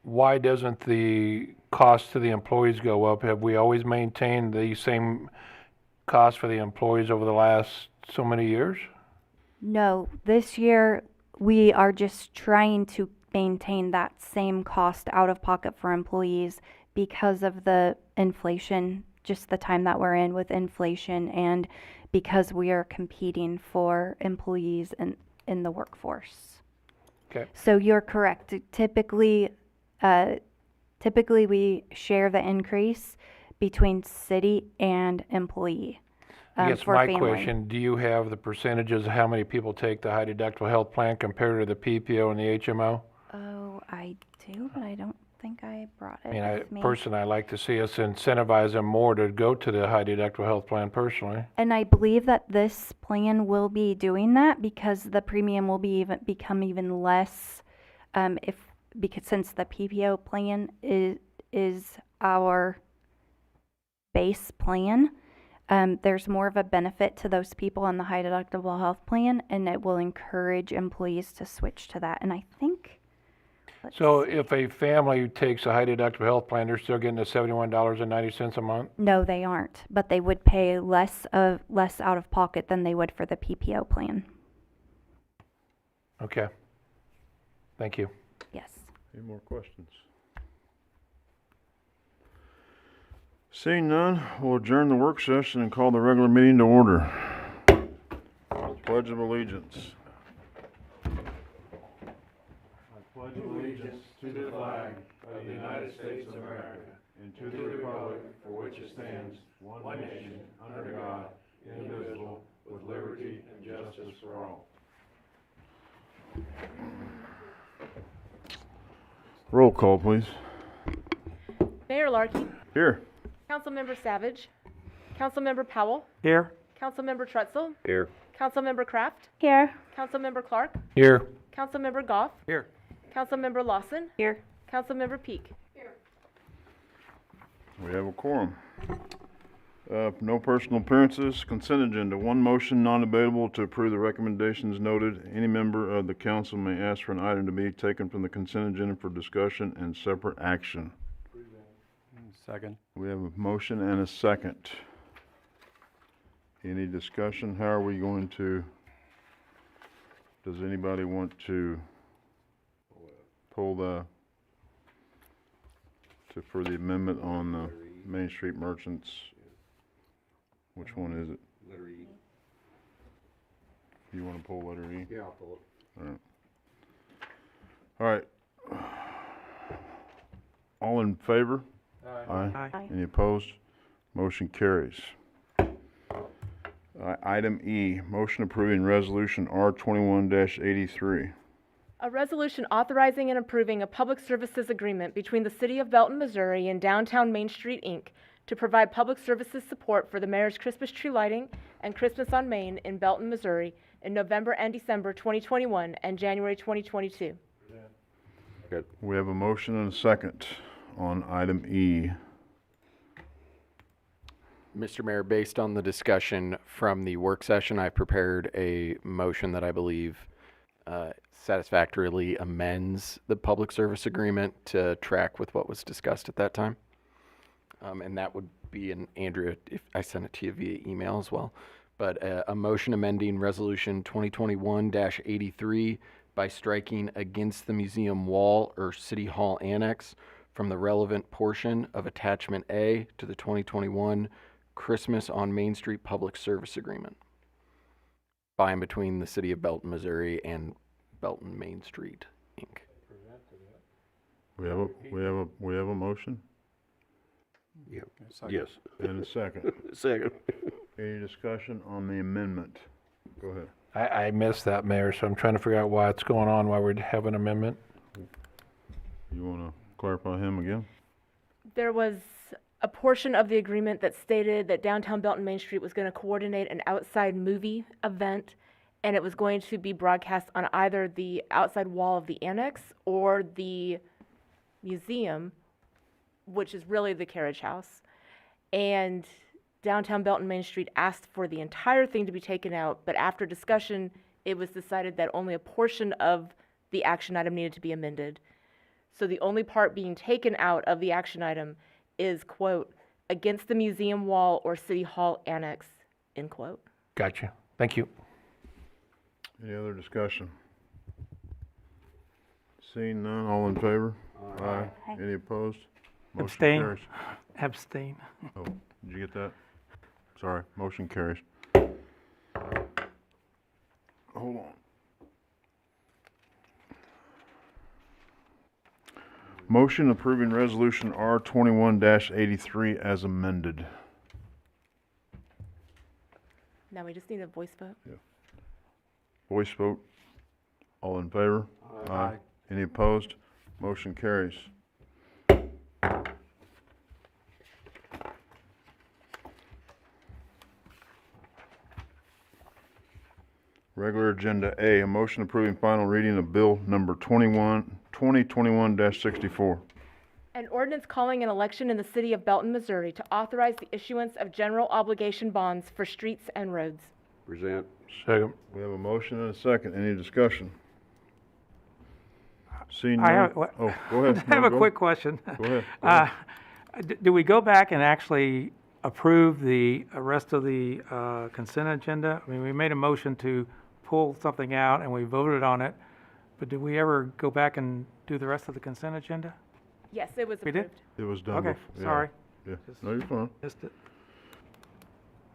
why doesn't the cost to the employees go up? Have we always maintained the same cost for the employees over the last so many years? No, this year we are just trying to maintain that same cost out of pocket for employees because of the inflation, just the time that we're in with inflation, and because we are competing for employees in the workforce. Okay. So you're correct. Typically we share the increase between city and employee. I guess for my family. question, do you have the percentages of how many people take the high deductible health plan compared to the PPO and the HMO? Oh, I do, but I don't think I brought it I mean, with me. personally, I'd like to see us incentivize them more to go to the high deductible health plan personally. And I believe that this plan will be doing that because the premium will be become even less, because since the PPO plan is our base plan. There's more of a benefit to those people on the high deductible health plan, and it will encourage employees to switch to that. And I think, So if a family takes a high deductible health plan, they're still getting the $71.90 a month? no, they aren't, but they would pay less out of pocket than they would for the PPO plan. Okay. Thank you. Yes. Any more questions? Seeing none, we'll adjourn the work session and call the regular meeting to order. Pledge of Allegiance. Pledge allegiance to the flag of the United States of America and to the republic for which it stands, one nation, under God, indivisible, with liberty and justice for all. Roll call, please. Mayor Larkey, Here. Councilmember Savage, Councilmember Powell, Here? Councilmember Trutzel, Here. Councilmember Kraft, Here. Councilmember Clark, Here. Councilmember Goff, Here. Councilmember Lawson, Here. Councilmember Peak. We have a quorum. No personal appearances. Consent agenda. One motion, non-debatable, to approve the recommendations noted. Any member of the council may ask for an item to be taken from the consent agenda for discussion and separate action. Second. We have a motion and a second. Any discussion? How are we going to, does anybody want to pull for the amendment on the Main Street merchants? Which one is it? Letter E. You want to pull letter E? Yeah, I'll pull it. All right. All in favor? Aye. Aye. Any opposed? Motion carries. Item E, motion approving resolution R21-83. A resolution authorizing and approving a public services agreement between the City of Belton, Missouri and Downtown Main Street, Inc. to provide public services support for the mayor's Christmas tree lighting and Christmas on Main in Belton, Missouri in November and December 2021 and January 2022. Good. We have a motion and a second on item E. Mr. Mayor, based on the discussion from the work session, I prepared a motion that I believe satisfactorily amends the public service agreement to track with what was discussed at that time. And that would be, and Andrea, if I sent it to you via email as well, but a motion amending resolution 2021-83 by striking against the museum wall or city hall annex from the relevant portion of attachment A to the 2021 Christmas on Main Street Public Service Agreement by and between the City of Belton, Missouri and Belton Main Street, Inc. We have a motion Yep. Yes. and a second. Second. Any discussion on the amendment? Go ahead. I missed that, Mayor, so I'm trying to figure out why it's going on, why we'd have an amendment. You want to clarify him again? There was a portion of the agreement that stated that downtown Belton Main Street was going to coordinate an outside movie event, and it was going to be broadcast on either the outside wall of the annex or the museum, which is really the carriage house. And downtown Belton Main Street asked for the entire thing to be taken out, but after discussion, it was decided that only a portion of the action item needed to be amended. So the only part being taken out of the action item is, quote, against the museum wall or city hall annex, end quote. Gotcha. Thank you. Any other discussion? Seeing none, all in favor? Aye. Any opposed? Motion Abstain. carries. Abstain. Oh, did you get that? Sorry, motion carries. Hold on. Motion approving resolution R21-83 as amended. Now we just need a voice vote. Voice vote. All in favor? Aye. Any opposed? Motion carries. Regular agenda A, a motion approving final reading of bill number 2021-64. An ordinance calling an election in the city of Belton, Missouri to authorize the issuance of general obligation bonds for streets and roads. Present. Second. We have a motion and a second. Any discussion? Seeing I none? have, Oh, go ahead. I have No, a go- quick question. Go ahead. Go ahead. Do we go back and actually approve the rest of the consent agenda? I mean, we made a motion to pull something out and we voted on it, but did we ever go back and do the rest of the consent agenda? Yes, it was We approved. did? It was done Okay, before. sorry. Yeah. Just No, you're fine. missed it.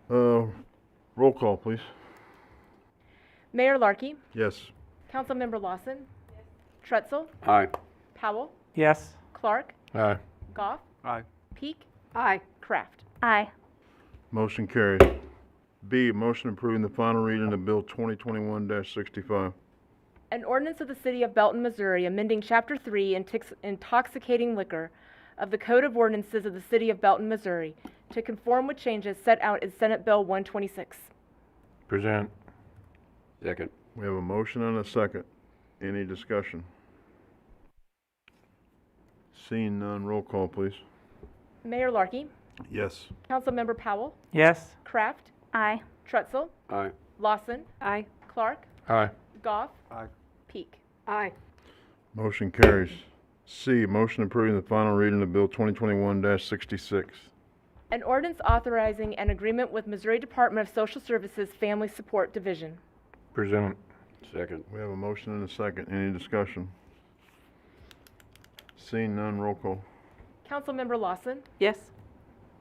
Roll call, please. Mayor Larkey, Yes. Councilmember Lawson, Trutzel, Aye. Powell, Yes. Clark, Aye. Goff, Aye. Peak, Aye. Kraft. Aye. Motion carries. B, motion approving the final reading of Bill 2021-65. An ordinance of the City of Belton, Missouri, amending Chapter 3 Intoxicating Liquor of the Code of Ordinances of the City of Belton, Missouri, to conform with changes set out in Senate Bill 126. Present. Second. We have a motion and a second. Any discussion? Seeing none, roll call, please. Mayor Larkey, Yes. Councilmember Powell, Yes. Kraft, Aye. Trutzel, Aye. Lawson, Aye. Clark, Aye. Goff, Aye. Peak. Aye. Motion carries. C, motion approving the final reading of Bill 2021-66. An ordinance authorizing an agreement with Missouri Department of Social Services Family Support Division. Present. Second. We have a motion and a second. Any discussion? Seeing none, roll call. Councilmember Lawson, Yes.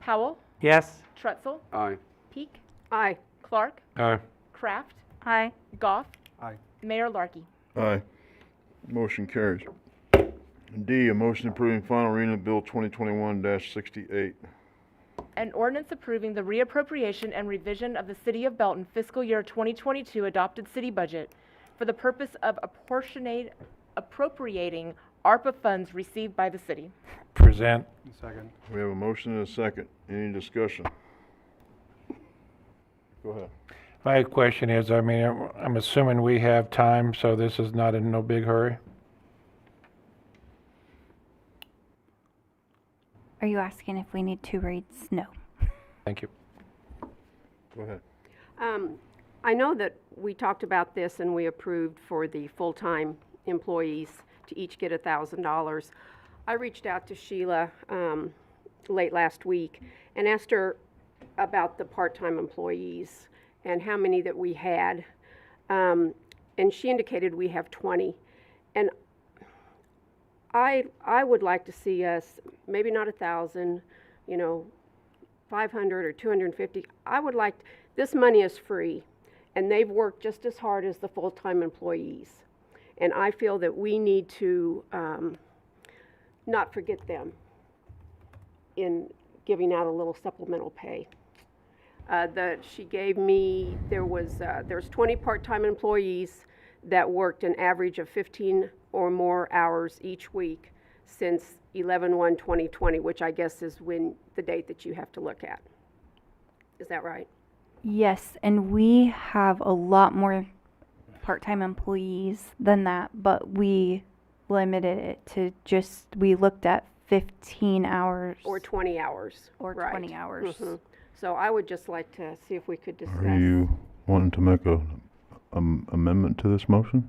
Powell, Yes. Trutzel, Aye. Peak, Aye. Clark, Aye. Kraft, Aye. Goff, Aye. Mayor Larkey. Aye. Motion carries. D, a motion approving final reading of Bill 2021-68. An ordinance approving the reappropriation and revision of the City of Belton fiscal year 2022 adopted city budget for the purpose of appropriating ARPA funds received by the city. Present. Second. We have a motion and a second. Any discussion? Go ahead. My question is, I mean, I'm assuming we have time, so this is not in no big hurry? Are you asking if we need 2 reads? No. Thank you. Go ahead. I know that we talked about this and we approved for the full-time employees to each get $1,000. I reached out to Sheila late last week and asked her about the part-time employees and how many that we had. And she indicated we have 20. And I would like to see us, maybe not 1,000, 500 or 250. I would like, this money is free, and they've worked just as hard as the full-time employees. And I feel that we need to not forget them in giving out a little supplemental pay. She gave me, there's 20 part-time employees that worked an average of 15 or more hours each week since 11/1/2020, which I guess is when the date that you have to look at. Is that right? Yes, and we have a lot more part-time employees than that, but we limited it to we looked at 15 hours. Or 20 hours. Or right. 20 hours. Mhm. So I would just like to see if we could discuss. Are you wanting to make a amendment to this motion?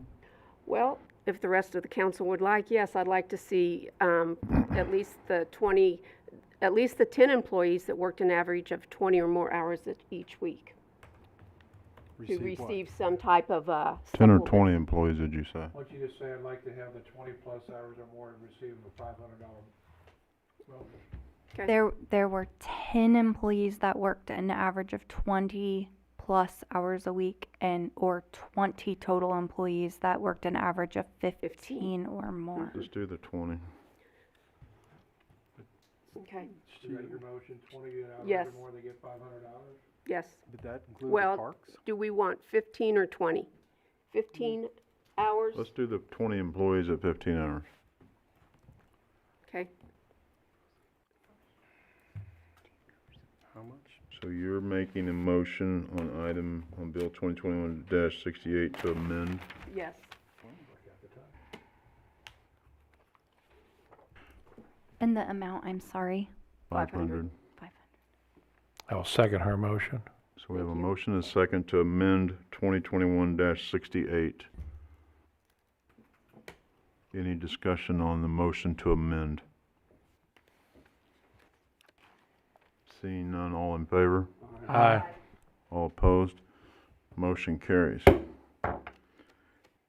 Well, if the rest of the council would like, yes, I'd like to see at least the 10 employees that worked an average of 20 or more hours each week. To receive some type of 10 or 20 employees, did you say? Why don't you just say, I'd like to have the 20-plus hours or more and receive a $500 bonus? Okay. There were 10 employees that worked an average of 20 plus hours a week, or 20 total employees that worked an average of 15 or more. Let's do the 20. Okay. Is that your motion, 20 an hour Yes. or more, they get $500? Yes. Did that include the Well, parks? do we want 15 or 20? 15 hours? Let's do the 20 employees at 15 hours. Okay. How much? So you're making a motion on Bill 2021-68 to amend. Yes. And the amount, I'm sorry. 500. 500. I'll second her motion. So we have a motion and a second to amend 2021-68. Any discussion on the motion to amend? Seeing none, all in favor? Aye. All opposed? Motion carries.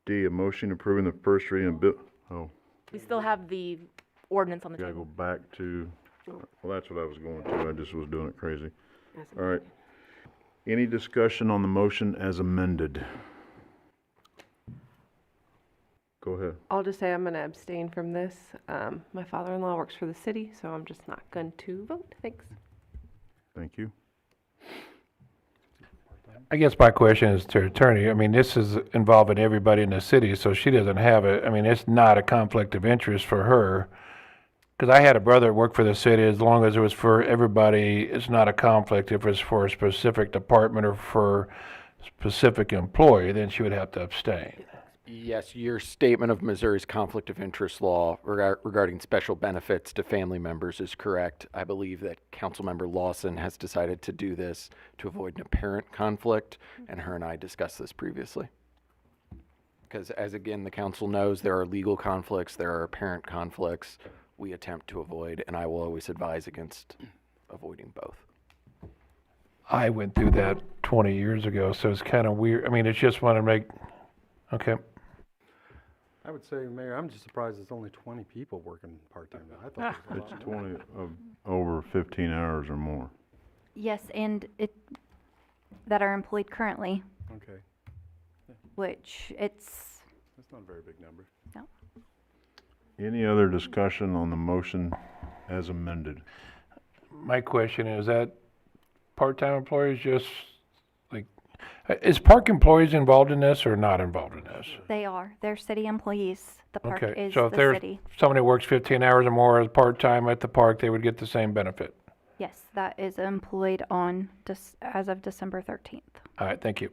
D, a motion approving the first reading of bill, oh, We still have the ordinance on the gotta go table. back to, well, that's what I was going to, I just was doing it crazy. All right. Any discussion on the motion as amended? Go ahead. I'll just say I'm going to abstain from this. My father-in-law works for the city, so I'm just not going to vote. Thanks. Thank you. I guess my question is to attorney, I mean, this is involving everybody in the city, so she doesn't have it, I mean, it's not a conflict of interest for her. Because I had a brother that worked for the city, as long as it was for everybody, it's not a conflict. If it's for a specific department or for a specific employee, then she would have to abstain. Yes, your statement of Missouri's conflict of interest law regarding special benefits to family members is correct. I believe that Councilmember Lawson has decided to do this to avoid an apparent conflict, and her and I discussed this previously. Because as again, the council knows, there are legal conflicts, there are apparent conflicts we attempt to avoid, and I will always advise against avoiding both. I went through that 20 years ago, so it's kind of weird. I mean, it's just want to make, okay. I would say, Mayor, I'm just surprised it's only 20 people working part-time now. I thought it was a It's lot more. 20 of over 15 hours or more. Yes, and that are employed currently, Okay, which it's, that's not a very big number. no. Any other discussion on the motion as amended? My question is that part-time employees just, like, is park employees involved in this or not involved in this? They're city employees. The park Okay, is so if the there's city. somebody works 15 hours or more as part-time at the park, they would get the same benefit. Yes, that is employed on as of December 13th. All right, thank you.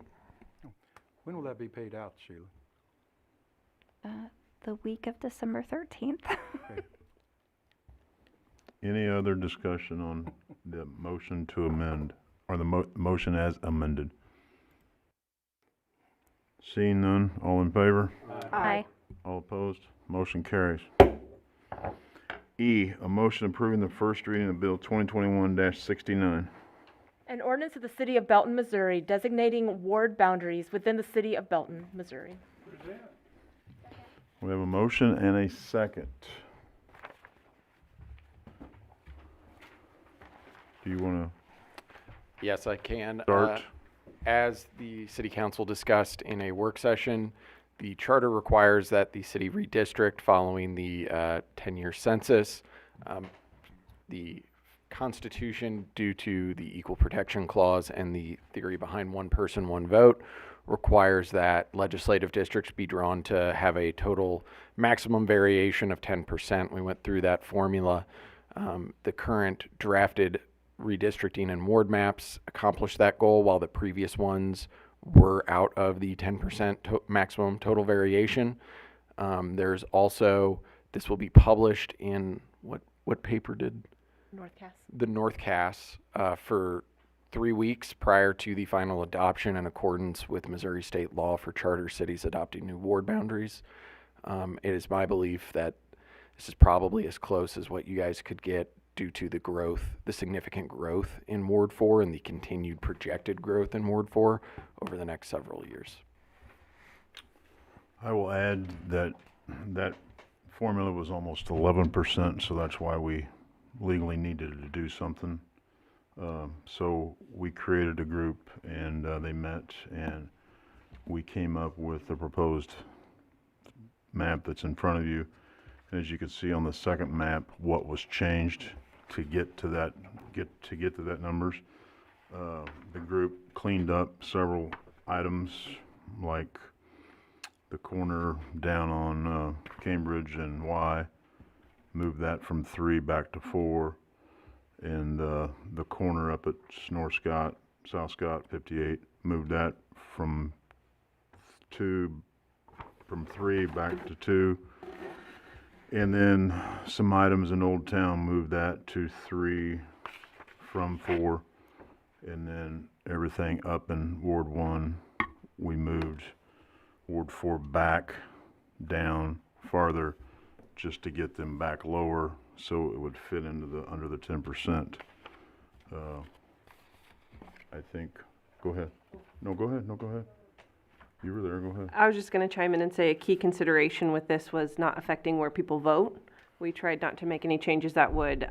When will that be paid out, Sheila? The week of December 13th. Any other discussion on the motion to amend, or the motion as amended? Seeing none, all in favor? Aye. All opposed? Motion carries. E, a motion approving the first reading of Bill 2021-69. An ordinance of the City of Belton, Missouri, designating ward boundaries within the City of Belton, Missouri. We have a motion and a second. Do you want Yes, I can. to start? As the city council discussed in a work session, the charter requires that the city redistrict following the 10-year census. The Constitution, due to the Equal Protection Clause and the theory behind one person, one vote, requires that legislative districts be drawn to have a total maximum variation of 10%. We went through that formula. The current drafted redistricting and ward maps accomplish that goal, while the previous ones were out of the 10% maximum total variation. There's also, this will be published in, what paper did? Northcast. The Northcast for 3 weeks prior to the final adoption in accordance with Missouri state law for charter cities adopting new ward boundaries. It is my belief that this is probably as close as what you guys could get due to the growth, the significant growth in Ward 4 and the continued projected growth in Ward 4 over the next several years. I will add that that formula was almost 11%, so that's why we legally needed to do something. So we created a group and they met and we came up with the proposed map that's in front of you. As you can see on the second map, what was changed to get to that numbers. The group cleaned up several items like the corner down on Cambridge and Y, moved that from 3 back to 4, and the corner up at North Scott, South Scott 58, moved that from 3 back to 2. And then some items in Old Town, moved that to 3 from 4. And then everything up in Ward 1, we moved Ward 4 back down farther just to get them back lower so it would fit into the, under the 10%. I think, go ahead. No, go ahead. No, go ahead. You were there, go ahead. I was just going to chime in and say a key consideration with this was not affecting where people vote. We tried not to make any changes that would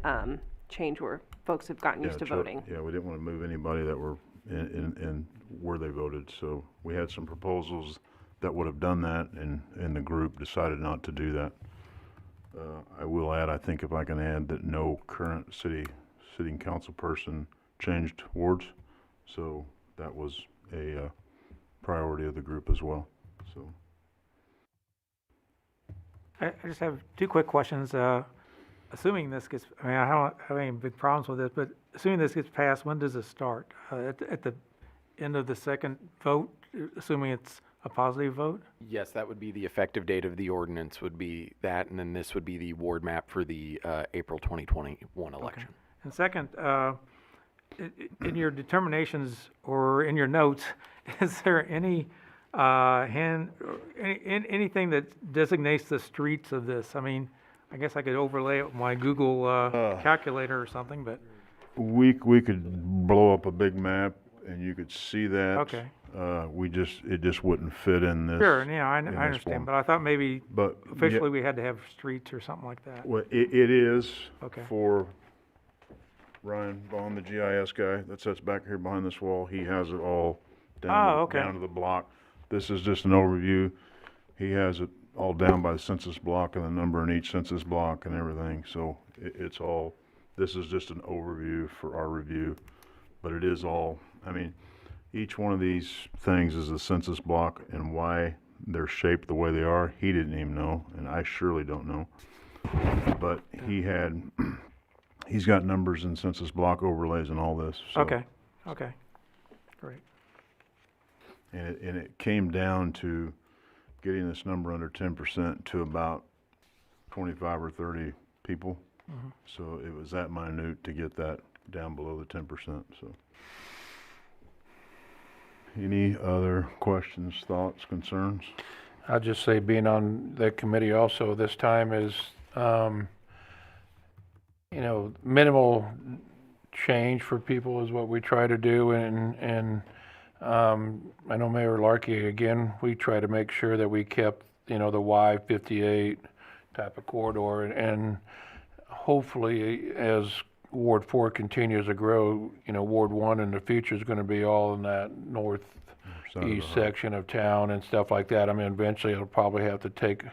change where folks have gotten used to voting. Yeah, we didn't want to move anybody that were in where they voted. So we had some proposals that would have done that, and the group decided not to do that. I will add, I think if I can add, that no current sitting council person changed wards. So that was a priority of the group as well. So I just have 2 quick questions. Assuming this gets, I mean, I don't have any big problems with this, but assuming this gets passed, when does it start? At the end of the second vote, assuming it's a positive vote? Yes, that would be the effective date of the ordinance would be that, and then this would be the ward map for the April 2021 election. Okay. And second, in your determinations or in your notes, is there any anything that designates the streets of this? I mean, I guess I could overlay it with my Google calculator or something, but. We could blow up a big map and you could see that. Okay. It just wouldn't fit in this. Sure, yeah, I in this understand, form. but I thought maybe But officially we had to have streets or something like that. Well, it is Okay. for Ryan Vaughn, the GIS guy that sits back here behind this wall. He has it all down, Oh, okay. down to the block. This is just an overview. He has it all down by the census block and the number in each census block and everything. So it's all, this is just an overview for our review, but it is all, I mean, each one of these things is a census block, and why they're shaped the way they are, he didn't even know, and I surely don't know. But he's got numbers and census block overlays and all this. So. Okay, great. And it came down to getting this number under 10% to about 25 or 30 people. Mm-hmm. So it was that minute to get that down below the 10%. So, any other questions, thoughts, concerns? I'll just say, being on the committee also this time is, minimal change for people is what we try to do, and I know Mayor Larkey, again, we try to make sure that we kept, the Y58 type of corridor, and hopefully as Ward 4 continues to grow, Ward 1 in the future is going to be all in that northeast section of town and stuff like that. I mean, eventually it'll probably have to take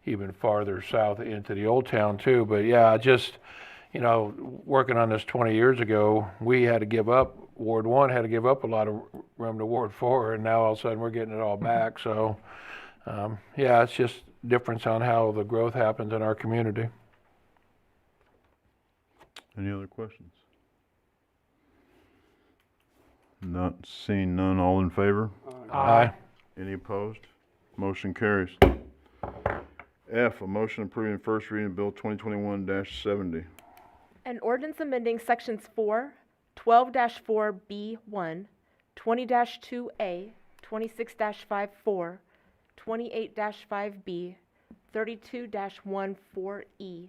even farther south into the old town too. But yeah, just, working on this 20 years ago, we had to give up, Ward 1 had to give up a lot of room to Ward 4, and now all of a sudden we're getting it all back. So, yeah, it's just difference on how the growth happens in our community. Any other questions? Not seeing none, all in favor? Aye. Any opposed? Motion carries. F, a motion approving first reading of Bill 2021-70. An ordinance amending sections 4, 12-4B1, 20-2A, 26-54, 28-5B, 32-14E,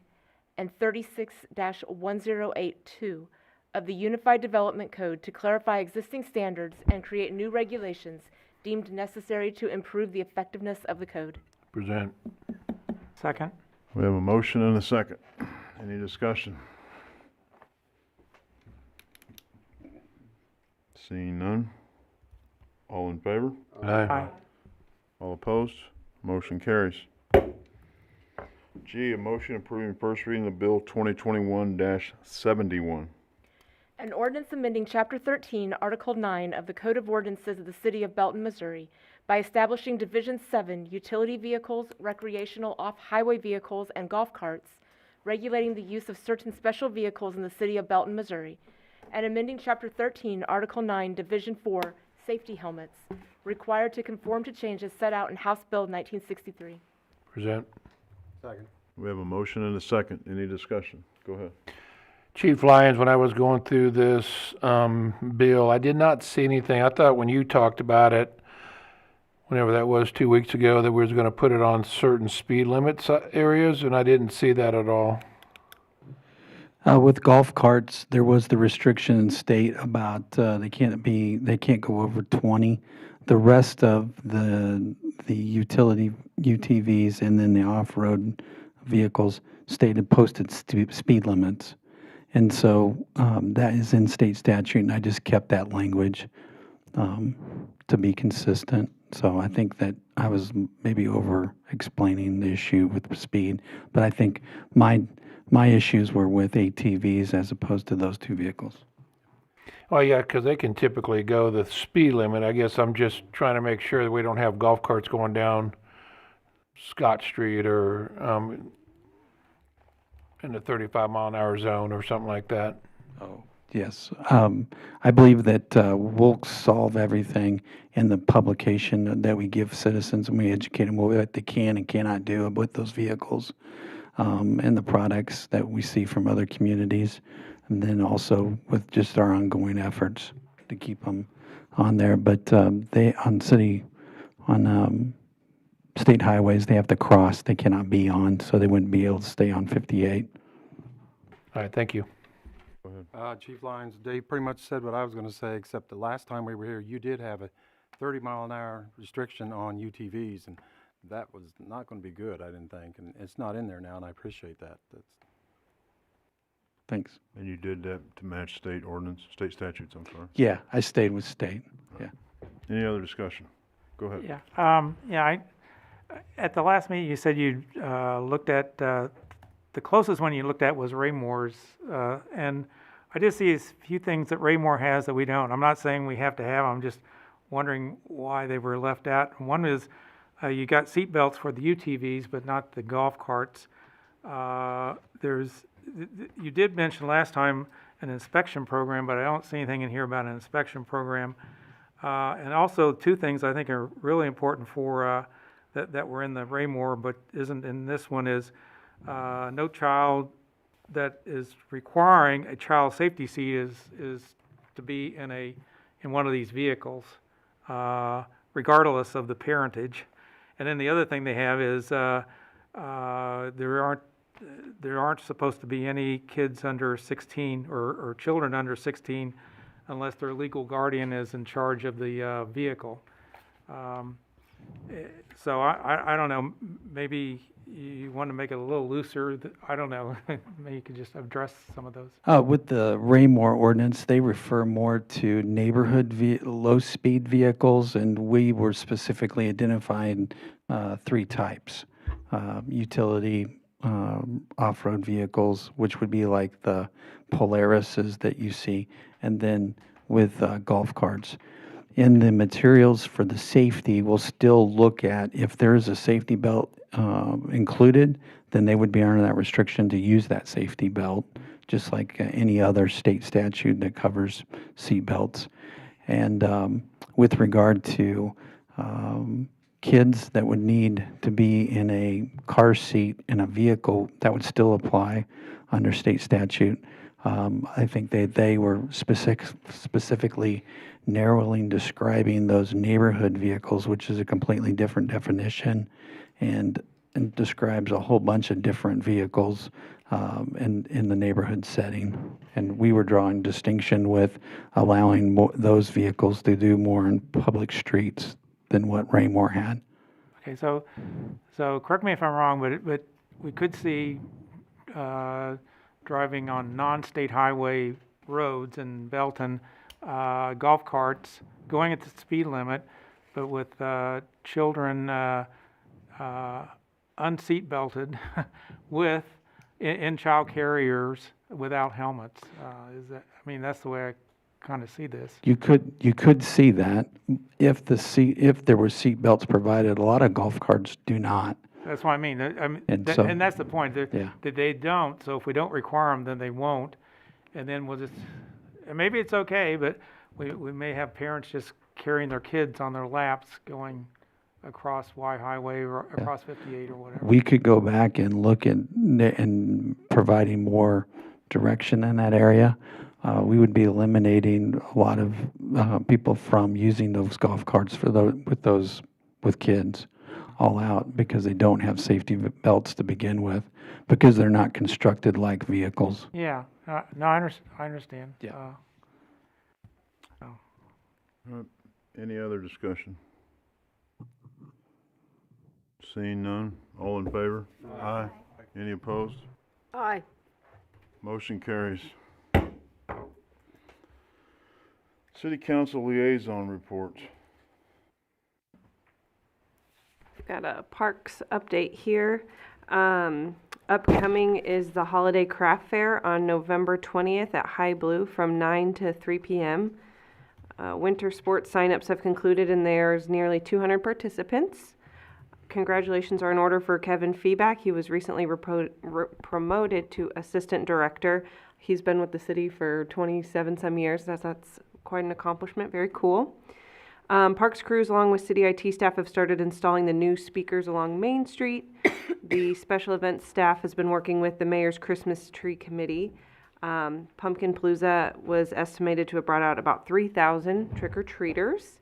and 36-1082 of the Unified Development Code to clarify existing standards and create new regulations deemed necessary to improve the effectiveness of the code. Present. Second. We have a motion and a second. Any discussion? Seeing none, all in favor? Aye. All opposed? Motion carries. G, a motion approving first reading of Bill 2021-71. An ordinance amending Chapter 13, Article 9 of the Code of Ordinances of the City of Belton, Missouri by establishing Division 7, Utility Vehicles, Recreational Off-Highway Vehicles, and Golf Carts, regulating the use of certain special vehicles in the City of Belton, Missouri, and amending Chapter 13, Article 9, Division 4, Safety Helmets, required to conform to changes set out in House Bill 1963. Present. Second. We have a motion and a second. Any discussion? Go ahead. Chief Lyons, when I was going through this bill, I did not see anything. I thought when you talked about it, whenever that was 2 weeks ago, that we was going to put it on certain speed limits areas, and I didn't see that at all. With golf carts, there was the restriction in state about they can't go over 20. The rest of the utility UTVs and then the off-road vehicles posted speed limits. And so that is in state statute, and I just kept that language to be consistent. So I think that I was maybe over-explaining the issue with speed, but I think my issues were with ATVs as opposed to those two vehicles. Oh, yeah, because they can typically go the speed limit. I guess I'm just trying to make sure that we don't have golf carts going down Scott Street or in the 35-mile-an-hour zone or something like that. Oh, yes. I believe that we'll solve everything in the publication that we give citizens, and we educate them what they can and cannot do with those vehicles, and the products that we see from other communities, and then also with just our ongoing efforts to keep them on there. But on state highways, they have to cross. They cannot be on, so they wouldn't be able to stay on 58. All right, thank you. Chief Lyons, Dave pretty much said what I was going to say, except the last time we were here, you did have a 30-mile-an-hour restriction on UTVs, and that was not going to be good, I didn't think, and it's not in there now, and I appreciate that. Thanks. And you did that to match state ordinance, state statutes, I'm sorry. Yeah, I stayed with state. Yeah. Any other discussion? Go ahead. Yeah. At the last meeting, you said you looked at, the closest one you looked at was Raymore's, and I just see a few things that Raymore has that we don't. I'm not saying we have to have them, I'm just wondering why they were left out. One is you got seat belts for the UTVs, but not the golf carts. You did mention last time an inspection program, but I don't see anything in here about an inspection program. And also two things I think are really important for that were in the Raymore, but isn't in this one is no child that is requiring a child safety seat is to be in one of these vehicles, regardless of the parentage. And then the other thing they have is there aren't supposed to be any kids under 16 or children under 16 unless their legal guardian is in charge of the vehicle. So I don't know, maybe you want to make it a little looser. I don't know. Maybe you could just address some of those. With the Raymore ordinance, they refer more to neighborhood low-speed vehicles, and we were specifically identifying three types. Utility off-road vehicles, which would be like the Polarises that you see, and then with golf carts. In the materials for the safety, we'll still look at if there's a safety belt included, then they would be under that restriction to use that safety belt, just like any other state statute that covers seat belts. And with regard to kids that would need to be in a car seat in a vehicle, that would still apply under state statute. I think they were specifically narrowly describing those neighborhood vehicles, which is a completely different definition, and describes a whole bunch of different vehicles in the neighborhood setting. And we were drawing distinction with allowing those vehicles to do more in public streets than what Raymore had. Okay, so correct me if I'm wrong, but we could see driving on non-state highway roads in Belton, golf carts going at the speed limit, but with children unseat belted with in child carriers without helmets. That's the way I kind of see this. You could see that if there were seat belts provided. A lot of golf carts do not. That's what I mean. And that's the point. That they don't. So if we don't require them, then they won't. And then we'll just. And maybe it's okay, but we may have parents just carrying their kids on their laps going across Y Highway or across 58 or whatever. We could go back and look at and providing more direction in that area. We would be eliminating a lot of people from using those golf carts for with kids all out because they don't have safety belts to begin with, because they're not constructed like vehicles. Yeah, no, I understand. Yeah. All right. Any other discussion? Seeing none, all in favor? Aye. Any opposed? Aye. Motion carries. City Council Liaison Reports. Got a parks update here. Upcoming is the Holiday Craft Fair on November 20th at High Blue from 9 to 3 p.m. Winter sports signups have concluded and there's nearly 200 participants. Congratulations are in order for Kevin Feeback. He was recently promoted to assistant director. He's been with the city for 27 some years. That's quite an accomplishment. Very cool. Parks crews along with city IT staff have started installing the new speakers along Main Street. The special events staff has been working with the mayor's Christmas tree committee. Pumpkin Palooza was estimated to have brought out about 3,000 trick-or-treaters.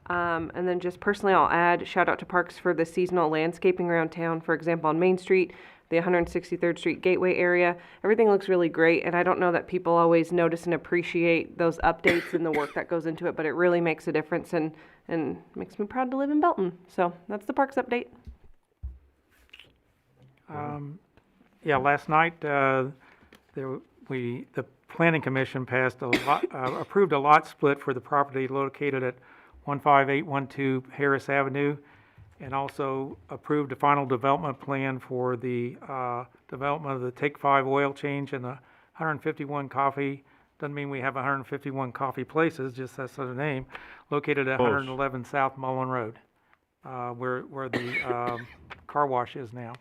And then just personally, I'll add, shout out to Parks for the seasonal landscaping around town. For example, on Main Street, the 163rd Street Gateway area, everything looks really great. And I don't know that people always notice and appreciate those updates and the work that goes into it, but it really makes a difference and makes me proud to live in Belton. So that's the Parks update. Yeah, last night, the Planning Commission passed approved a lot split for the property located at 15812 Harris Avenue, and also approved a final development plan for the development of the Take 5 oil change and the 151 coffee. Doesn't mean we have 151 coffee places, just that's the name, located at 111 South Mullen Road, where the car wash is now.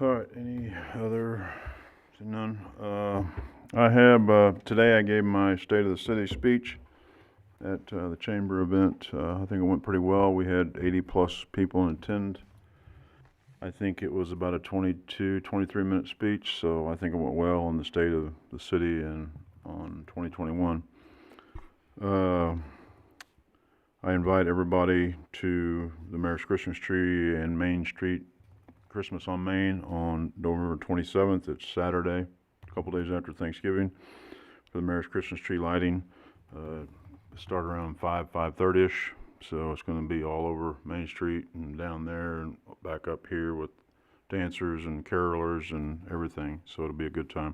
All right, any other? None. I have, today I gave my State of the City speech at the chamber event. I think it went pretty well. We had 80 plus people attend. I think it was about a 23 minute speech, so I think it went well on the state of the city and on 2021. I invite everybody to the Mayor's Christmas Tree and Main Street Christmas on Main on November 27th. It's Saturday, a couple days after Thanksgiving, for the Mayor's Christmas tree lighting. Start around 5:30ish, so it's going to be all over Main Street and down there and back up here with dancers and carolers and everything, so it'll be a good time.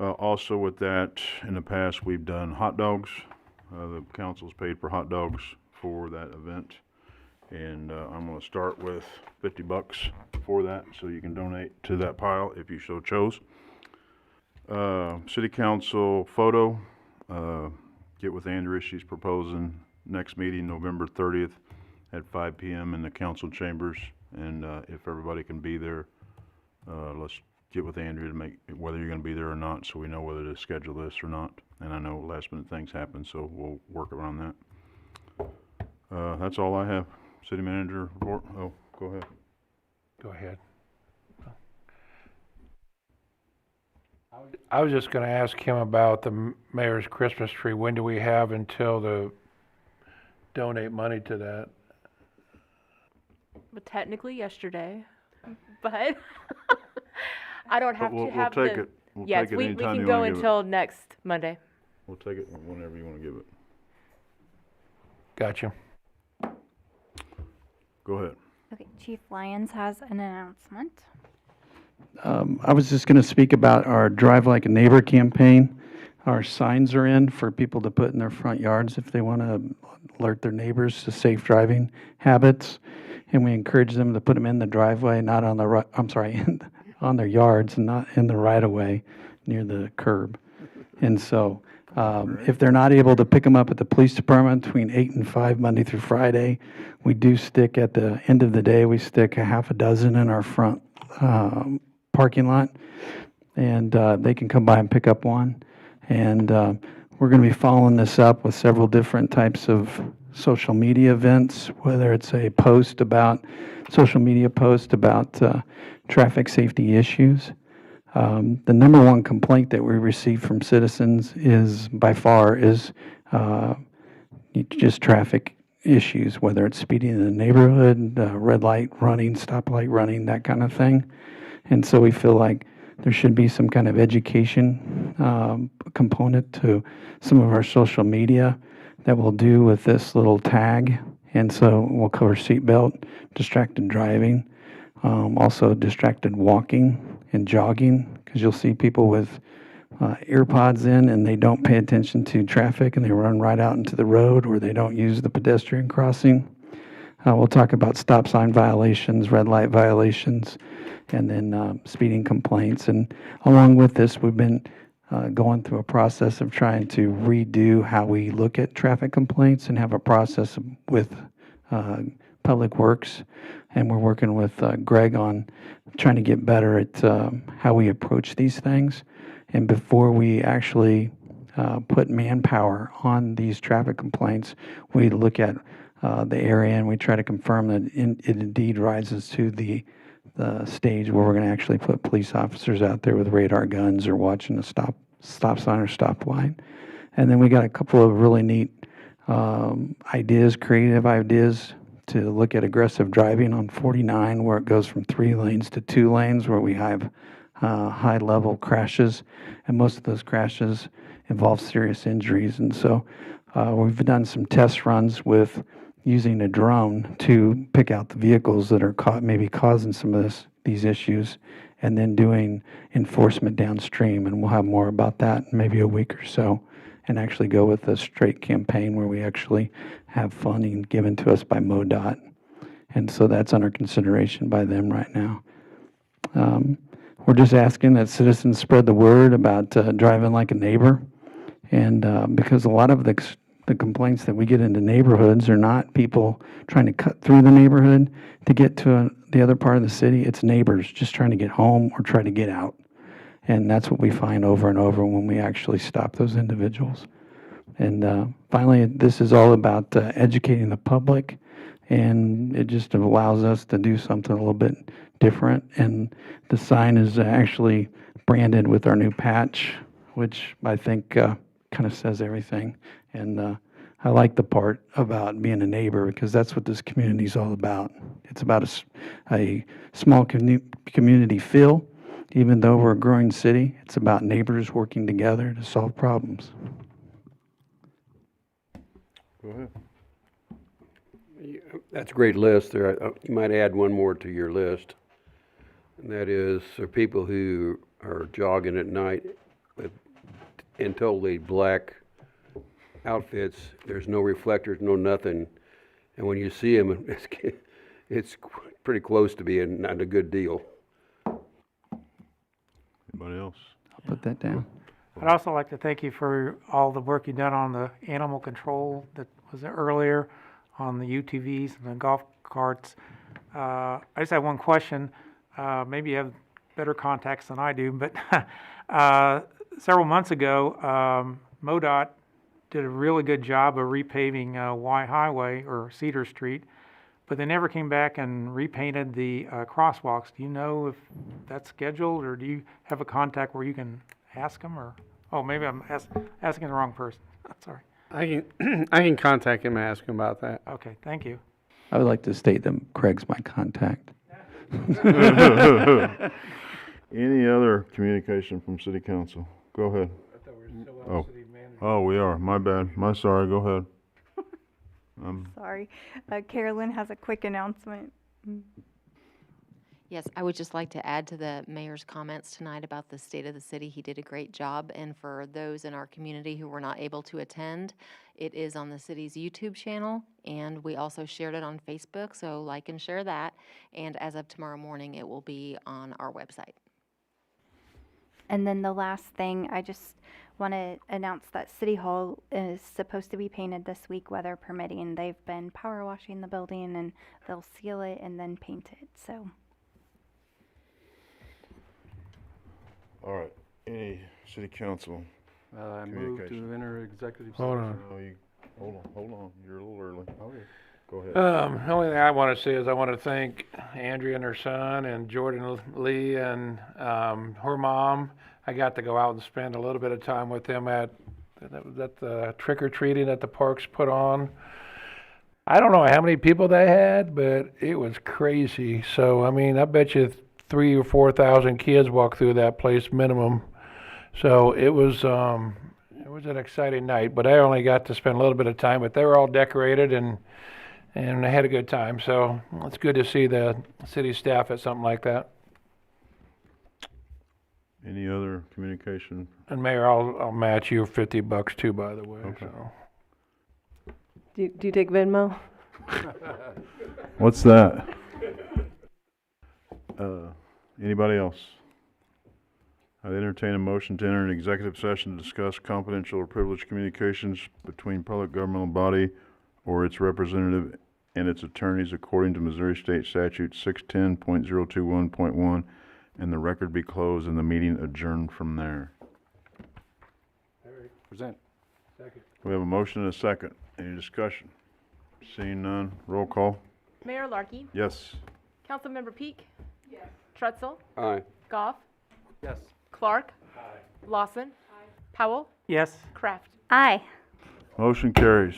Also with that, in the past we've done hot dogs. The council's paid for hot dogs for that event. And I'm going to start with $50 for that, so you can donate to that pile if you so chose. City Council photo, get with Andrea. She's proposing next meeting November 30th at 5 p.m. in the council chambers. And if everybody can be there, let's get with Andrea to make whether you're going to be there or not, so we know whether to schedule this or not. And I know last minute things happen, so we'll work around that. That's all I have. City manager report. Oh, go ahead. Go ahead. I was just going to ask him about the mayor's Christmas tree. When do we have until to donate money to that? But technically yesterday, but I don't have we'll to have take the. it. We'll Yes, take it we anytime can you go wanna give it. until next Monday. We'll take it whenever you want to give it. Gotcha. Go ahead. Okay, Chief Lyons has an announcement. I was just going to speak about our Drive Like a Neighbor campaign. Our signs are in for people to put in their front yards if they want to alert their neighbors to safe driving habits. And we encourage them to put them in the driveway, not on the on their yards and not in the right of way near the curb. And so if they're not able to pick them up at the police department between 8 and 5 Monday through Friday, we do stick at the end of the day, we stick a half a dozen in our front parking lot, and they can come by and pick up one. And we're going to be following this up with several different types of social media events, whether it's a social media post about traffic safety issues. The number one complaint that we receive from citizens is, by far, is just traffic issues, whether it's speeding in the neighborhood, red light running, stoplight running, that kind of thing. And so we feel like there should be some kind of education component to some of our social media that we'll do with this little tag. And so we'll cover seatbelt, distracted driving, also distracted walking and jogging, because you'll see people with ear pods in and they don't pay attention to traffic and they run right out into the road, or they don't use the pedestrian crossing. We'll talk about stop sign violations, red light violations, and then speeding complaints. And along with this, we've been going through a process of trying to redo how we look at traffic complaints and have a process with Public Works. And we're working with Greg on trying to get better at how we approach these things. And before we actually put manpower on these traffic complaints, we look at the area and we try to confirm that it indeed rises to the stage where we're going to actually put police officers out there with radar guns or watching a stop sign or stoplight. And then we got a couple of really neat creative ideas to look at aggressive driving on 49, where it goes from 3 lanes to 2 lanes, where we have high-level crashes, and most of those crashes involve serious injuries. And so we've done some test runs with using a drone to pick out the vehicles that are maybe causing some of these issues, and then doing enforcement downstream. And we'll have more about that in maybe a week or so, and actually go with a straight campaign where we actually have funding given to us by MoDOT. And so that's under consideration by them right now. We're just asking that citizens spread the word about driving like a neighbor. And because a lot of the complaints that we get into neighborhoods are not people trying to cut through the neighborhood to get to the other part of the city. It's neighbors just trying to get home or try to get out. And that's what we find over and over when we actually stop those individuals. And finally, this is all about educating the public, and it just allows us to do something a little bit different. And the sign is actually branded with our new patch, which I think kind of says everything. And I like the part about being a neighbor, because that's what this community is all about. It's about a small community feel. Even though we're a growing city, it's about neighbors working together to solve problems. Go ahead. That's a great list there. You might add one more to your list, and that is for people who are jogging at night in totally black outfits. There's no reflectors, no nothing, and when you see them, it's pretty close to being not a good deal. Anybody else? I'll put that down. I'd also like to thank you for all the work you've done on the animal control that was earlier, on the UTVs and the golf carts. I just have one question. Maybe you have better contacts than I do, but several months ago, MoDOT did a really good job of repaving Y Highway or Cedar Street, but they never came back and repainted the crosswalks. Do you know if that's scheduled, or do you have a contact where you can ask them? Or maybe I'm asking the wrong person. Sorry. I can contact him and ask him about that. Okay, thank you. I would like to state that Craig's my contact. Any other communication from City Council? Go ahead. I thought we were still on city manager. Oh, we are. My bad. Sorry. Go ahead. Sorry. Carolyn has a quick announcement. Yes, I would just like to add to the mayor's comments tonight about the state of the city. He did a great job, and for those in our community who were not able to attend, it is on the city's YouTube channel, and we also shared it on Facebook, so like and share that. And as of tomorrow morning, it will be on our website. And then the last thing, I just want to announce that City Hall is supposed to be painted this week, weather permitting. They've been power washing the building, and they'll seal it and then paint it, so. All right. Any City Council I move to communication? enter executive Hold session. on. No, Hold on, you're a little early. Go ahead. The only thing I want to say is I want to thank Andrea and her son and Jordan Lee and her mom. I got to go out and spend a little bit of time with them at the trick-or-treating that the parks put on. I don't know how many people they had, but it was crazy. So, I mean, I bet you 3,000 or 4,000 kids walked through that place minimum. So it was an exciting night, but I only got to spend a little bit of time, but they were all decorated and I had a good time. So it's good to see the city staff at something like that. Any other communication? And Mayor, I'll match you $50 too, by the way. Okay. So. Do you take Venmo? What's that? Anybody else? I'd entertain a motion to enter an executive session to discuss confidential or privileged communications between public governmental body or its representative and its attorneys according to Missouri State Statute 610.021.1, and the record be closed and the meeting adjourned from there. Present. We have a motion and a second. Any discussion? Seeing none, roll call. Mayor Larkey, Yes. Councilmember Peak. Yes. Trutzel, Aye. Goff, Yes. Clark. Lawson. Powell, Yes? Kraft. Aye. Motion carries.